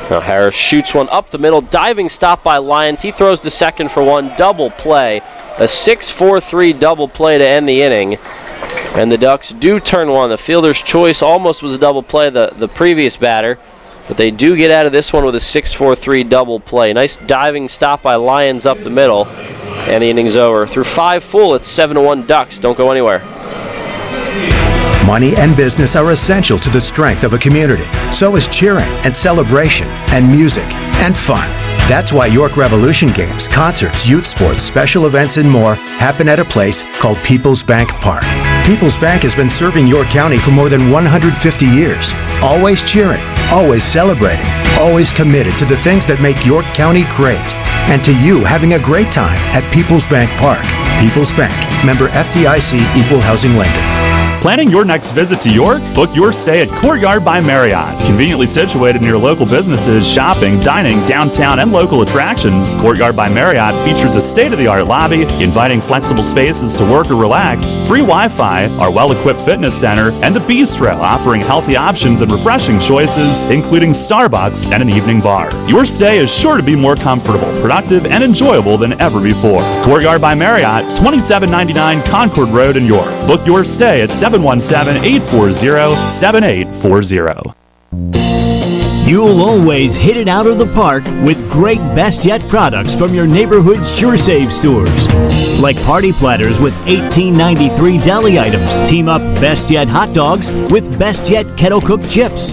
Now Harris shoots one up the middle, diving stop by Lyons. He throws to second for one, double play. A 6-4-3 double play to end the inning. And the Ducks do turn one. The fielder's choice almost was a double play, the previous batter. But they do get out of this one with a 6-4-3 double play. Nice diving stop by Lyons up the middle. And the inning's over. Through 5 full, it's 7-1 Ducks. Don't go anywhere. Money and business are essential to the strength of a community. So is cheering and celebration and music and fun. That's why York Revolution games, concerts, youth sports, special events, and more happen at a place called People's Bank Park. People's Bank has been serving York County for more than 150 years. Always cheering, always celebrating, always committed to the things that make York County great. And to you having a great time at People's Bank Park. People's Bank, member FDIC, equal housing lender. Planning your next visit to York? Book your stay at Courtyard by Marriott. Conveniently situated near local businesses, shopping, dining, downtown, and local attractions, Courtyard by Marriott features a state-of-the-art lobby, inviting flexible spaces to work or relax, free Wi-Fi, our well-equipped fitness center, and the bistro offering healthy options and refreshing choices, including Starbucks and an evening bar. Your stay is sure to be more comfortable, productive, and enjoyable than ever before. Courtyard by Marriott, 2799 Concord Road in York. Book your stay at 717-840-7840. You'll always hit it out of the park with great Best Yet products from your neighborhood SureSave stores. Like party platters with $18.93 deli items. Team up Best Yet hot dogs with Best Yet kettle cooked chips.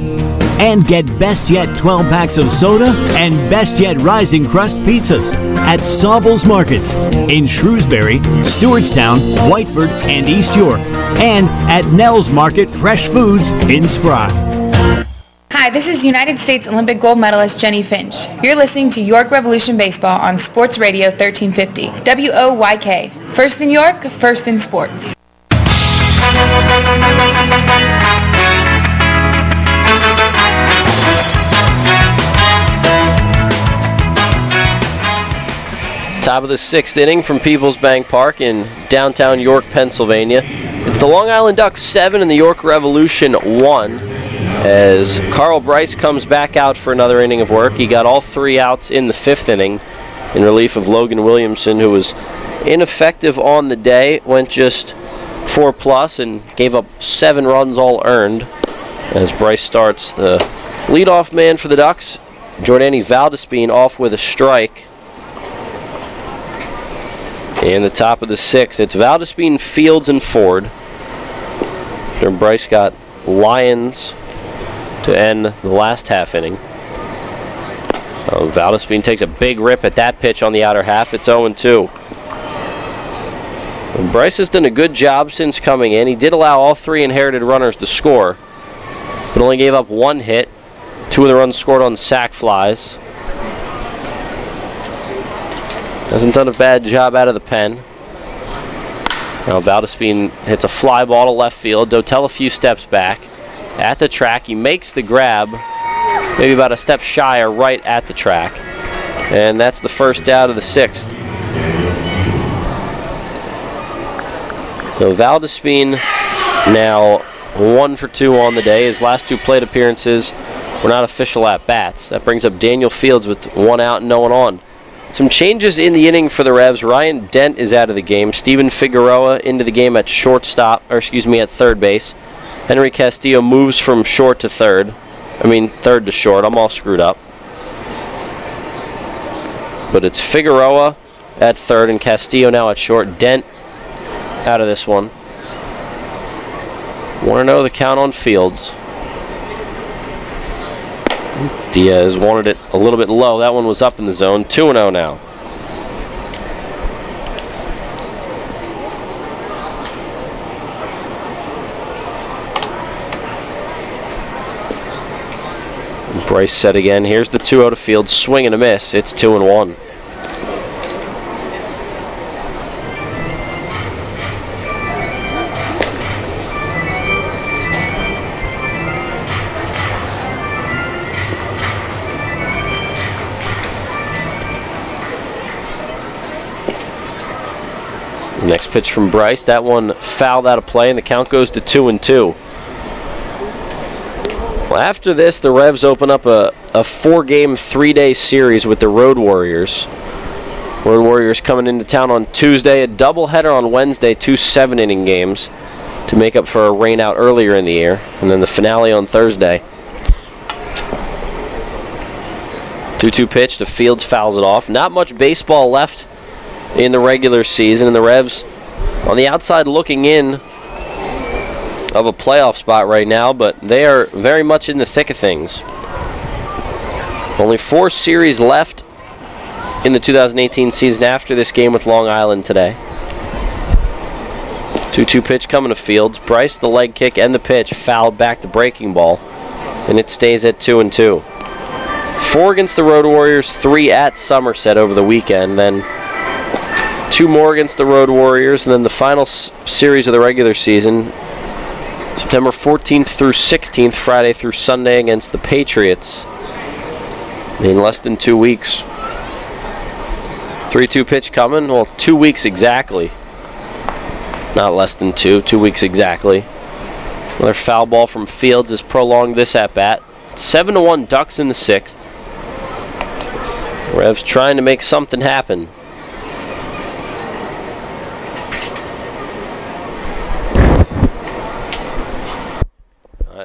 And get Best Yet 12 packs of soda and Best Yet Rising Crust pizzas at Saubles Markets in Shrewsbury, Stewartstown, Whiteford, and East York. And at Nell's Market Fresh Foods in Spry. Hi, this is United States Olympic gold medalist Jenny Finch. You're listening to York Revolution Baseball on Sports Radio 1350. WOYK. First in York, first in sports. Top of the 6th inning from Peoples Bank Park in downtown York, Pennsylvania. It's the Long Island Ducks 7 and the York Revolution 1 as Carl Bryce comes back out for another inning of work. He got all 3 outs in the 5th inning in relief of Logan Williamson, who was ineffective on the day, went just 4+ and gave up 7 runs all earned. As Bryce starts, the leadoff man for the Ducks, Jordani Valdespine, off with a strike. In the top of the 6th, it's Valdespine, Fields, and Ford. Then Bryce got Lyons to end the last half inning. Valdespine takes a big rip at that pitch on the outer half. It's 0-2. And Bryce has done a good job since coming in. He did allow all 3 inherited runners to score, but only gave up 1 hit. 2 of the runs scored on sac flies. Hasn't done a bad job out of the pen. Now Valdespine hits a fly ball to left field. Dotel a few steps back. At the track, he makes the grab, maybe about a step shy or right at the track. And that's the first out of the 6th. So Valdespine now 1 for 2 on the day. His last 2 plate appearances were not official at-bats. That brings up Daniel Fields with 1 out and no one on. Some changes in the inning for the Revs. Ryan Dent is out of the game. Steven Figueroa into the game at at third base. Henry Castillo moves from third to short. I'm all screwed up. But it's Figueroa at third and Castillo now at short. Dent out of this one. 1-0 the count on Fields. Diaz wanted it a little bit low. That one was up in the zone. 2-0 now. Bryce set again. Here's the 2-0 to Fields. Swing and a miss. It's 2-1. Next pitch from Bryce. That one fouled out of play, and the count goes to 2-2. Well, after this, the Revs open up a 4-game, 3-day series with the Road Warriors. Road Warriors coming into town on Tuesday, a doubleheader on Wednesday, 2 7-inning games to make up for a rain out earlier in the year, and then the finale on Thursday. 2-2 pitch to Fields, fouls it off. Not much baseball left in the regular season, and the Revs on the outside looking in of a playoff spot right now, but they are very much in the thick of things. Only 4 series left in the 2018 season after this game with Long Island today. 2-2 pitch coming to Fields. Bryce, the leg kick and the pitch, fouled back the breaking ball, and it stays at 2-2. 4 against the Road Warriors, 3 at Somerset over the weekend, then 2 more against the Road Warriors, and then the final series of the regular season, September 14th through 16th, Friday through Sunday against the Patriots in less than 2 weeks. 3-2 pitch coming, well, 2 weeks exactly. Not less than 2 weeks exactly. Another foul ball from Fields has prolonged this at-bat. 7-1 Ducks in the 6th. Revs trying to make something happen.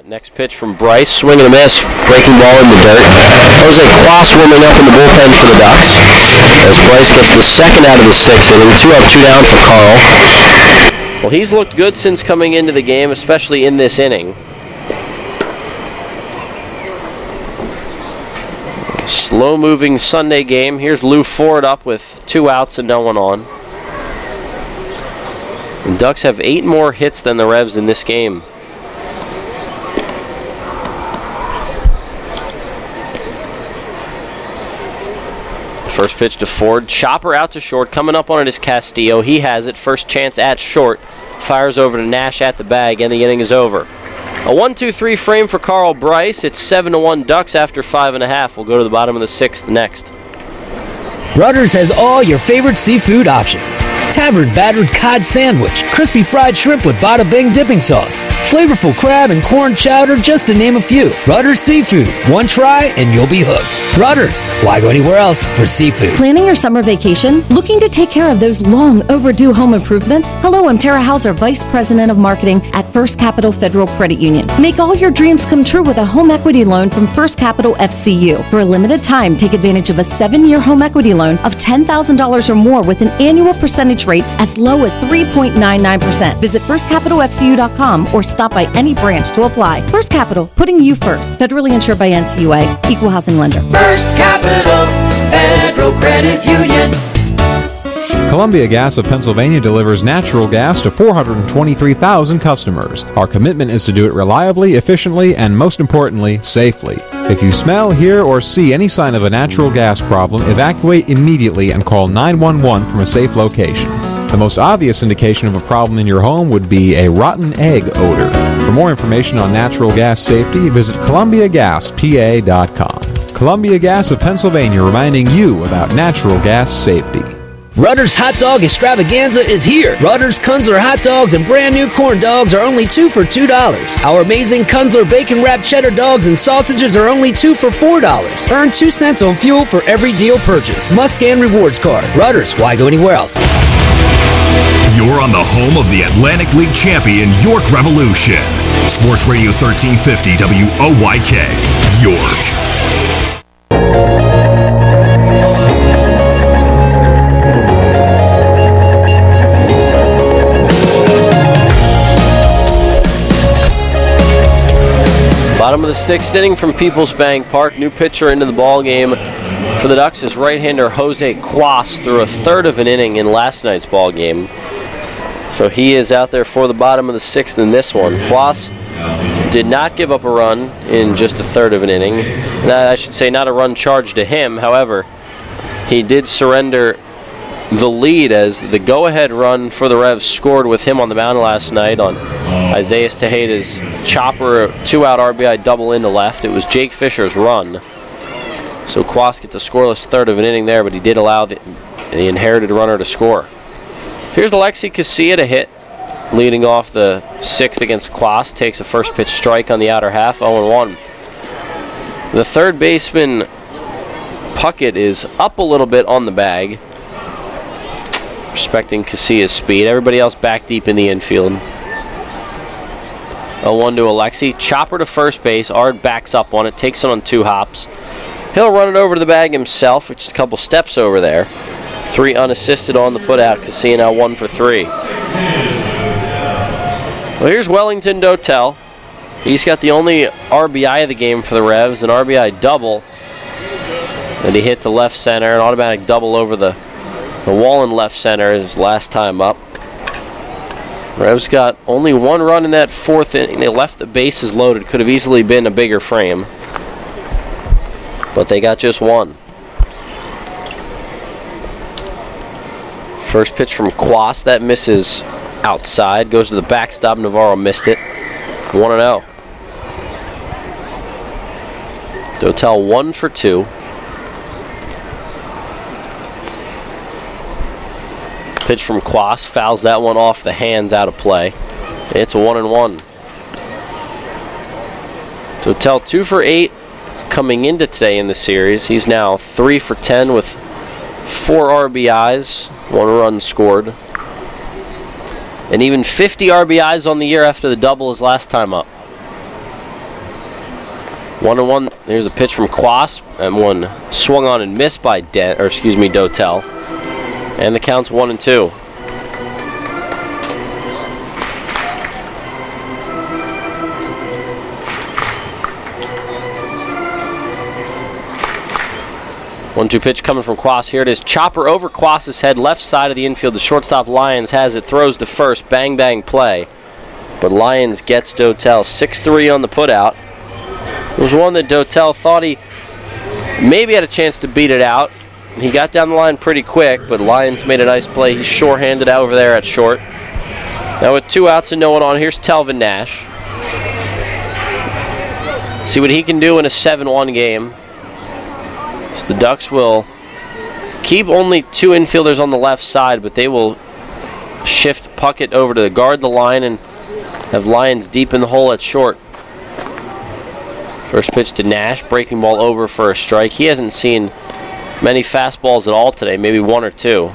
Next pitch from Bryce, swing and a miss, breaking ball in the dirt. Jose Quas warming up in the bullpen for the Ducks, as Bryce gets the second out of the 6th inning. 2 up, 2 down for Carl. Well, he's looked good since coming into the game, especially in this inning. Slow-moving Sunday game. Here's Lou Ford up with 2 outs and no one on. The Ducks have 8 more hits than the Revs in this game. First pitch to Ford. Chopper out to short. Coming up on it is Castillo. He has it. First chance at short. Fires over to Nash at the bag, and the inning is over. A 1-2-3 frame for Carl Bryce. It's 7-1 Ducks after 5.5. We'll go to the bottom of the 6th next. Rutter's has all your favorite seafood options. Tavern battered cod sandwich, crispy fried shrimp with bada bing dipping sauce, flavorful crab and corn chowder, just to name a few. Rutter's Seafood. One try and you'll be hooked. Rutter's. Why go anywhere else for seafood? Planning your summer vacation? Looking to take care of those long overdue home improvements? Hello, I'm Tara Hauser, Vice President of Marketing at First Capital Federal Credit Union. Make all your dreams come true with a home equity loan from First Capital FCU. For a limited time, take advantage of a 7-year home equity loan of $10,000 or more with an annual percentage rate as low as 3.99%. Visit firstcapitalfcu.com or stop by any branch to apply. First Capital, putting you first. Federally insured by NCUA. Equal housing lender. First Capital Federal Credit Union. Columbia Gas of Pennsylvania delivers natural gas to 423,000 customers. Our commitment is to do it reliably, efficiently, and most importantly, safely. If you smell, hear, or see any sign of a natural gas problem, evacuate immediately and call 911 from a safe location. The most obvious indication of a problem in your home would be a rotten egg odor. For more information on natural gas safety, visit ColumbiaGasPA.com. Columbia Gas of Pennsylvania, reminding you about natural gas safety. Rutter's Hot Dog Extravaganza is here. Rutter's Kunzler hot dogs and brand new corn dogs are only 2 for $2. Our amazing Kunzler bacon wrapped cheddar dogs and sausages are only 2 for $4. Earn 2 cents on fuel for every deal purchase. Must scan rewards card. Rutter's, why go anywhere else? You're on the home of the Atlantic League champion York Revolution. Sports Radio 1350 WOYK, York. Bottom of the 6th inning from Peoples Bank Park. New pitcher into the ball game for the Ducks is right-hander Jose Quas through a third of an inning in last night's ball game. So he is out there for the bottom of the 6th in this one. Quas did not give up a run in just a third of an inning. I should say not a run charged to him. However, he did surrender the lead as the go-ahead run for the Revs scored with him on the mound last night on Isaiah Tejeda's chopper 2-out RBI double into left. It was Jake Fisher's run. So Quas gets a scoreless third of an inning there, but he did allow the inherited runner to score. Here's Alexi Casilla to hit, leading off the 6th against Quas. Takes a first pitch strike on the outer half, 0-1. The third baseman, Puckett, is up a little bit on the bag, respecting Casilla's speed. Everybody else back deep in the infield. 0-1 to Alexi. Chopper to first base. Ard backs up on it, takes it on 2 hops. He'll run it over to the bag himself, which is a couple steps over there. 3 unassisted on the putout. Casilla now 1 for 3. Well, here's Wellington Dotel. He's got the only RBI of the game for the Revs, an RBI double. And he hit the left center, an automatic double over the wall in left center his last time up. Revs got only 1 run in that 4th inning. They left the bases loaded. Could have easily been a bigger frame, but they got just 1. First pitch from Quas, that misses outside. Goes to the backstop. Navarro missed it. 1-0. Dotel 1 for 2. Pitch from Quas, fouls that one off the hands, out of play. It's a 1-1. Dotel 2 for 8 coming into today in the series. He's now 3 for 10 with 4 RBIs, 1 run scored. And even 50 RBIs on the year after the double his last time up. 1-1. There's a pitch from Quas, and one swung on and missed by Dotel. And the count's 1-2. One-two pitch coming from Quas. Here it is. Chopper over Quas's head, left side of the infield. The shortstop Lyons has it, throws to first. Bang, bang play. But Lyons gets Dotel. 6-3 on the putout. It was one that Dotel thought he maybe had a chance to beat it out. He got down the line pretty quick, but Lyons made a nice play. He's short-handed over there at short. Now with 2 outs and no one on, here's Telvin Nash. See what he can do in a 7-1 game. So the Ducks will keep only 2 infielders on the left side, but they will shift Puckett over to guard the line and have Lyons deep in the hole at short. First pitch to Nash, breaking ball over for a strike. He hasn't seen many fastballs at all today, maybe 1 or 2.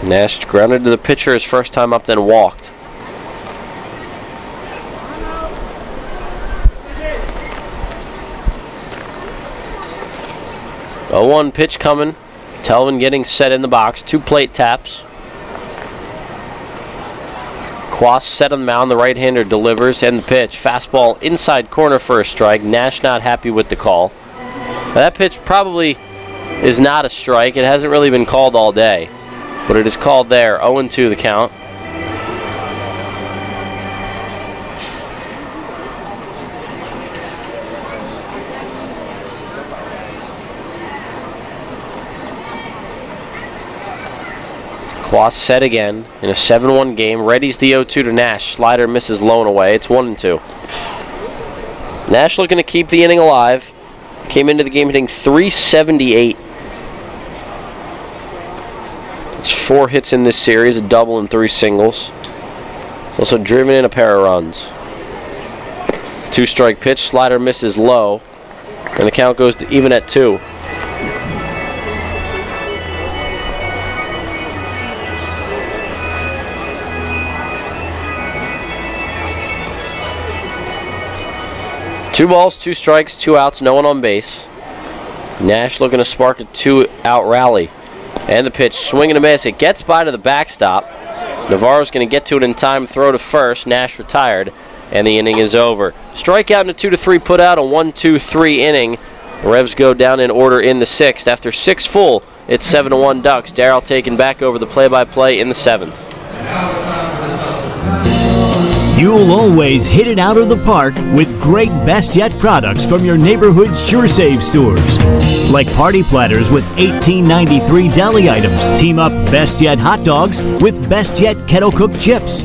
Nash grounded to the pitcher his first time up, then walked. A 0-1 pitch coming. Telvin getting set in the box. 2 plate taps. Quas set on the mound. The right-hander delivers, and the pitch. Fastball inside corner for a strike. Nash not happy with the call. Now that pitch probably is not a strike. It hasn't really been called all day, but it is called there. 0-2 the count. Quas set again in a 7-1 game. Readies the 0-2 to Nash. Slider misses low and away. It's 1-2. Nash looking to keep the inning alive. Came into the game hitting .378. There's 4 hits in this series, a double and 3 singles. Also driven in a pair of runs. 2-strike pitch. Slider misses low, and the count goes to even at 2. Two balls, 2 strikes, 2 outs, no one on base. Nash looking to spark a 2-out rally. And the pitch, swing and a miss. It gets by to the backstop. Navarro's going to get to it in time, throw to first. Nash retired, and the inning is over. Strikeout in a 2-3 putout, a 1-2-3 inning. The Revs go down in order in the 6th. After 6 full, it's 7-1 Ducks. Darryl taking back over the play-by-play in the 7th. You'll always hit it out of the park with great Best Yet products from your neighborhood Sure Save stores. Like party platters with $18.93 deli items. Team up Best Yet hot dogs with Best Yet kettle cooked chips.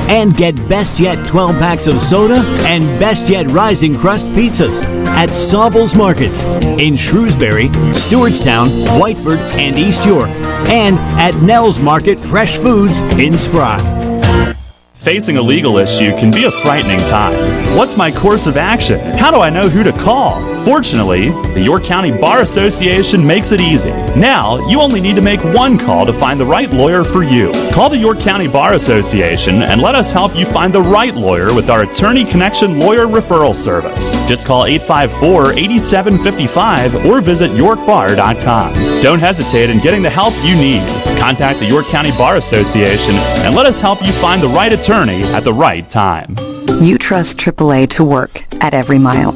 And get Best Yet 12 packs of soda and Best Yet Rising Crust pizzas at Sobel's Markets in Shrewsbury, Stewartstown, Whiteford, and East York. And at Nell's Market Fresh Foods in Spry. Facing a legal issue can be a frightening time. What's my course of action? How do I know who to call? Fortunately, the York County Bar Association makes it easy. Now, you only need to make one call to find the right lawyer for you. Call the York County Bar Association and let us help you find the right lawyer with our Attorney Connection Lawyer Referral Service. Just call 854-8755 or visit yorkbar.com. Don't hesitate in getting the help you need. Contact the York County Bar Association and let us help you find the right attorney at the right time. You trust AAA to work at every mile.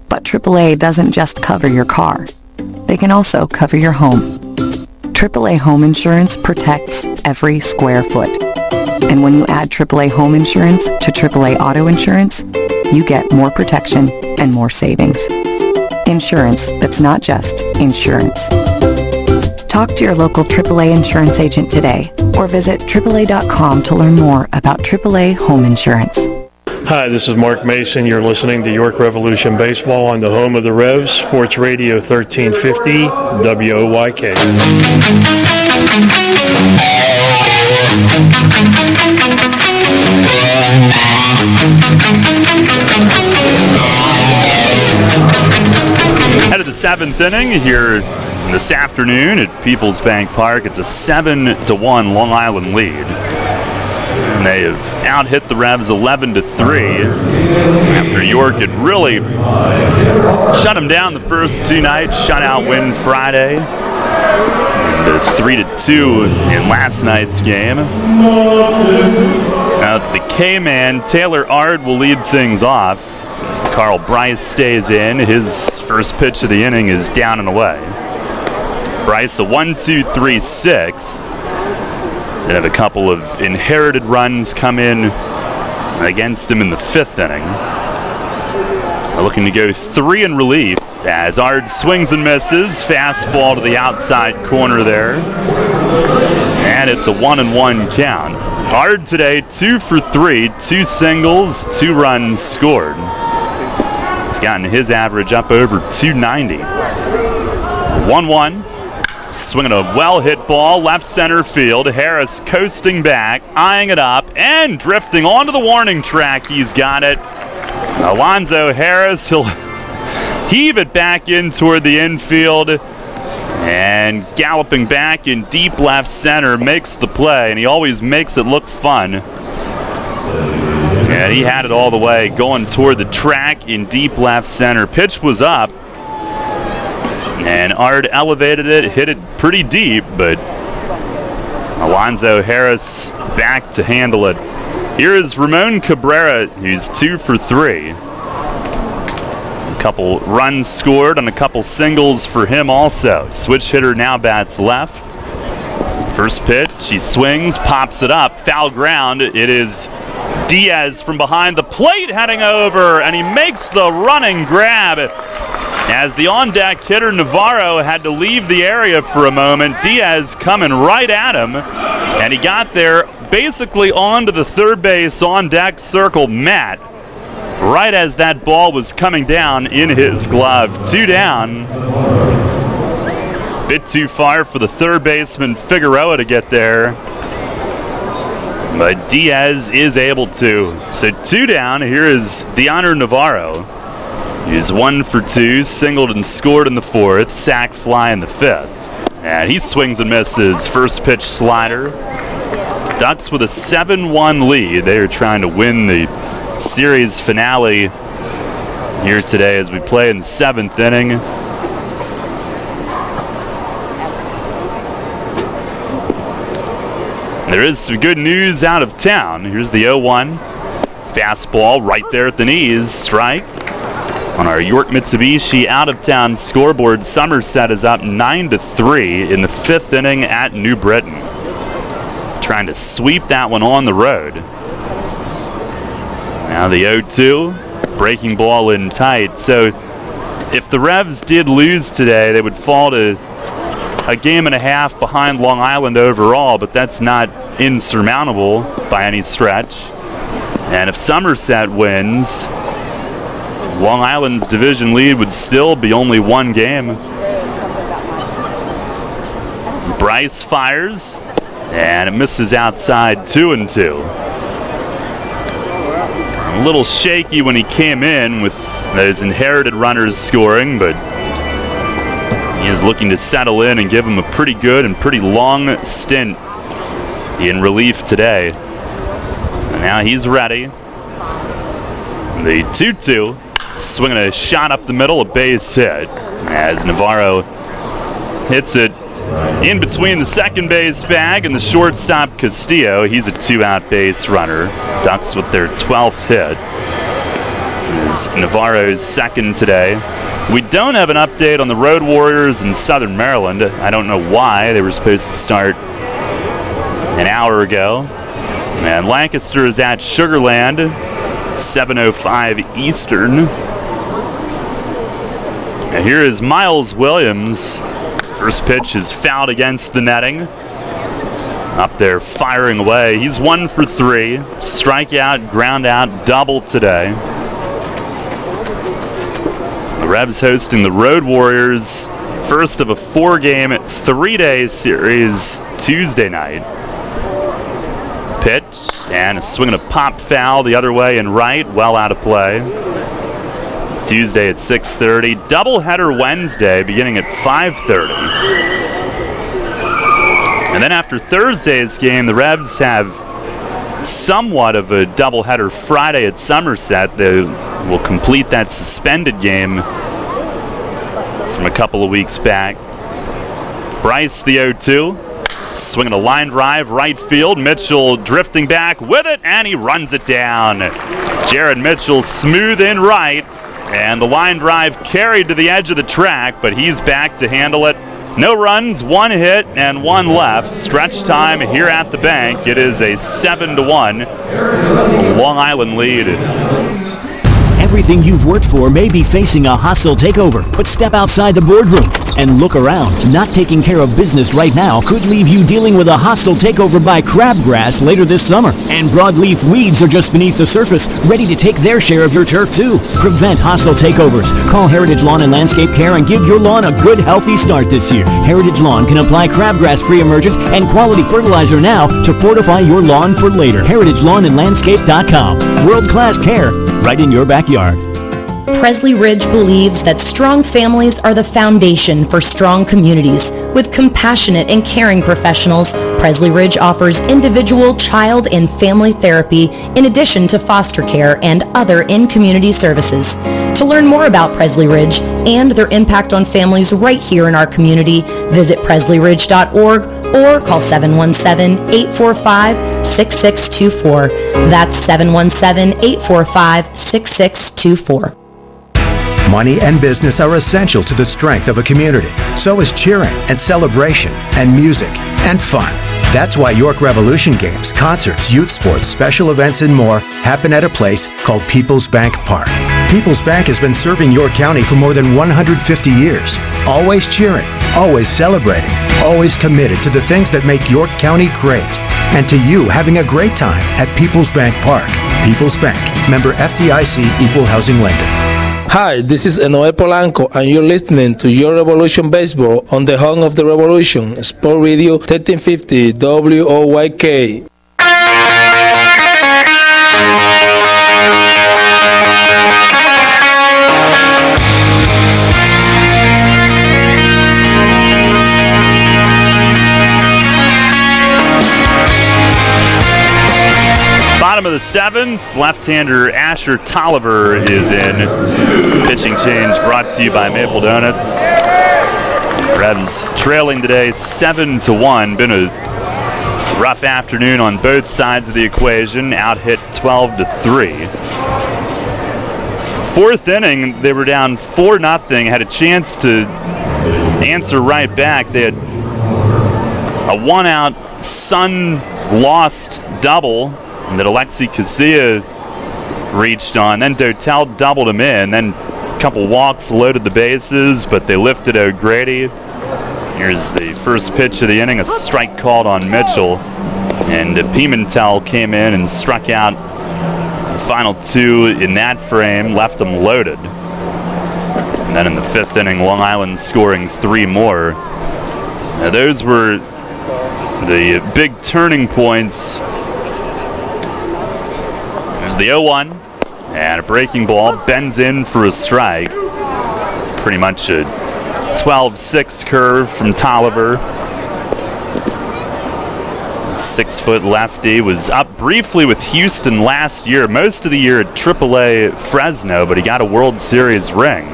But AAA doesn't just cover your car. They can also cover your home. AAA Home Insurance protects every square foot. And when you add AAA Home Insurance to AAA Auto Insurance, you get more protection and more savings. Insurance that's not just insurance. Talk to your local AAA insurance agent today or visit AAA.com to learn more about AAA Home Insurance. Hi, this is Mark Mason. You're listening to York Revolution Baseball on the home of the Revs, Sports Radio 1350, WOYK. Head of the 7th inning here this afternoon at Peoples Bank Park. It's a 7-1 Long Island lead. And they have out-hit the Revs 11-3 after York had really shut them down the first two nights. Shutout win Friday. And 3-2 in last night's game. Now the K-man, Taylor Ard, will lead things off. Carl Bryce stays in. His first pitch of the inning is down and away. Bryce a 1-2-3-6. Then have a couple of inherited runs come in against him in the fifth inning. They're looking to go 3 in relief as Ard swings and misses. Fastball to the outside corner there. And it's a 1-1 count. Ard today 2 for 3, 2 singles, 2 runs scored. He's gotten his average up over 290. 1-1. Swinging a well-hit ball, left center field. Harris coasting back, eyeing it up, and drifting onto the warning track. He's got it. Alonzo Harris, he'll heave it back in toward the infield. And galloping back in deep left center makes the play, and he always makes it look fun. And he had it all the way going toward the track in deep left center. Pitch was up. And Ard elevated it, hit it pretty deep, but Alonzo Harris back to handle it. Here is Ramon Cabrera, who's 2 for 3. A couple runs scored and a couple singles for him also. Switch hitter now bats left. First pitch, he swings, pops it up, foul ground. It is Diaz from behind the plate heading over, and he makes the running grab. As the on-deck hitter Navarro had to leave the area for a moment, Diaz coming right at him, and he got there basically onto the third base on-deck circle mat right as that ball was coming down in his glove. 2 down. Bit too far for the third baseman Figueroa to get there, but Diaz is able to. So 2 down. Here is Deoner Navarro. He's 1 for 2, singled and scored in the 4th, sac fly in the 5th. And he swings and misses. First pitch slider. Ducks with a 7-1 lead. They are trying to win the series finale here today as we play in the 7th inning. There is some good news out of town. Here's the 0-1. Fastball right there at the knees. Strike. On our York Mitsubishi out-of-town scoreboard, Somerset is up 9-3 in the 5th inning at New Britain. Trying to sweep that one on the road. Now the 0-2, breaking ball in tight. So if the Revs did lose today, they would fall to a game and a half behind Long Island overall, but that's not insurmountable by any stretch. And if Somerset wins, Long Island's division lead would still be only 1 game. Bryce fires, and it misses outside 2-2. A little shaky when he came in with those inherited runners scoring, but he is looking to settle in and give him a pretty good and pretty long stint in relief today. And now he's ready. The 2-2. Swinging a shot up the middle, a base hit, as Navarro hits it in between the second base bag and the shortstop Castillo. He's a 2-out base runner. Ducks with their 12th hit. Is Navarro's second today. We don't have an update on the Road Warriors in Southern Maryland. I don't know why. They were supposed to start an hour ago. And Lancaster is at Sugar Land, 7:05 Eastern. And here is Miles Williams. First pitch is fouled against the netting. Up there firing away. He's 1 for 3. Strikeout, ground out, double today. The Revs hosting the Road Warriors. First of a 4-game, 3-day series Tuesday night. Pitch, and a swing and a pop foul the other way and right, well out of play. Tuesday at 6:30, doubleheader Wednesday beginning at 5:30. And then after Thursday's game, the Revs have somewhat of a doubleheader Friday at Somerset. They will complete that suspended game from a couple of weeks back. Bryce, the 0-2. Swinging a line drive, right field. Mitchell drifting back with it, and he runs it down. Jared Mitchell smooth in right, and the line drive carried to the edge of the track, but he's back to handle it. No runs, 1 hit, and 1 left. Stretch time here at the bank. It is a 7-1 Long Island lead. Everything you've worked for may be facing a hostile takeover, but step outside the boardroom and look around. Not taking care of business right now could leave you dealing with a hostile takeover by crabgrass later this summer. And broadleaf weeds are just beneath the surface, ready to take their share of your turf too. Prevent hostile takeovers. Call Heritage Lawn and Landscape Care and give your lawn a good, healthy start this year. Heritage Lawn can apply crabgrass pre-emergent and quality fertilizer now to fortify your lawn for later. HeritageLawnandLandscape.com. World-class care right in your backyard. Presley Ridge believes that strong families are the foundation for strong communities. With compassionate and caring professionals, Presley Ridge offers individual, child, and family therapy in addition to foster care and other in-community services. To learn more about Presley Ridge and their impact on families right here in our community, visit presleyridge.org or call 717-845-6624. That's 717-845-6624. Money and business are essential to the strength of a community. So is cheering and celebration and music and fun. That's why York Revolution games, concerts, youth sports, special events, and more happen at a place called People's Bank Park. People's Bank has been serving York County for more than 150 years. Always cheering, always celebrating, always committed to the things that make York County great. And to you having a great time at People's Bank Park. People's Bank, member FDIC, equal housing lender. Hi, this is Enoel Polanco, and you're listening to Your Revolution Baseball on the home of the Revolution, Sport Radio 1350 WOYK. Bottom of the 7th, left-hander Asher Tolliver is in. Pitching change brought to you by Maple Donuts. Revs trailing today 7-1. Been a rough afternoon on both sides of the equation. Out hit 12-3. Fourth inning, they were down 4-0. Had a chance to answer right back. They had a one-out Sun lost double that Alexi Casilla reached on. Then Dotel doubled him in. Then a couple walks loaded the bases, but they lifted O'Grady. Here's the first pitch of the inning, a strike called on Mitchell. And Pimentel came in and struck out the final 2 in that frame, left them loaded. And then in the 5th inning, Long Island scoring 3 more. Now those were the big turning points. There's the 0-1, and a breaking ball bends in for a strike. Pretty much a 12-6 curve from Tolliver. 6-foot lefty, was up briefly with Houston last year, most of the year at AAA Fresno, but he got a World Series ring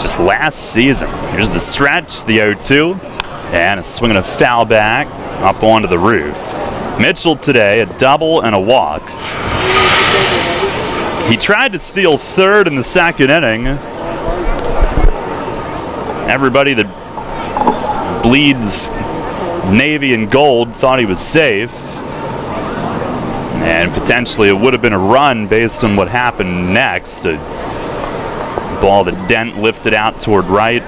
just last season. Here's the stretch, the 0-2, and a swing and a foul back up onto the roof. Mitchell today, a double and a walk. He tried to steal third in the 2nd inning. Everybody that bleeds navy and gold thought he was safe. And potentially it would have been a run based on what happened next. A ball that Dent lifted out toward right.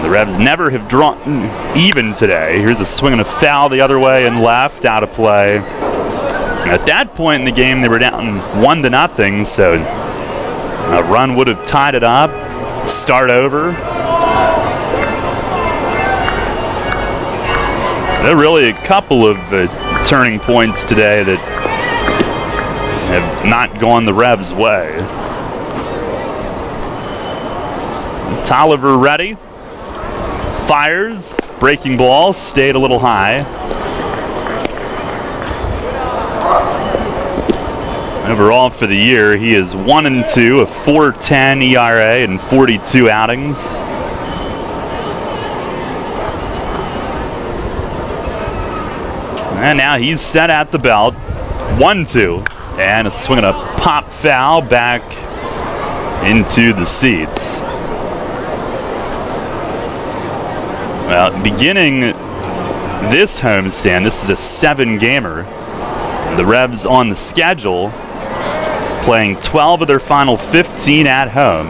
The Revs never have drawn even today. Here's a swing and a foul the other way and left, out of play. At that point in the game, they were down 1-0, so a run would have tied it up, start over. So there are really a couple of turning points today that have not gone the Revs' way. Tolliver ready. Fires, breaking ball, stayed a little high. Overall for the year, he is 1-2, a 4.10 ERA in 42 outings. And now he's set at the belt. 1-2. And a swing and a pop foul back into the seats. Well, beginning this homestand, this is a 7-gamer. The Revs on the schedule, playing 12 of their final 15 at home.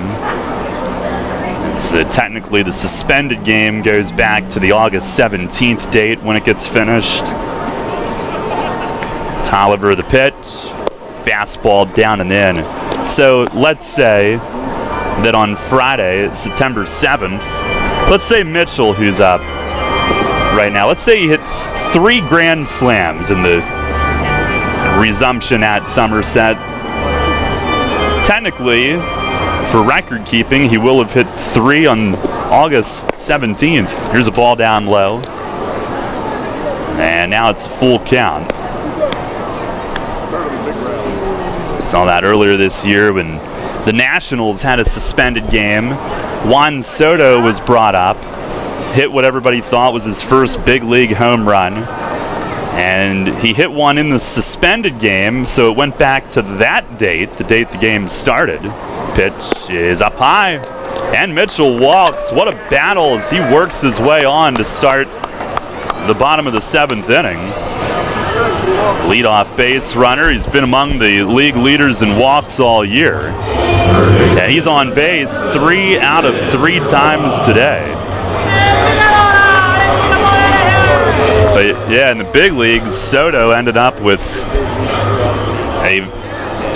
So technically the suspended game goes back to the August 17th date when it gets finished. Tolliver the pitch, fastball down and in. So let's say that on Friday, September 7th, let's say Mitchell, who's up right now, let's say he hits 3 grand slams in the resumption at Somerset. Technically, for record keeping, he will have hit 3 on August 17th. Here's a ball down low. And now it's a full count. Saw that earlier this year when the Nationals had a suspended game. Juan Soto was brought up, hit what everybody thought was his first big league home run. And he hit one in the suspended game, so it went back to that date, the date the game started. Pitch is up high, and Mitchell walks. What a battle as he works his way on to start the bottom of the 7th inning. Leadoff base runner. He's been among the league leaders in walks all year. And he's on base 3 out of 3 times today. But yeah, in the big leagues, Soto ended up with a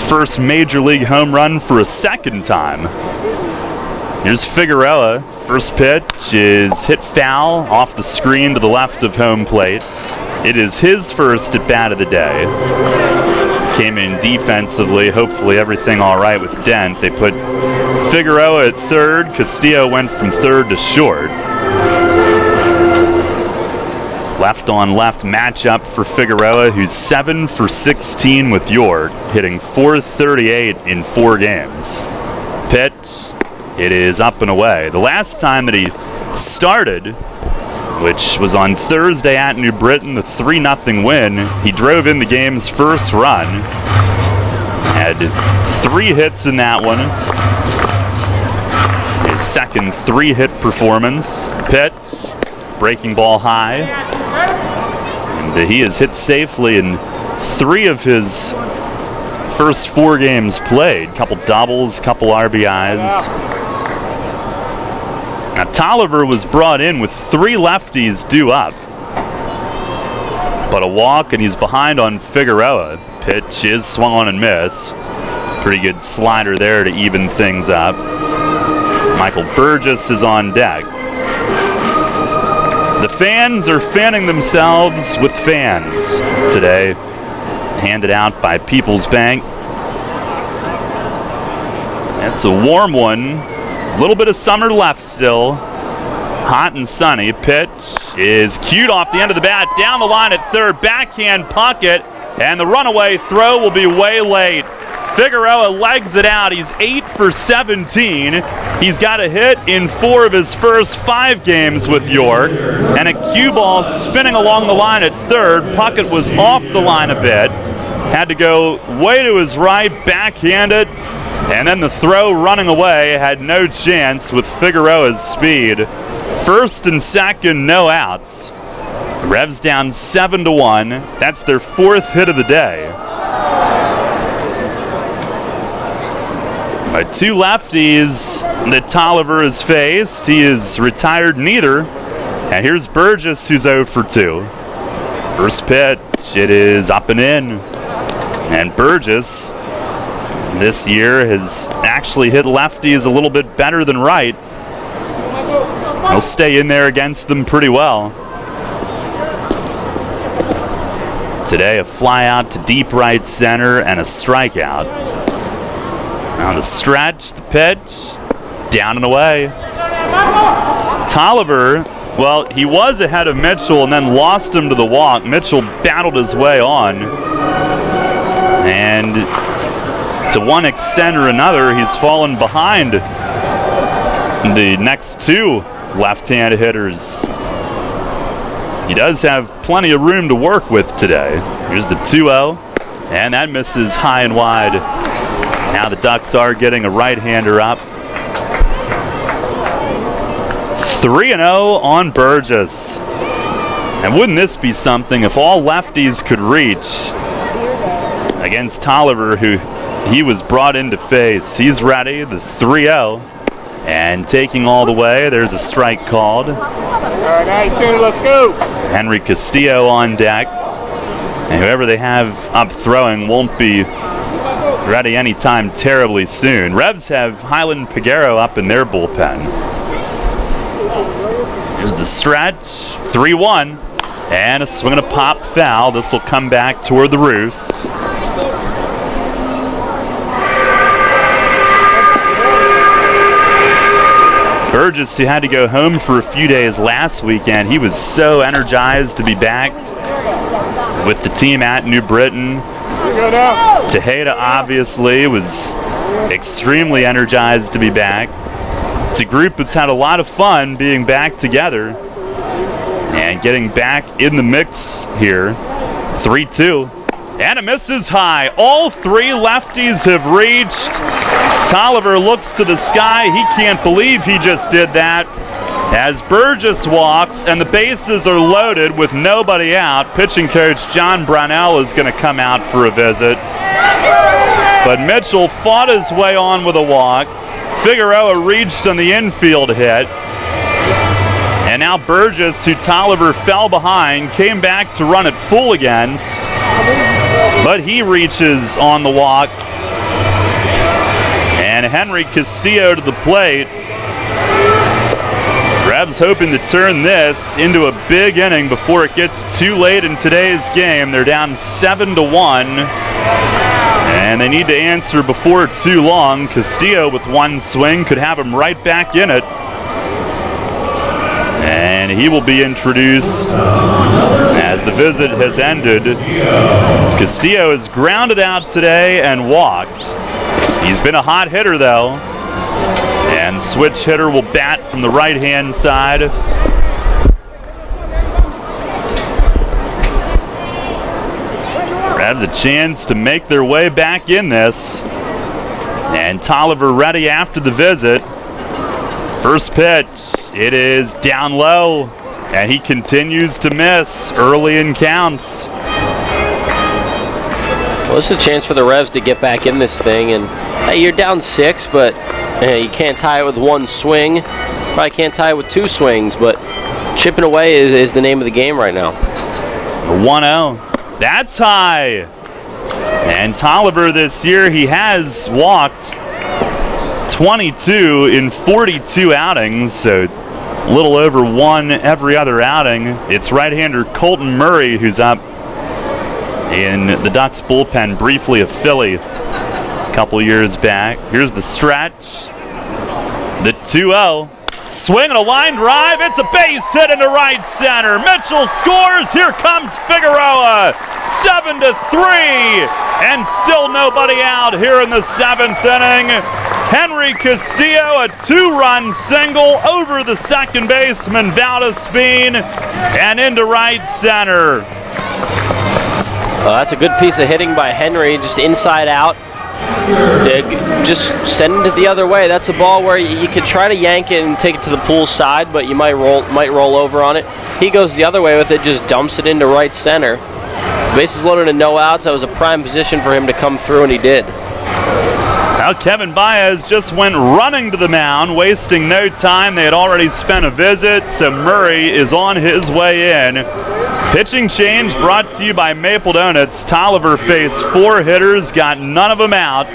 first major league home run for a second time. Here's Figueroa. First pitch is hit foul off the screen to the left of home plate. It is his first at bat of the day. Came in defensively, hopefully everything all right with Dent. They put Figueroa at third. Castillo went from third to short. Left on left matchup for Figueroa, who's 7 for 16 with York, hitting .438 in 4 games. Pitch, it is up and away. The last time that he started, which was on Thursday at New Britain, the 3-0 win, he drove in the game's first run. Had 3 hits in that one. His second 3-hit performance. Pitch, breaking ball high. And he has hit safely in 3 of his first 4 games played. Couple doubles, couple RBIs. Now, Tolliver was brought in with 3 lefties due up. But a walk, and he's behind on Figueroa. Pitch is swung on and missed. Pretty good slider there to even things up. Michael Burgess is on deck. The fans are fanning themselves with fans today. Handed out by People's Bank. It's a warm one. A little bit of summer left still. Hot and sunny. Pitch is cued off the end of the bat. Down the line at third. Backhand pocket. And the runaway throw will be way late. Figueroa legs it out. He's 8 for 17. He's got a hit in 4 of his first 5 games with York. And a cue ball spinning along the line at third. Puckett was off the line a bit. Had to go way to his right, backhand it. And then the throw running away had no chance with Figueroa's speed. First and second, no outs. Revs down 7-1. That's their 4th hit of the day. By 2 lefties that Tolliver has faced, he has retired neither. And here's Burgess, who's 0 for 2. First pitch, it is up and in. And Burgess this year has actually hit lefties a little bit better than right. He'll stay in there against them pretty well. Today, a fly out to deep right center and a strikeout. On the stretch, the pitch, down and away. Tolliver, well, he was ahead of Mitchell and then lost him to the walk. Mitchell battled his way on. And to one extent or another, he's fallen behind the next two left-hand hitters. He does have plenty of room to work with today. Here's the 2-0, and that misses high and wide. Now the Ducks are getting a right-hander up. 3-0 on Burgess. And wouldn't this be something if all lefties could reach against Tolliver, who he was brought in to face. He's ready, the 3-0, and taking all the way. There's a strike called. All right, let's go. Henry Castillo on deck. And whoever they have up throwing won't be ready anytime terribly soon. Revs have Highland Piguero up in their bullpen. Here's the stretch, 3-1, and a swing and a pop foul. This will come back toward the roof. Burgess, who had to go home for a few days last weekend, he was so energized to be back with the team at New Britain. Tejeda obviously was extremely energized to be back. It's a group that's had a lot of fun being back together and getting back in the mix here. 3-2. And a misses high. All three lefties have reached. Tolliver looks to the sky. He can't believe he just did that. As Burgess walks and the bases are loaded with nobody out, pitching coach John Brownell is going to come out for a visit. But Mitchell fought his way on with a walk. Figueroa reached on the infield hit. And now Burgess, who Tolliver fell behind, came back to run it full against. But he reaches on the walk. And Henry Castillo to the plate. Revs hoping to turn this into a big inning before it gets too late in today's game. They're down 7-1. And they need to answer before too long. Castillo with one swing could have him right back in it. And he will be introduced as the visit has ended. Castillo is grounded out today and walked. He's been a hot hitter though. And switch hitter will bat from the right-hand side. Revs a chance to make their way back in this. And Tolliver ready after the visit. First pitch, it is down low. And he continues to miss early in counts. Well, this is a chance for the Revs to get back in this thing. And hey, you're down 6, but you can't tie it with one swing. Probably can't tie it with two swings, but chipping away is the name of the game right now. 1-0. That's high. And Tolliver this year, he has walked 22 in 42 outings, so a little over one every other outing. It's right-hander Colton Murray who's up in the Ducks bullpen, briefly a Philly a couple years back. Here's the stretch. The 2-0. Swing and a line drive. It's a base hit into right center. Mitchell scores. Here comes Figueroa. 7-3. And still nobody out here in the 7th inning. Henry Castillo, a 2-run single over the second baseman, Valdespin, and into right center. Well, that's a good piece of hitting by Henry, just inside out. Just send it the other way. That's a ball where you could try to yank it and take it to the pool side, but you might roll over on it. He goes the other way with it, just dumps it into right center. Bases loaded and no outs. That was a prime position for him to come through, and he did. Now Kevin Baez just went running to the mound, wasting no time. They had already spent a visit, so Murray is on his way in. Pitching change brought to you by Maple Donuts. Tolliver faced 4 hitters, got none of them out.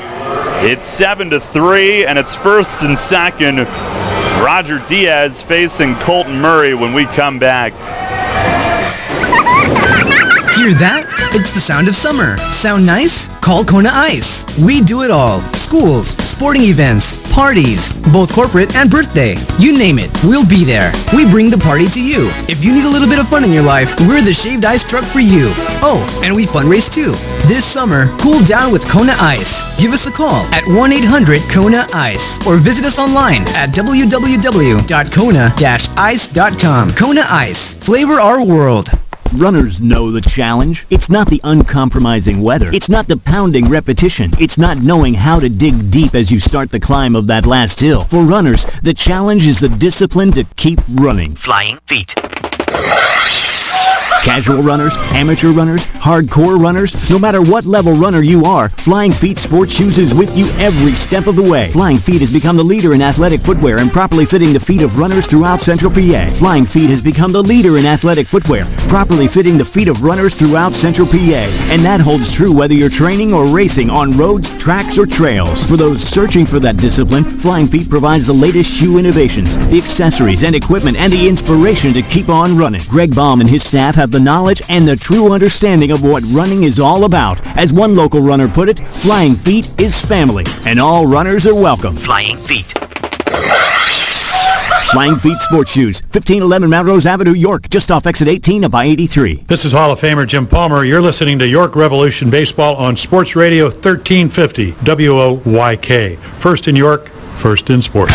It's 7-3, and it's first and second. Roger Diaz facing Colton Murray when we come back. Hear that? It's the sound of summer. Sound nice? Call Kona Ice. We do it all. schools, sporting events, parties, both corporate and birthday. You name it, we'll be there. We bring the party to you. If you need a little bit of fun in your life, we're the shaved ice truck for you. Oh, and we fundraise too. This summer, cool down with Kona Ice. Give us a call at 1-800-KONA-ICE or visit us online at www.kona-ice.com. Kona Ice. Flavor our world. Runners know the challenge. It's not the uncompromising weather. It's not the pounding repetition. It's not knowing how to dig deep as you start the climb of that last hill. For runners, the challenge is the discipline to keep running. Flying feet. Casual runners, amateur runners, hardcore runners, no matter what level runner you are, Flying Feet Sports Shoes is with you every step of the way. Flying Feet has become the leader in athletic footwear and properly fitting the feet of runners throughout Central PA. Flying Feet has become the leader in athletic footwear, properly fitting the feet of runners throughout Central PA. And that holds true whether you're training or racing on roads, tracks, or trails. For those searching for that discipline, Flying Feet provides the latest shoe innovations, the accessories and equipment, and the inspiration to keep on running. Greg Baum and his staff have the knowledge and the true understanding of what running is all about. As one local runner put it, Flying Feet is family, and all runners are welcome. Flying Feet. Flying Feet Sports Shoes, 1511 Melrose Avenue, York, just off exit 18 of I-83. This is Hall of Famer Jim Palmer. You're listening to York Revolution Baseball on Sports Radio 1350 WOYK. First in York, first in sports.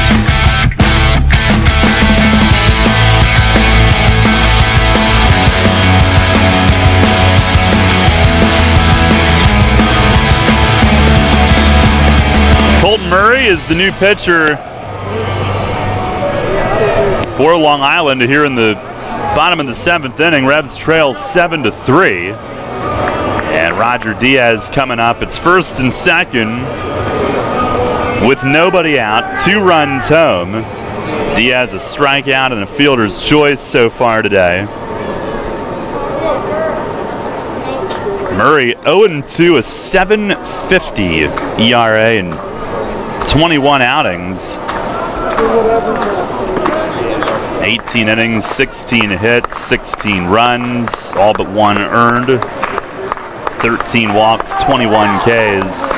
Colton Murray is the new pitcher for Long Island here in the bottom of the 7th inning. Revs trail 7-3. And Roger Diaz coming up. It's first and second with nobody out. 2 runs home. Diaz a strikeout and a fielder's choice so far today. Murray 0-2, a 7.50 ERA and 21 outings. 18 innings, 16 hits, 16 runs, all but 1 earned. 13 walks, 21 Ks.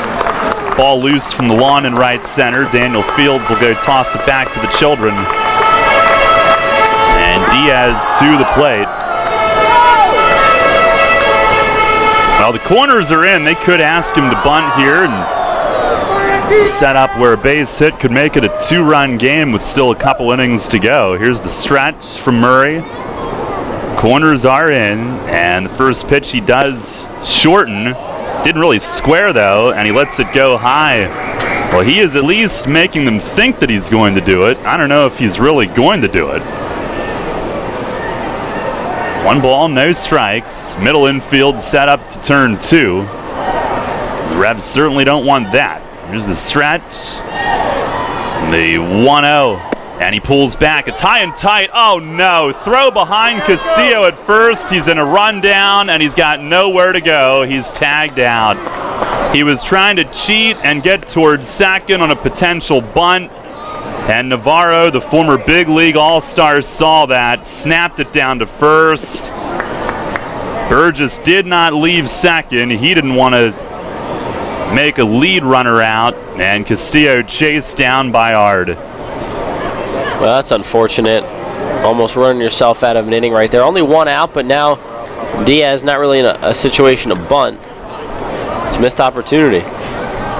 Ball loose from the lawn in right center. Daniel Fields will go toss it back to the children. And Diaz to the plate. Well, the corners are in. They could ask him to bunt here and set up where a base hit could make it a 2-run game with still a couple innings to go. Here's the stretch from Murray. Corners are in, and the first pitch he does shorten. Didn't really square though, and he lets it go high. Well, he is at least making them think that he's going to do it. I don't know if he's really going to do it. 1 ball, no strikes. Middle infield set up to turn 2. The Revs certainly don't want that. Here's the stretch. The 1-0. And he pulls back. It's high and tight. Oh, no. Throw behind Castillo at first. He's in a rundown, and he's got nowhere to go. He's tagged out. He was trying to cheat and get towards second on a potential bunt. And Navarro, the former big league all-star, saw that, snapped it down to first. Burgess did not leave second. He didn't want to make a lead runner out, and Castillo chased down by Ard. Well, that's unfortunate. Almost running yourself out of an inning right there. Only 1 out, but now Diaz not really in a situation to bunt. It's a missed opportunity.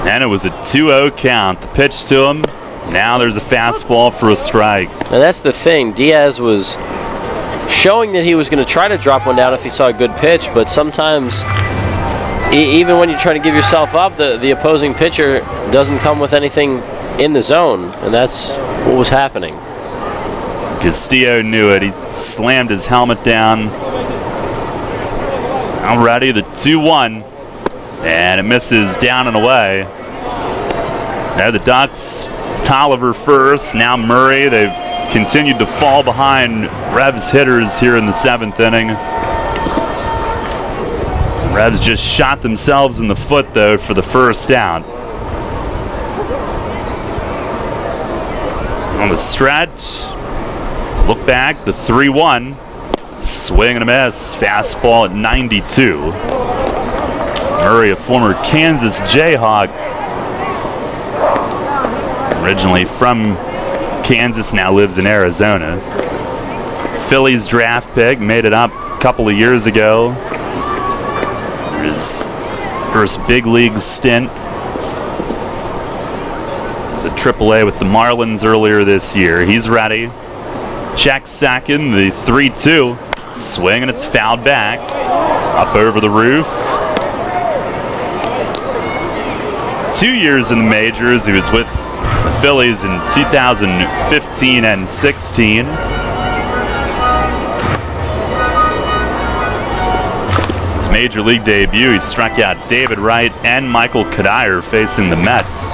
And it was a 2-0 count. The pitch to him. Now there's a fastball for a strike. And that's the thing. Diaz was showing that he was going to try to drop one down if he saw a good pitch, but sometimes even when you try to give yourself up, the opposing pitcher doesn't come with anything in the zone, and that's what was happening. Castillo knew it. He slammed his helmet down. Already the 2-1, and it misses down and away. Now the Ducks, Tolliver first, now Murray. They've continued to fall behind Revs hitters here in the 7th inning. Revs just shot themselves in the foot, though, for the first out. On the stretch, look back, the 3-1. Swing and a miss, fastball at 92. Murray, a former Kansas Jayhawk, Originally from Kansas, now lives in Arizona. Phillies draft pick, made it up a couple of years ago. His first big league stint was at AAA with the Marlins earlier this year. He's ready. Check second, the 3-2. Swing, and it's fouled back. Up over the roof. 2 years in the majors. He was with the Phillies in 2015 and 16. His major league debut, he struck out David Wright and Michael Kadire facing the Mets.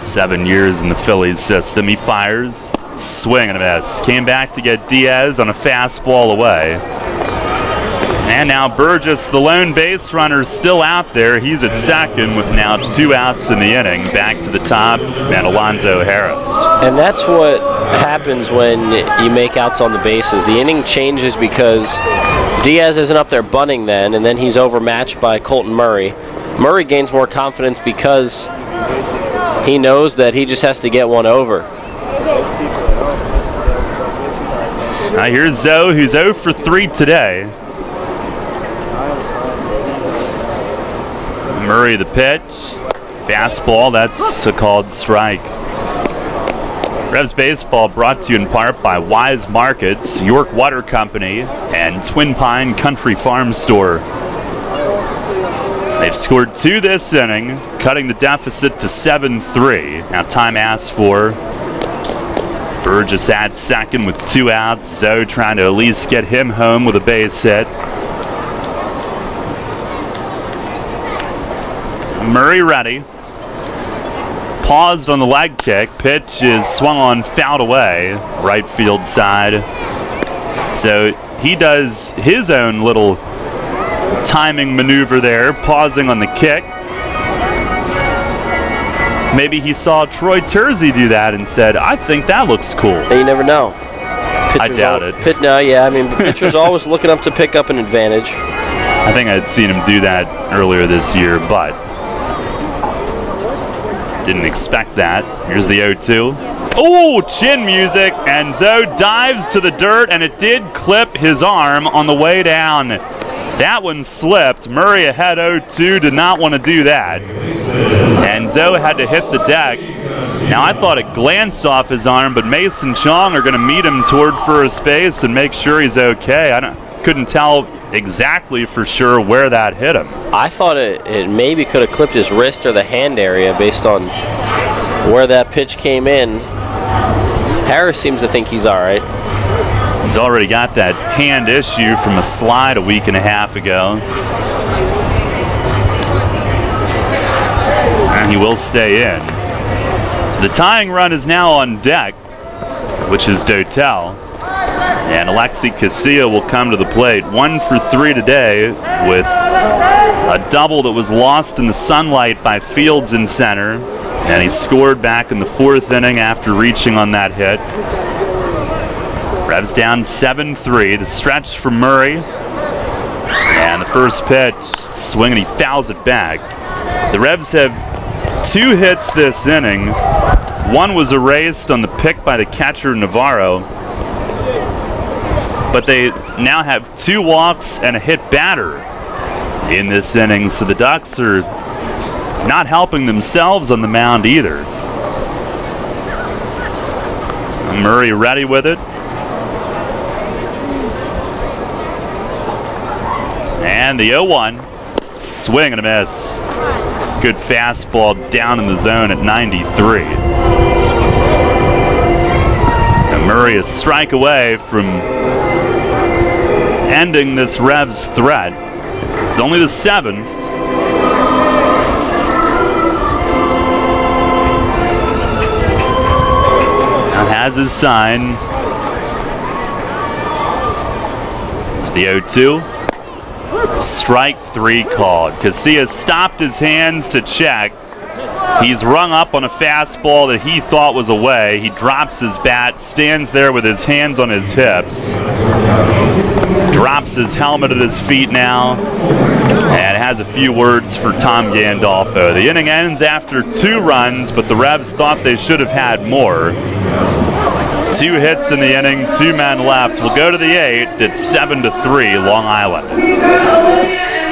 7 years in the Phillies system. He fires, swing and a miss. Came back to get Diaz on a fastball away. And now Burgess, the lone base runner, still out there. He's at second with now 2 outs in the inning. Back to the top, and Alonzo Harris. And that's what happens when you make outs on the bases. The inning changes because Diaz isn't up there bunting then, and then he's overmatched by Colton Murray. Murray gains more confidence because he knows that he just has to get one over. Now here's Zoe, who's 0 for 3 today. Murray the pitch. Fastball, that's a called strike. Revs Baseball brought to you in part by Wise Markets, York Water Company, and Twin Pine Country Farm Store. They've scored 2 this inning, cutting the deficit to 7-3. Now time asked for. Burgess at second with 2 outs. Zoe trying to at least get him home with a base hit. Murray ready. Paused on the leg kick. Pitch is swung on, fouled away. Right field side. So he does his own little timing maneuver there, pausing on the kick. Maybe he saw Troy Tersey do that and said, I think that looks cool. You never know. I doubt it. No, yeah, I mean, the pitcher's always looking up to pick up an advantage. I think I'd seen him do that earlier this year, but didn't expect that. Here's the 0-2. Oh, chin music, and Zoe dives to the dirt, and it did clip his arm on the way down. That one slipped. Murray ahead 0-2, did not want to do that. And Zoe had to hit the deck. Now I thought it glanced off his arm, but Mason Chong are going to meet him toward first base and make sure he's okay. Couldn't tell exactly for sure where that hit him. I thought it maybe could have clipped his wrist or the hand area based on where that pitch came in. Harris seems to think he's all right. He's already got that hand issue from a slide a week and a half ago. And he will stay in. The tying run is now on deck, which is Dotel. And Alexi Casilla will come to the plate. 1 for 3 today with a double that was lost in the sunlight by Fields in center. And he scored back in the 4th inning after reaching on that hit. Revs down 7-3. The stretch for Murray. And the first pitch, swing, and he fouls it back. The Revs have 2 hits this inning. One was erased on the pick by the catcher Navarro. But they now have 2 walks and a hit batter in this inning. So the Ducks are not helping themselves on the mound either. Murray ready with it. And the 0-1, swing and a miss. Good fastball down in the zone at 93. And Murray a strike away from ending this Revs threat. It's only the 7th. Now has his sign. There's the 0-2. Strike 3 called. Casilla stopped his hands to check. He's rung up on a fastball that he thought was away. He drops his bat, stands there with his hands on his hips. drops his helmet at his feet now and has a few words for Tom Gandolfo. The inning ends after 2 runs, but the Revs thought they should have had more. 2 hits in the inning, 2 men left. We'll go to the 8th. It's 7-3, Long Island.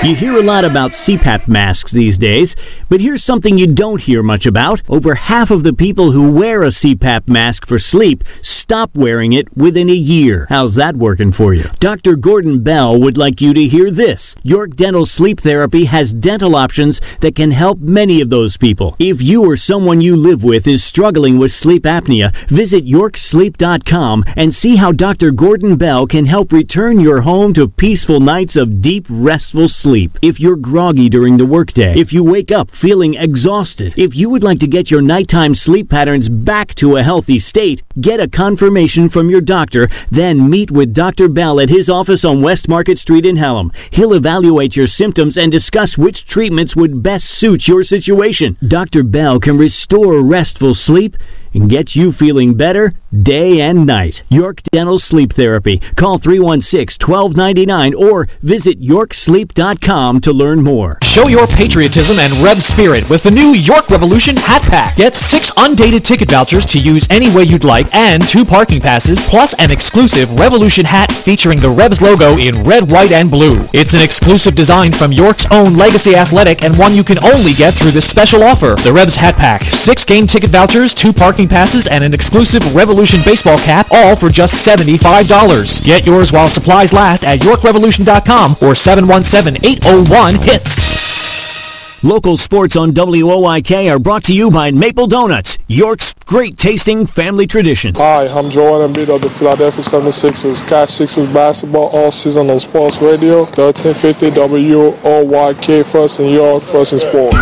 You hear a lot about CPAP masks these days, but here's something you don't hear much about. Over half of the people who wear a CPAP mask for sleep stop wearing it within a year. How's that working for you? Dr. Gordon Bell would like you to hear this. York Dental Sleep Therapy has dental options that can help many of those people. If you or someone you live with is struggling with sleep apnea, visit yorksleep.com and see how Dr. Gordon Bell can help return your home to peaceful nights of deep, restful sleep. If you're groggy during the workday, if you wake up feeling exhausted, if you would like to get your nighttime sleep patterns back to a healthy state, get a confirmation from your doctor, then meet with Dr. Bell at his office on West Market Street in Hallam. He'll evaluate your symptoms and discuss which treatments would best suit your situation. Dr. Bell can restore restful sleep and get you feeling better day and night. York Dental Sleep Therapy. Call 316-1299 or visit yorksleep.com to learn more. Show your patriotism and Revs spirit with the new York Revolution Hat Pack. Get 6 undated ticket vouchers to use any way you'd like and 2 parking passes, plus an exclusive Revolution hat featuring the Revs logo in red, white, and blue. It's an exclusive design from York's own Legacy Athletic and one you can only get through this special offer. The Revs Hat Pack. 6 game ticket vouchers, 2 parking passes, and an exclusive Revolution baseball cap, all for just $75. Get yours while supplies last at YorkRevolution.com or 717-801-HITS. Local sports on WOYK are brought to you by Maple Donuts, York's great tasting family tradition. Hi, I'm Joel Embiid of the Philadelphia 76ers. Catch Sixers basketball all season on Sports Radio, 1350 WOYK, first in York, first in sports.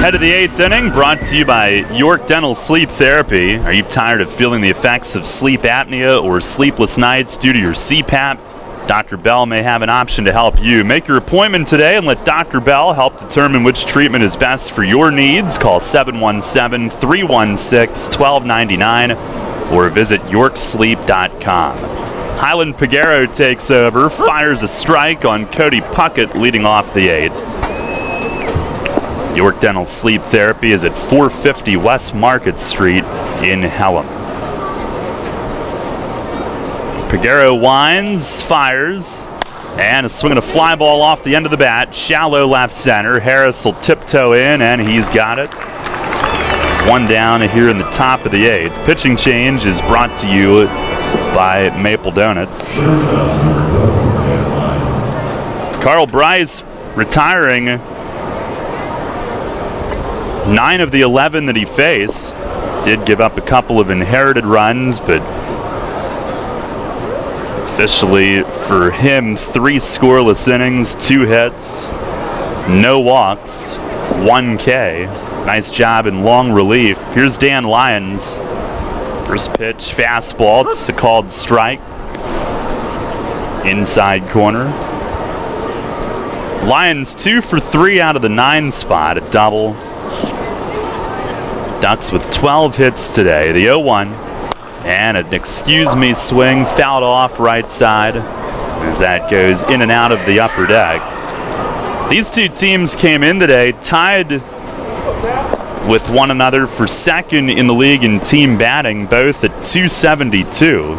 Head of the 8th inning, brought to you by York Dental Sleep Therapy. Are you tired of feeling the effects of sleep apnea or sleepless nights due to your CPAP? Dr. Bell may have an option to help you. Make your appointment today and let Dr. Bell help determine which treatment is best for your needs. Call 717-316-1299 or visit yorksleep.com. Highland Pagero takes over, fires a strike on Cody Puckett leading off the 8th. York Dental Sleep Therapy is at 450 West Market Street in Hallam. Pagero winds, fires, and a swing and a fly ball off the end of the bat. Shallow left center. Harris will tiptoe in, and he's got it. 1 down here in the top of the 8th. Pitching change is brought to you by Maple Donuts. Carl Bryce retiring. 9 of the 11 that he faced. Did give up a couple of inherited runs, but officially for him, 3 scoreless innings, 2 hits, no walks, 1 K. Nice job in long relief. Here's Dan Lyons. First pitch, fastball. It's a called strike. Inside corner. Lyons 2 for 3 out of the 9 spot, a double. Ducks with 12 hits today. The 0-1 and an excuse me swing fouled off right side as that goes in and out of the upper deck. These two teams came in today tied with one another for second in the league in team batting, both at 272.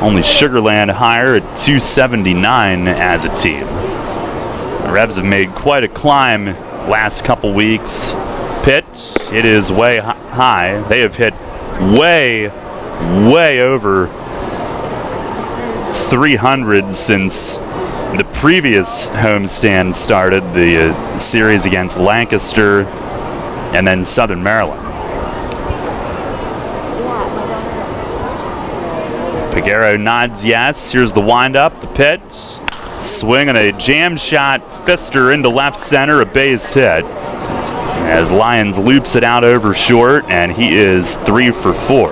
Only Sugarland higher at 279 as a team. The Revs have made quite a climb last couple weeks. Pitch, it is way high. They have hit way over 300 since the previous homestand started, the series against Lancaster and then Southern Maryland. Pagero nods yes. Here's the windup, the pitch. Swing and a jam shot fister into left center, a base hit. As Lyons loops it out over short, and he is 3 for 4.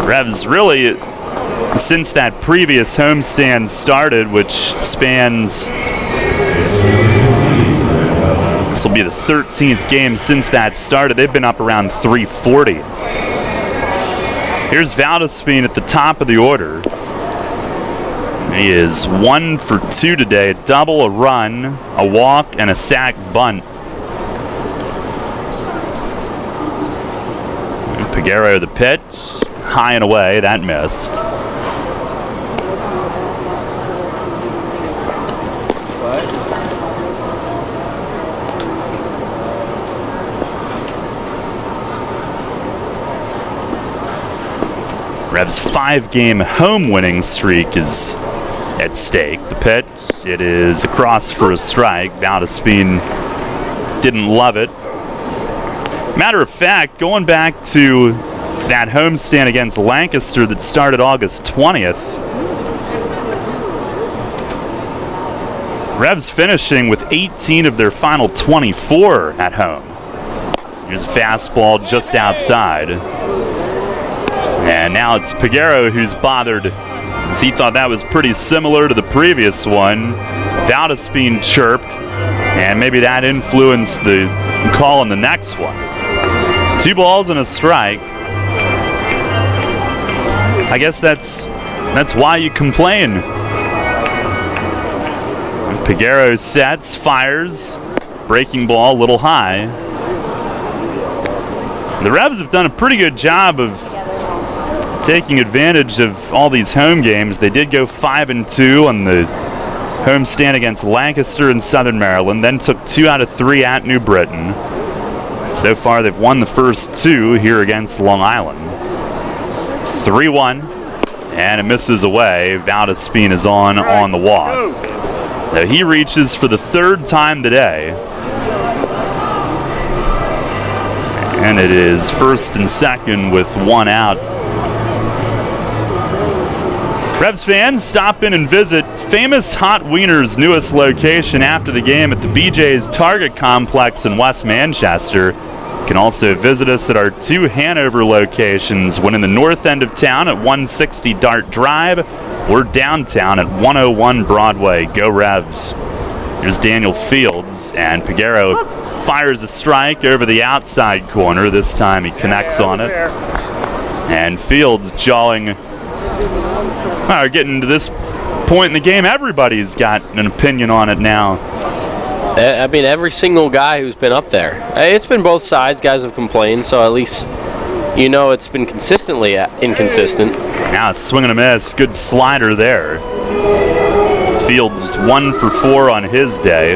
Revs really, since that previous homestand started, which spans This will be the 13th game since that started. They've been up around 340. Here's Valdespin at the top of the order. He is 1 for 2 today. A double, a run, a walk, and a sac bunt. And Pregame the pitch. High and away. That missed. Revs' 5-game home winning streak is at stake. The pitch, it is across for a strike. Valdespin didn't love it. Matter of fact, going back to that homestand against Lancaster that started August 20th, Revs finishing with 18 of their final 24 at home. Here's a fastball just outside. And now it's Pregame who's bothered, as he thought that was pretty similar to the previous one. Valdespin chirped, and maybe that influenced the call on the next one. 2 balls and a strike. I guess that's why you complain. Pregame sets, fires, breaking ball a little high. The Revs have done a pretty good job of taking advantage of all these home games. They did go 5-2 on the homestand against Lancaster in Southern Maryland, then took 2 out of 3 at New Britain. So far, they've won the first 2 here against Long Island. 3-1, and it misses away. Valdespin is on the walk. Now he reaches for the 3rd time today. And it is 1st and 2nd with 1 out. Revs fans, stop in and visit Famous Hot Wiener's newest location after the game at the BJ's Target Complex in West Manchester. You can also visit us at our 2 Hanover locations, one in the north end of town at 160 Dart Drive or downtown at 101 Broadway. Go Revs. Here's Daniel Fields, and Pregame fires a strike over the outside corner. This time he connects on it. And Fields jawing. Getting to this point in the game, everybody's got an opinion on it now. I mean, every single guy who's been up there. It's been both sides. Guys have complained, so at least you know it's been consistently inconsistent. Now it's swing and a miss. Good slider there. Fields 1 for 4 on his day.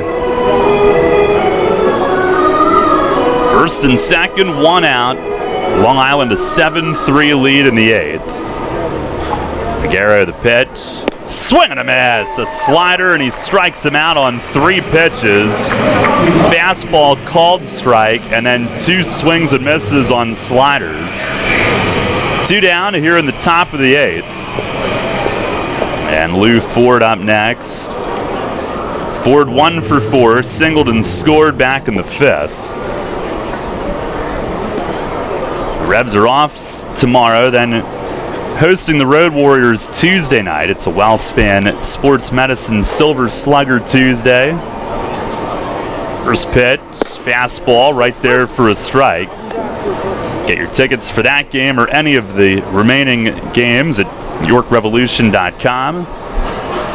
1st and 2nd, 1 out. Long Island a 7-3 lead in the 8th. Pregame the pitch. Swing and a miss. A slider, and he strikes him out on 3 pitches. Fastball called strike, and then 2 swings and misses on sliders. 2 down here in the top of the 8th. And Lou Ford up next. Ford 1 for 4, singled and scored back in the 5th. The Revs are off tomorrow, then hosting the Road Warriors Tuesday night. It's a Wellspan Sports Medicine Silver Slugger Tuesday. First pitch, fastball right there for a strike. Get your tickets for that game or any of the remaining games at YorkRevolution.com.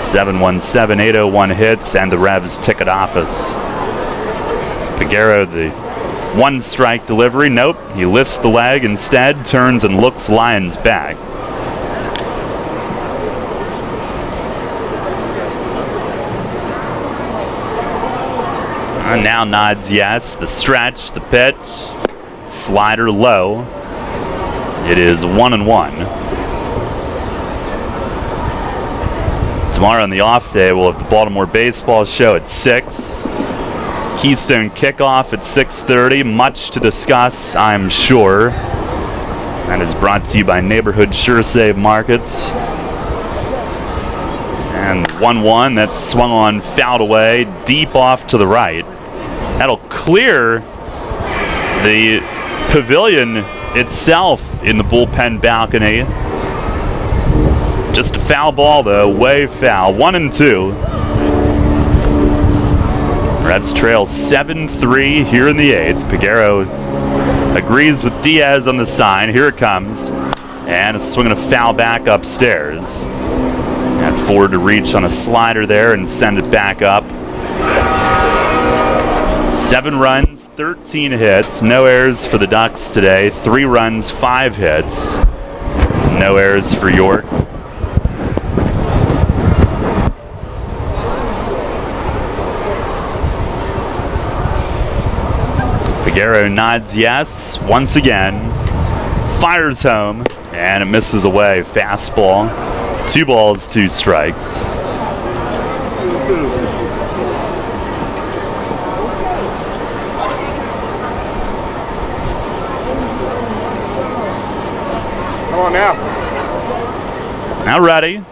717-801-HITS and the Revs ticket office. Pregame, the 1-strike delivery. Nope, he lifts the leg instead, turns and looks Lions back. Now nods yes. The stretch, the pitch, slider low. It is 1-1. Tomorrow on the off day, we'll have the Baltimore Baseball Show at 6. Keystone kickoff at 6:30. Much to discuss, I'm sure. That is brought to you by Neighborhood SureSave Markets. And 1-1, that's swung on, fouled away, deep off to the right. That'll clear the pavilion itself in the bullpen balcony. Just a foul ball, though, way foul. 1-2. Revs trail 7-3 here in the 8th. Peguero agrees with Diaz on the sign. Here it comes. And a swing and a foul back upstairs. And Ford to reach on a slider there and send it back up. 7 runs, 13 hits. No errors for the Ducks today. 3 runs, 5 hits. No errors for York. Peguero nods yes once again. Fires home, and it misses away. Fastball. 2 balls, 2 strikes. Come on now. Now ready.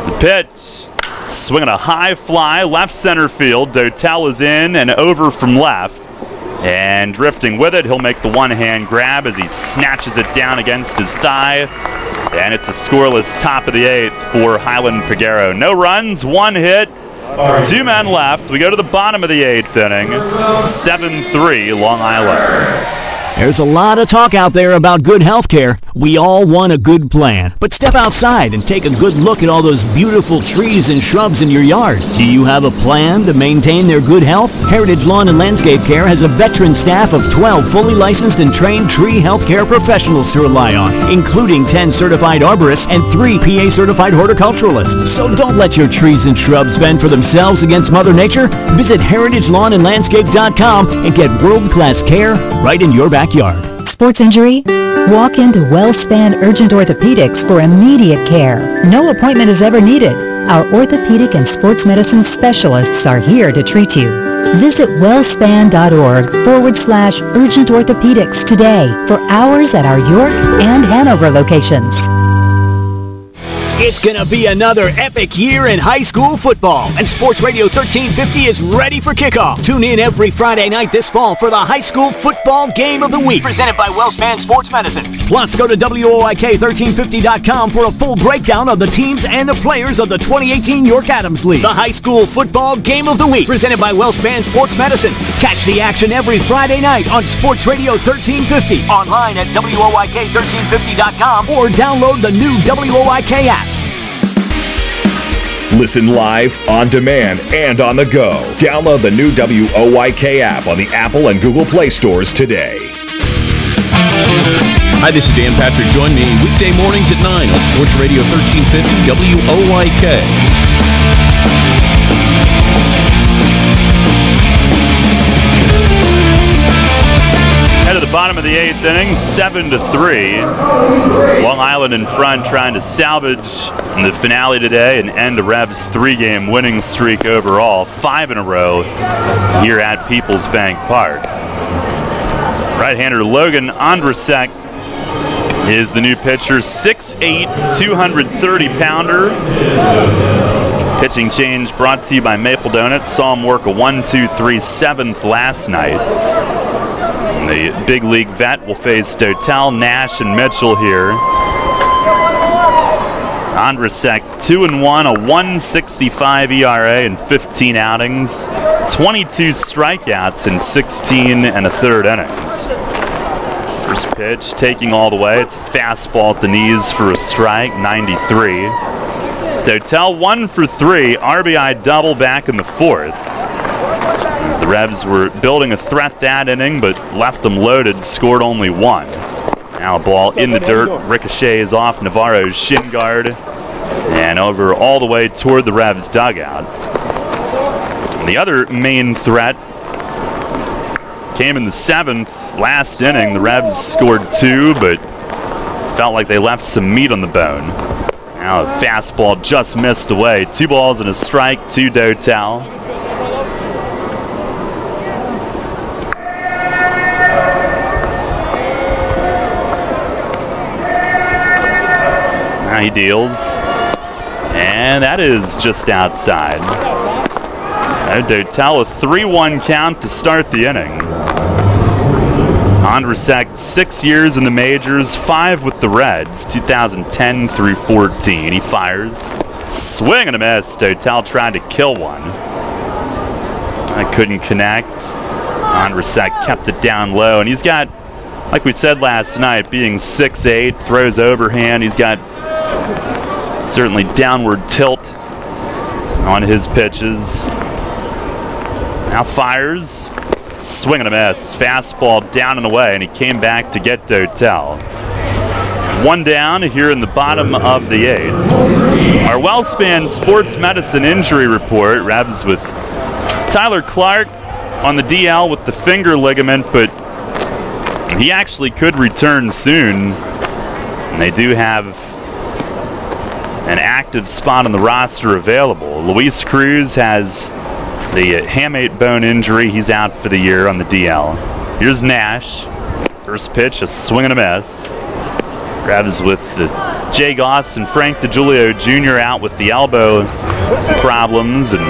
The pitch. Swinging a high fly, left center field. Dotel is in and over from left. And drifting with it, he'll make the one-hand grab as he snatches it down against his thigh. And it's a scoreless top of the 8th for Highland Peguero. No runs, 1 hit, 2 men left. We go to the bottom of the 8th inning. 7-3 Long Island. There's a lot of talk out there about good health care. We all want a good plan. But step outside and take a good look at all those beautiful trees and shrubs in your yard. Do you have a plan to maintain their good health? Heritage Lawn and Landscape Care has a veteran staff of 12 fully licensed and trained tree health care professionals to rely on, including 10 certified arborists and 3 PA certified horticulturalists. So don't let your trees and shrubs fend for themselves against Mother Nature. Visit heritagelawnandlandscape.com and get world-class care right in your backyard. Sports injury? Walk into WellSpan Urgent Orthopedics for immediate care. No appointment is ever needed. Our orthopedic and sports medicine specialists are here to treat you. Visit wellspan.org/urgent orthopedics today for hours at our York and Hanover locations. It's going to be another epic year in high school football, and Sports Radio 1350 is ready for kickoff. Tune in every Friday night this fall for the high school football game of the week, presented by WellSpan Sports Medicine. Plus, go to WOIK1350.com for a full breakdown of the teams and the players of the 2018 York Adams League. The high school football game of the week, presented by WellSpan Sports Medicine. Catch the action every Friday night on Sports Radio 1350, online at WOIK1350.com, or download the new WOIK app. Listen live, on demand, and on the go. Download the new WOIK app on the Apple and Google Play stores today. Hi, this is Dan Patrick. Join me weekday mornings at 9 on Sports Radio 1350 WOIK. Head to the bottom of the 8th inning, 7-3. Long Island in front, trying to salvage the finale today and end the Revs' 3-game winning streak overall, 5 in a row here at Peoples Bank Park. Right-hander Logan Andrasek is the new pitcher, 6'8", 230-pounder. Pitching change brought to you by Maple Donuts. Saw him work a 1-2-3 7th last night. The big league vet will face Dotel, Nash, and Mitchell here. Andrasek 2-1, a 1.65 ERA in 15 outings, 22 strikeouts in 16 1/3 innings. First pitch taking all the way. It's a fastball at the knees for a strike, 93. Dotel 1 for 3, RBI double back in the 4th. As the Revs were building a threat that inning, but left them loaded, scored only 1. Now a ball in the dirt, ricochets off Navarro's shin guard and over all the way toward the Revs dugout. And the other main threat came in the 7th. Last inning, the Revs scored 2, but felt like they left some meat on the bone. Now a fastball just missed away. 2 balls and a strike to Dotel. He deals, and that is just outside. Dotel a 3-1 count to start the inning. Andrasek 6 years in the majors, 5 with the Reds, 2010 through 14. He fires, swing and a miss. Dotel tried to kill one. I couldn't connect. Andrusek kept it down low, and he's got, like we said last night, being 6'8", throws overhand. He's got certainly downward tilt on his pitches. Now fires, swing and a miss. Fastball down and away, and he came back to get Dotel. One down here in the bottom of the 8th. Our WellSpan Sports Medicine Injury Report. Revs with Tyler Clark on the DL with the finger ligament, but he actually could return soon. And they do have an active spot on the roster available. Luis Cruz has the hamate bone injury. He's out for the year on the DL. Here's Nash. First pitch, a swing and a miss. Revs with Jay Goss and Frank DeGiulio Jr. out with the elbow problems, and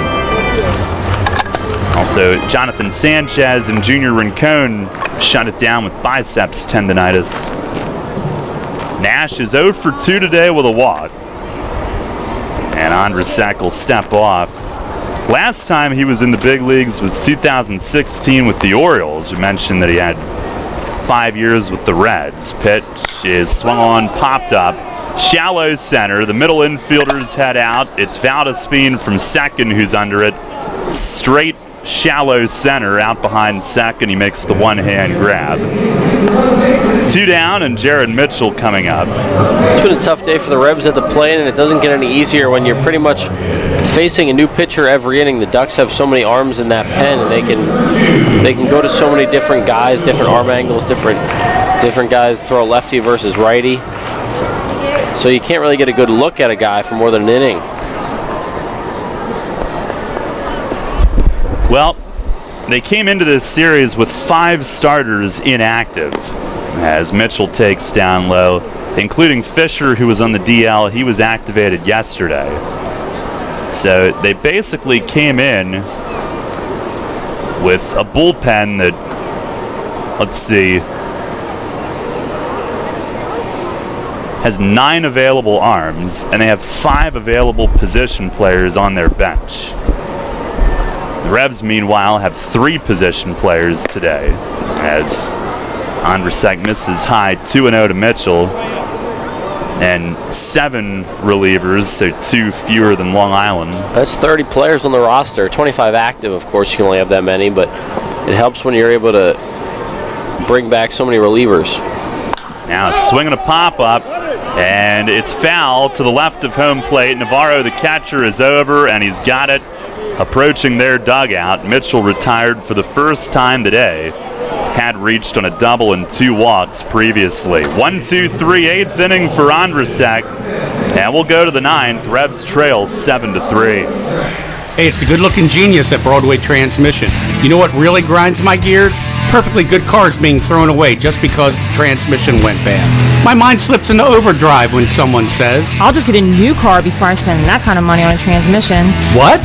also Jonathan Sanchez and Junior Rincon shut it down with biceps tendonitis. Nash is 0 for 2 today with a walk, and Andrusek will step off. Last time he was in the big leagues was 2016 with the Orioles. We mentioned that he had 5 years with the Reds. Pitch is swung on, popped up. Shallow center. The middle infielders head out. It's Valdespin from second who's under it. Straight shallow center out behind second. He makes the one-hand grab. 2 down, and Jared Mitchell coming up. It's been a tough day for the Revs at the plate, and it doesn't get any easier when you're pretty much facing a new pitcher every inning. The Ducks have so many arms in that pen, and they can go to so many different guys, different arm angles, different guys throw lefty versus righty. So you can't really get a good look at a guy for more than an inning. Well, they came into this series with 5 starters inactive as Mitchell takes down low, including Fisher, who was on the DL. He was activated yesterday. So they basically came in with a bullpen that, let's see, has 9 available arms, and they have 5 available position players on their bench. The Revs, meanwhile, have 3 position players today, as Andrusek misses high 2-0 to Mitchell, and 7 relievers, so 2 fewer than Long Island. That's 30 players on the roster. 25 active, of course, you can only have that many, but it helps when you're able to bring back so many relievers. Now swinging a pop-up, and it's foul to the left of home plate. Navarro, the catcher, is over, and he's got it. Approaching their dugout, Mitchell retired for the first time today. Had reached on a double and 2 walks previously. 1-2-3, 8th inning for Andrusek, and we'll go to the 9th. Revs trail 7-3. Hey, it's the good-looking genius at Broadway Transmission. You know what really grinds my gears? Perfectly good cars being thrown away just because the transmission went bad. My mind slips into overdrive when someone says, I'll just get a new car before I spend that kind of money on a transmission. What?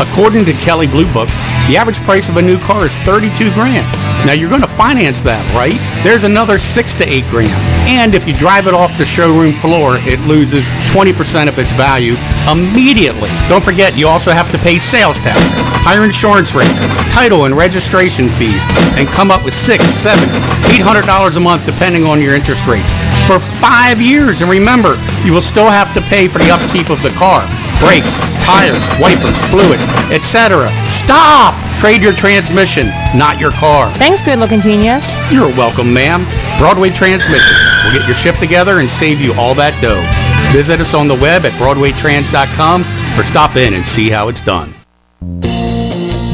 According to Kelley Blue Book, the average price of a new car is $32 grand. Now you're going to finance that, right? There's another $6 to $8 grand. And if you drive it off the showroom floor, it loses 20% of its value immediately. Don't forget, you also have to pay sales tax, higher insurance rates, title and registration fees, and come up with $600, $700, $800 a month depending on your interest rates for 5 years. And remember, you will still have to pay for the upkeep of the car. Brakes, tires, wipers, fluids, etc. Stop! Trade your transmission, not your car. Thanks, good-looking genius. You're welcome, ma'am. Broadway Transmission. We'll get your shift together and save you all that dough. Visit us on the web at BroadwayTrans.com or stop in and see how it's done.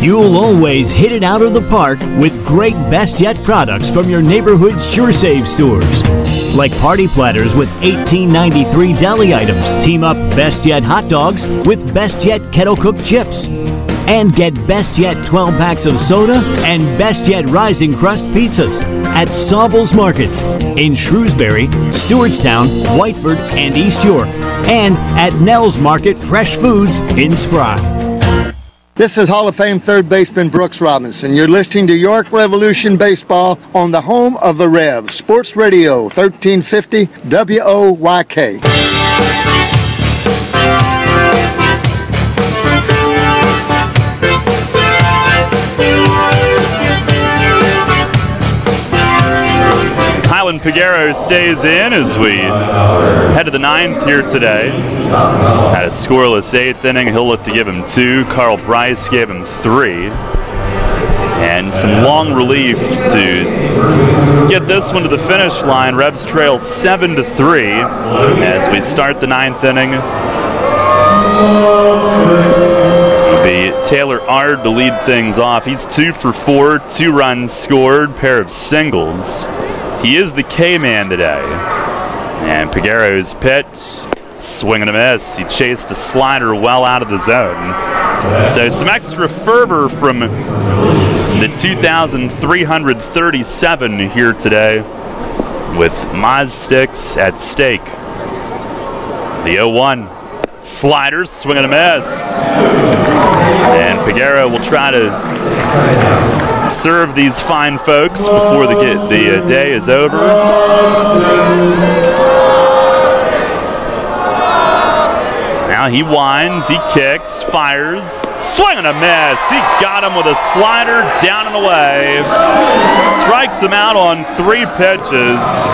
You'll always hit it out of the park with great Best Yet products from your neighborhood Sure Save stores. Like party platters with $18.93 deli items. Team up Best Yet hot dogs with Best Yet kettle cooked chips. And get Best Yet 12 packs of soda and Best Yet Rising Crust pizzas at Sobel's Markets in Shrewsbury, Stewartstown, Whiteford, and East York. And at Nell's Market Fresh Foods in Spry. This is Hall of Fame third baseman Brooks Robinson. You're listening to York Revolution Baseball on the home of the Revs, Sports Radio 1350 WOYK. Pregame stays in as we head to the 9th here today. Had a scoreless 8th inning. He'll look to give him 2. Carl Bryce gave him 3. And some long relief to get this one to the finish line. Revs trail 7-3 as we start the 9th inning. It'll be Taylor Ard to lead things off. He's 2 for 4, 2 runs scored, pair of singles. He is the K-man today. And Peguero's pitch, swing and a miss. He chased a slider well out of the zone. So some extra fervor from the 2,337 here today with Maz sticks at stake. The 0-1. Sliders, swing and a miss. And Peguero will try to serve these fine folks before the day is over. Now he winds, he kicks, fires, swing and a miss. He got him with a slider down and away. Strikes him out on 3 pitches.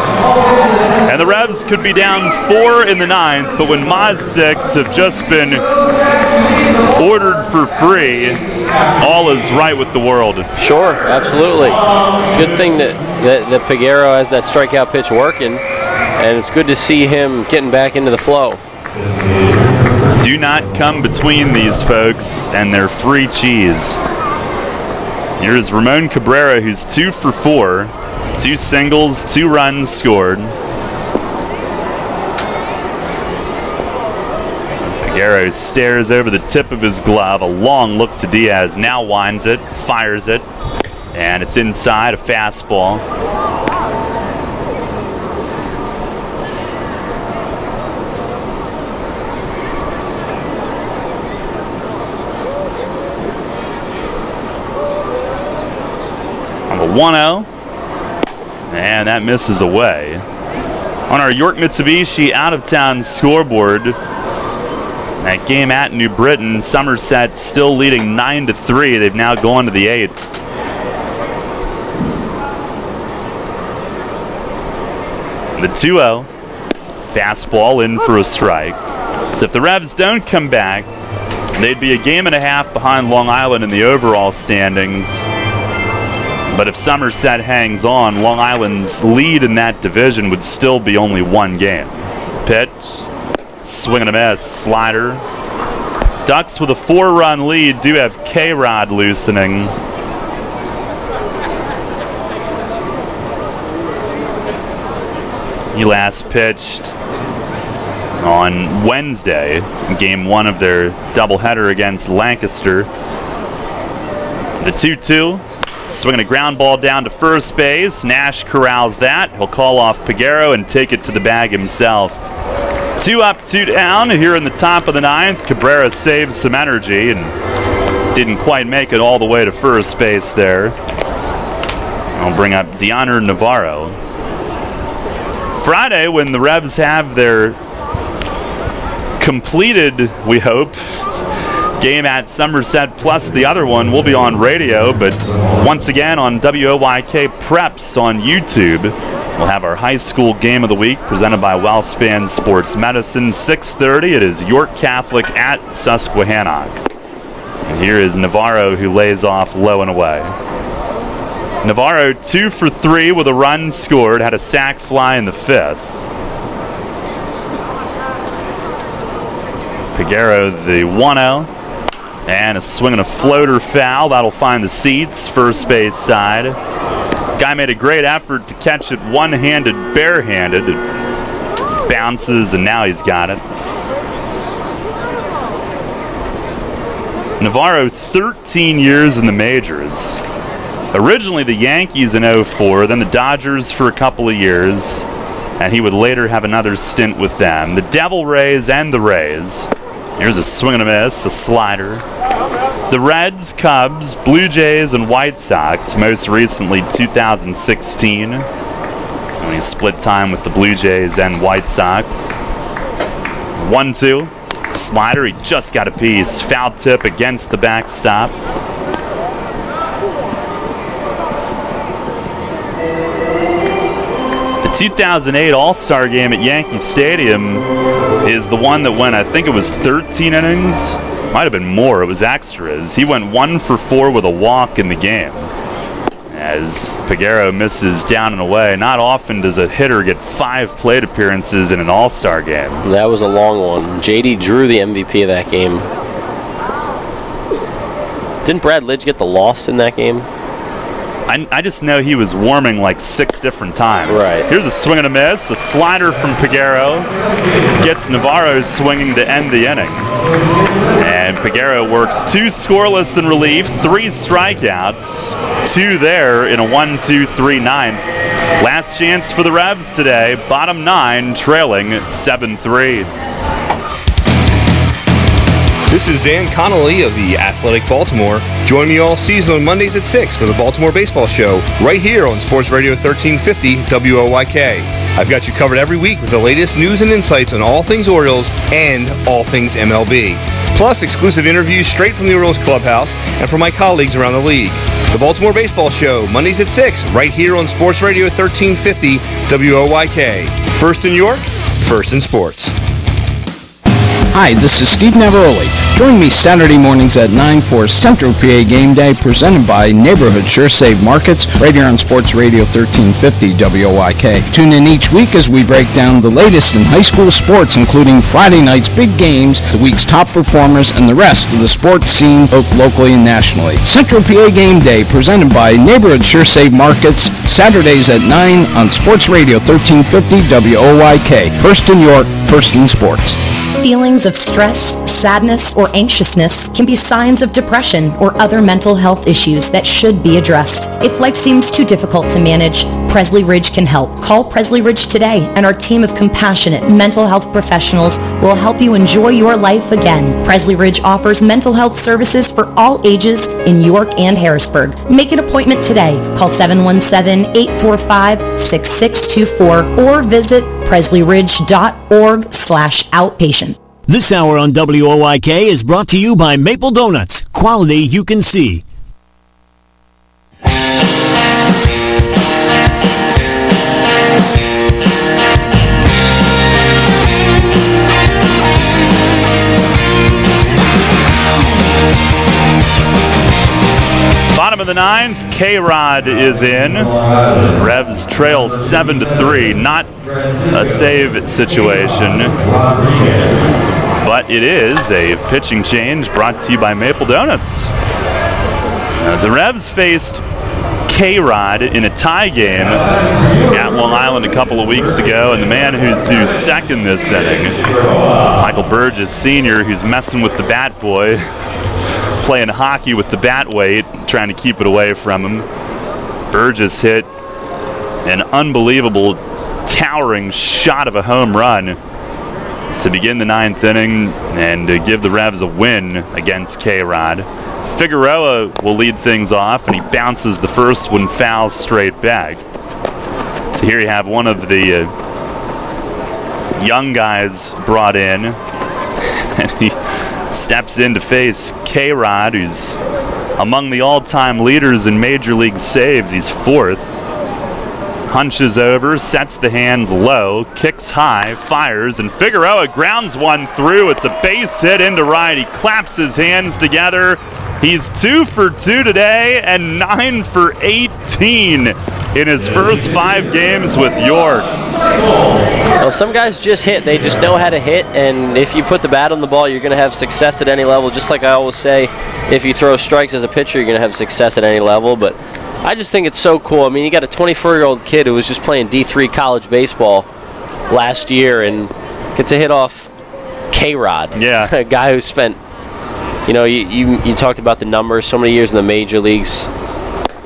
And the Revs could be down 4 in the 9th, but when Maz sticks have just been ordered for free, all is right with the world. Sure, absolutely. It's a good thing that Peguero has that strikeout pitch working, and it's good to see him getting back into the flow. Do not come between these folks and their free cheese. Here's Ramon Cabrera, who's 2 for 4, 2 singles, 2 runs scored. Peguero stares over the tip of his glove, a long look to Diaz, now winds it, fires it, and it's inside, a fastball. On the 1-0, and that misses away. On our York Mitsubishi out-of-town scoreboard, that game at New Britain, Somerset still leading 9-3. They've now gone to the 8th. The 2-0, fastball in for a strike. So if the Revs don't come back, they'd be a game and a half behind Long Island in the overall standings. But if Somerset hangs on, Long Island's lead in that division would still be only 1 game. Pitch, swing and a miss, slider. Ducks with a 4-run lead do have K-Rod loosening. He last pitched on Wednesday, game 1 of their doubleheader against Lancaster. The 2-2. Swinging a ground ball down to first base. Nash corrals that. He'll call off Peguero and take it to the bag himself. 2 up, 2 down here in the top of the 9th. Cabrera saves some energy and didn't quite make it all the way to first base there. I'll bring up Deoner Navarro. Friday, when the Revs have their completed, we hope, game at Somerset plus the other one, will be on radio, but once again on WOYK Preps on YouTube. We'll have our high school game of the week presented by Wellspan Sports Medicine. 6:30, it is York Catholic at Susquehannock. And here is Navarro, who lays off low and away. Navarro 2 for 3 with a run scored, had a sac fly in the 5th. Peguero the 1-0. And a swing and a floater foul. That'll find the seats, first base side. Guy made a great effort to catch it one-handed, barehanded. It bounces, and now he's got it. Navarro, 13 years in the majors. Originally the Yankees in 04, then the Dodgers for a couple of years, and he would later have another stint with them. The Devil Rays and the Rays. Here's a swing and a miss, a slider. The Reds, Cubs, Blue Jays, and White Sox, most recently 2016. And he split time with the Blue Jays and White Sox. 1-2. Slider, he just got a piece. Foul tip against the backstop. The The 2008 All-Star game at Yankee Stadium is the one that went, I think it was 13 innings. Might have been more. It was extras. He went 1 for 4 with a walk in the game, as Pregame misses down and away. Not often does a hitter get 5 plate appearances in an All-Star game. That was a long one. JD Drew, the MVP of that game. Didn't Brad Lidge get the loss in that game? I just know he was warming like 6 different times. Right. Here's a swing and a miss. A slider from Pregame gets Navarro swinging to end the inning. And Pregame works 2 scoreless in relief, 3 strikeouts, 2 there in a 1-2-3 ninth. Last chance for the Revs today. Bottom 9, trailing 7-3. This is Dan Connolly of the Athletic Baltimore. Join me all season on Mondays at 6 for the Baltimore Baseball Show, right here on Sports Radio 1350 WOYK. I've got you covered every week with the latest news and insights on all things Orioles and all things MLB. Plus exclusive interviews straight from the Orioles clubhouse and from my colleagues around the league. The Baltimore Baseball Show, Mondays at 6, right here on Sports Radio 1350 WOYK. First in York, first in sports. Hi, this is Steve Navaroli. Join me Saturday mornings at 9 for Central PA Game Day, presented by Neighborhood Sure Save Markets, right here on Sports Radio 1350 WOYK. Tune in each week as we break down the latest in high school sports, including Friday night's big games, the week's top performers, and the rest of the sports scene, both locally and nationally. Central PA Game Day, presented by Neighborhood Sure Save Markets, Saturdays at 9 on Sports Radio 1350 WOYK. First in York, first in sports. Feelings of stress, sadness, or anxiousness can be signs of depression or other mental health issues that should be addressed. If life seems too difficult to manage, Presley Ridge can help. Call Presley Ridge today, and our team of compassionate mental health professionals will help you enjoy your life again. Presley Ridge offers mental health services for all ages in York and Harrisburg. Make an appointment today. Call 717-845-6624 or visit presleyridge.org/outpatient. This hour on WOYK is brought to you by Maple Donuts. Quality you can see. Bottom of the 9th, K-Rod is in. Revs trail 7-3. Not a save situation, but it is a pitching change brought to you by Maple Donuts. The Revs faced K-Rod in a tie game at Long Island a couple of weeks ago, and the man who's due second this inning, Michael Burgess Sr., who's messing with the bat boy, playing hockey with the bat weight, trying to keep it away from him. Burgess hit an unbelievable, towering shot of a home run to begin the 9th inning and to give the Revs a win against K-Rod. Figueroa will lead things off, and he bounces the first one foul straight back. So here you have one of the young guys brought in, and he steps in to face K-Rod, who's among the all-time leaders in Major League saves. He's 4th. Hunches over, sets the hands low, kicks high, fires, and Figueroa grounds one through. It's a base hit into right. He claps his hands together. He's 2 for 2 today and 9 for 18 in his first 5 games with York. Well, some guys just hit. They just know how to hit, and if you put the bat on the ball, you're going to have success at any level. Just like I always say, if you throw strikes as a pitcher, you're going to have success at any level. But I just think it's so cool. I mean, you got a 24-year-old kid who was just playing D3 college baseball last year and gets a hit off K-Rod. Yeah. A guy who spent, you know, you talked about the numbers, so many years in the major leagues.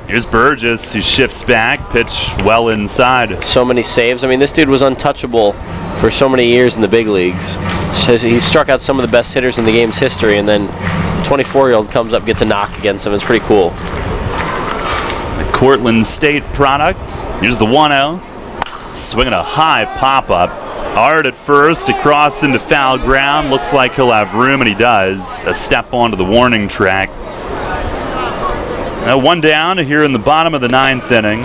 Here's Burgess, who shifts back, pitch well inside. So many saves. I mean, this dude was untouchable for so many years in the big leagues. So he struck out some of the best hitters in the game's history, and then 24-year-old comes up, gets a knock against him. It's pretty cool. The Cortland State product. Here's the 1-0. Swinging a high pop-up. Hard at first, across into foul ground. Looks like he'll have room, and he does. A step onto the warning track. Now 1 down here in the bottom of the 9th inning.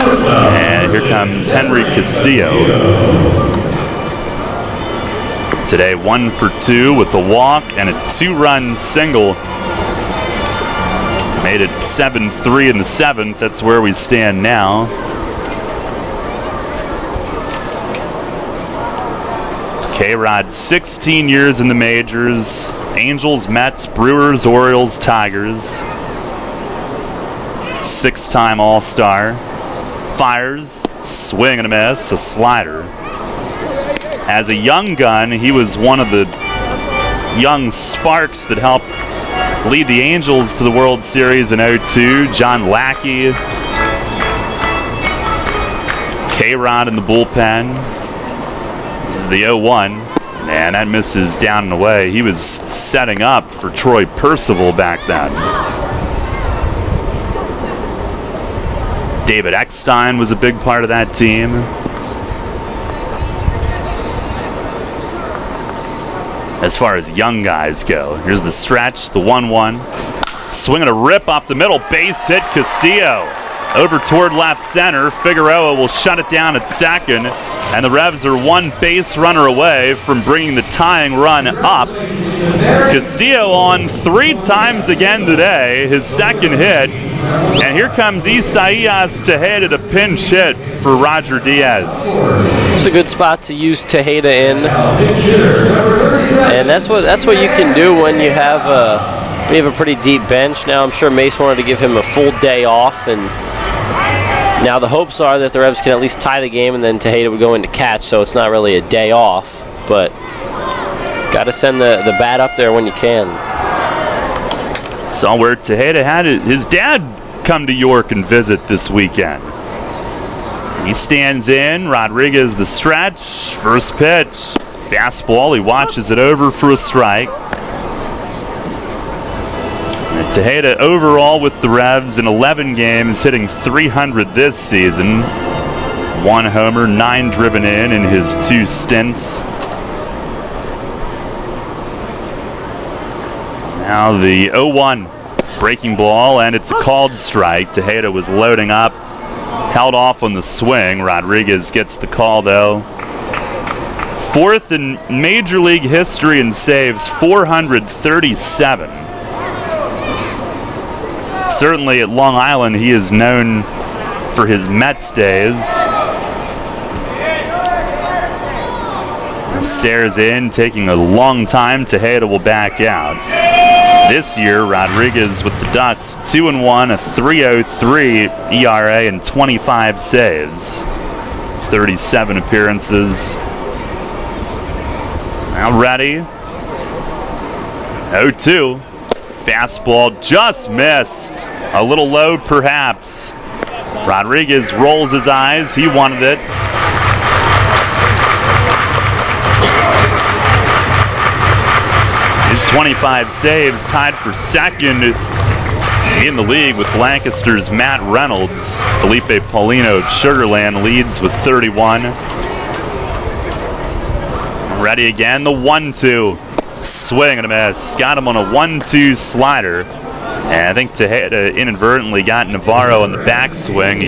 And here comes Henry Castillo. Today 1 for 2 with a walk and a 2-run single. Made it 7-3 in the 7th. That's where we stand now. K-Rod, 16 years in the majors. Angels, Mets, Brewers, Orioles, Tigers. 6-time All-Star. Fires, swing and a miss, a slider. As a young gun, he was one of the young sparks that helped lead the Angels to the World Series in '02. John Lackey. K-Rod in the bullpen. It was the 0-1. Man, that misses down and away. He was setting up for Troy Percival back then. David Eckstein was a big part of that team. As far as young guys go, here's the stretch, the 1-1. Swinging a rip up the middle, base hit Castillo. Over toward left center, Figueroa will shut it down at second, and the Revs are one base runner away from bringing the tying run up. Castillo on 3 times again today, his second hit, and here comes Isaias Tejeda to pinch hit for Roger Diaz. It's a good spot to use Tejeda in, and that's what you can do when you have a pretty deep bench. Now I'm sure Mace wanted to give him a full day off, and now the hopes are that the Revs can at least tie the game and then Tejeda would go into catch, so it's not really a day off, but got to send the bat up there when you can. Saw where Tejeda had his dad come to York and visit this weekend. He stands in, Rodriguez the stretch, first pitch, fastball, he watches it over for a strike. Tejeda overall with the Revs in 11 games, hitting .300 this season. 1 homer, 9 driven in his 2 stints. Now the 0-1 breaking ball, and it's a called strike. Tejeda was loading up, held off on the swing. Rodriguez gets the call though. 4th in Major League history in saves, 437. Certainly at Long Island, he is known for his Mets days. Stares in, taking a long time. Tejeda will back out. This year, Rodriguez with the Ducks, 2-1, a 3.03 ERA, and 25 saves. 37 appearances. Now ready. 0-2. Fastball just missed. A little low, perhaps. Rodriguez rolls his eyes. He wanted it. His 25 saves tied for second in the league with Lancaster's Matt Reynolds. Felipe Paulino of Sugar Land leads with 31. Ready again, the 1-2. Swing and a miss. Got him on a 1-2 slider. And I think Tejeda inadvertently got Navarro on the backswing.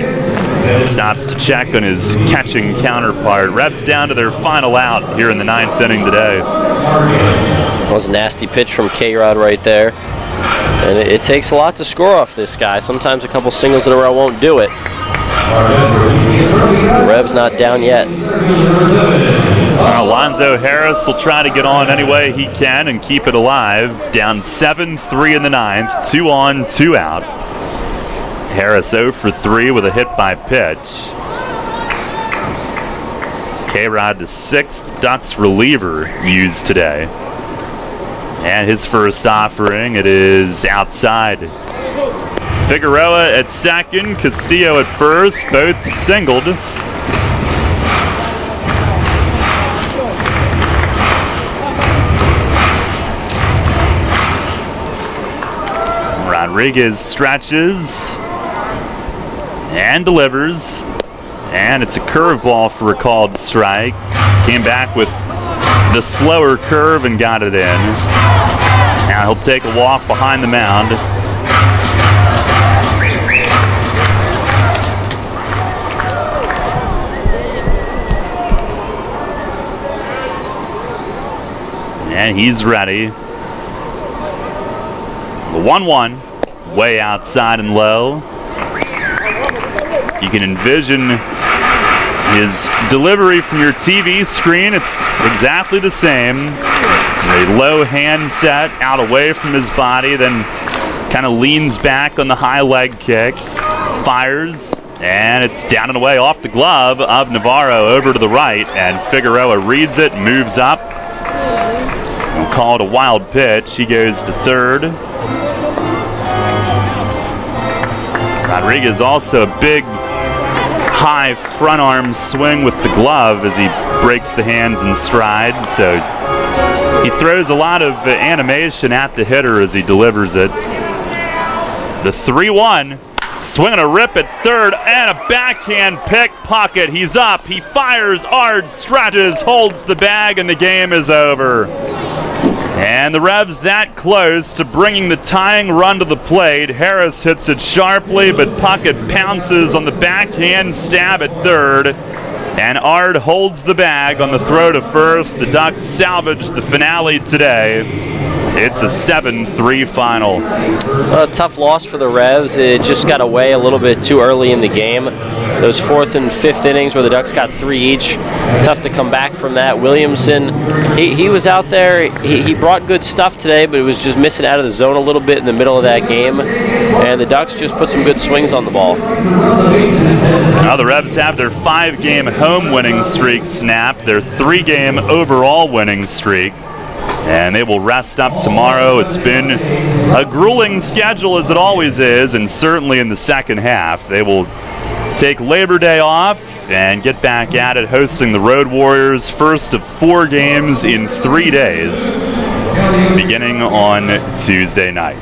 He stops to check on his catching counterpart. Revs down to their final out here in the 9th inning today. That was a nasty pitch from K-Rod right there. And it takes a lot to score off this guy. Sometimes a couple singles in a row won't do it. The Revs not down yet. Alonzo Harris will try to get on any way he can and keep it alive. Down 7-3 in the 9th. 2 on, 2 out. Harris 0 for 3 with a hit by pitch. K-Rod, the 6th Ducks reliever used today. And his first offering, it is outside. Figueroa at second, Castillo at first, both singled. Rodriguez stretches and delivers, and it's a curveball for a called strike. Came back with the slower curve and got it in. Now he'll take a walk behind the mound. And he's ready. The 1-1, way outside and low. You can envision his delivery from your TV screen. It's exactly the same. A low hand set out away from his body, then kind of leans back on the high leg kick, fires, and it's down and away off the glove of Navarro over to the right, and Figueroa reads it, moves up. We'll call it a wild pitch. He goes to third. Rodriguez also a big high front arm swing with the glove as he breaks the hands and strides, so he throws a lot of animation at the hitter as he delivers it. The 3-1, swinging a rip at third, and a backhand pickpocket. He's up, he fires, Ard stretches, holds the bag, and the game is over. And the Revs that close to bringing the tying run to the plate. Harris hits it sharply, but Puckett pounces on the backhand stab at third. And Ard holds the bag on the throw to first. The Ducks salvage the finale today. It's a 7-3 final. A tough loss for the Revs. It just got away a little bit too early in the game. Those 4th and 5th innings where the Ducks got 3 each. Tough to come back from that. Williamson, he was out there. He brought good stuff today, but it was just missing out of the zone a little bit in the middle of that game. And the Ducks just put some good swings on the ball. Now the Revs have their 5-game home winning streak snapped, their 3-game overall winning streak. And they will rest up tomorrow. It's been a grueling schedule as it always is, and certainly in the second half. They will take Labor Day off and get back at it, hosting the Road Warriors, first of 4 games in 3 days, beginning on Tuesday night.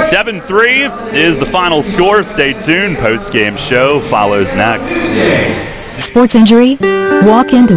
7-3 is the final score. Stay tuned. Post-game show follows next. Sports injury? Walk into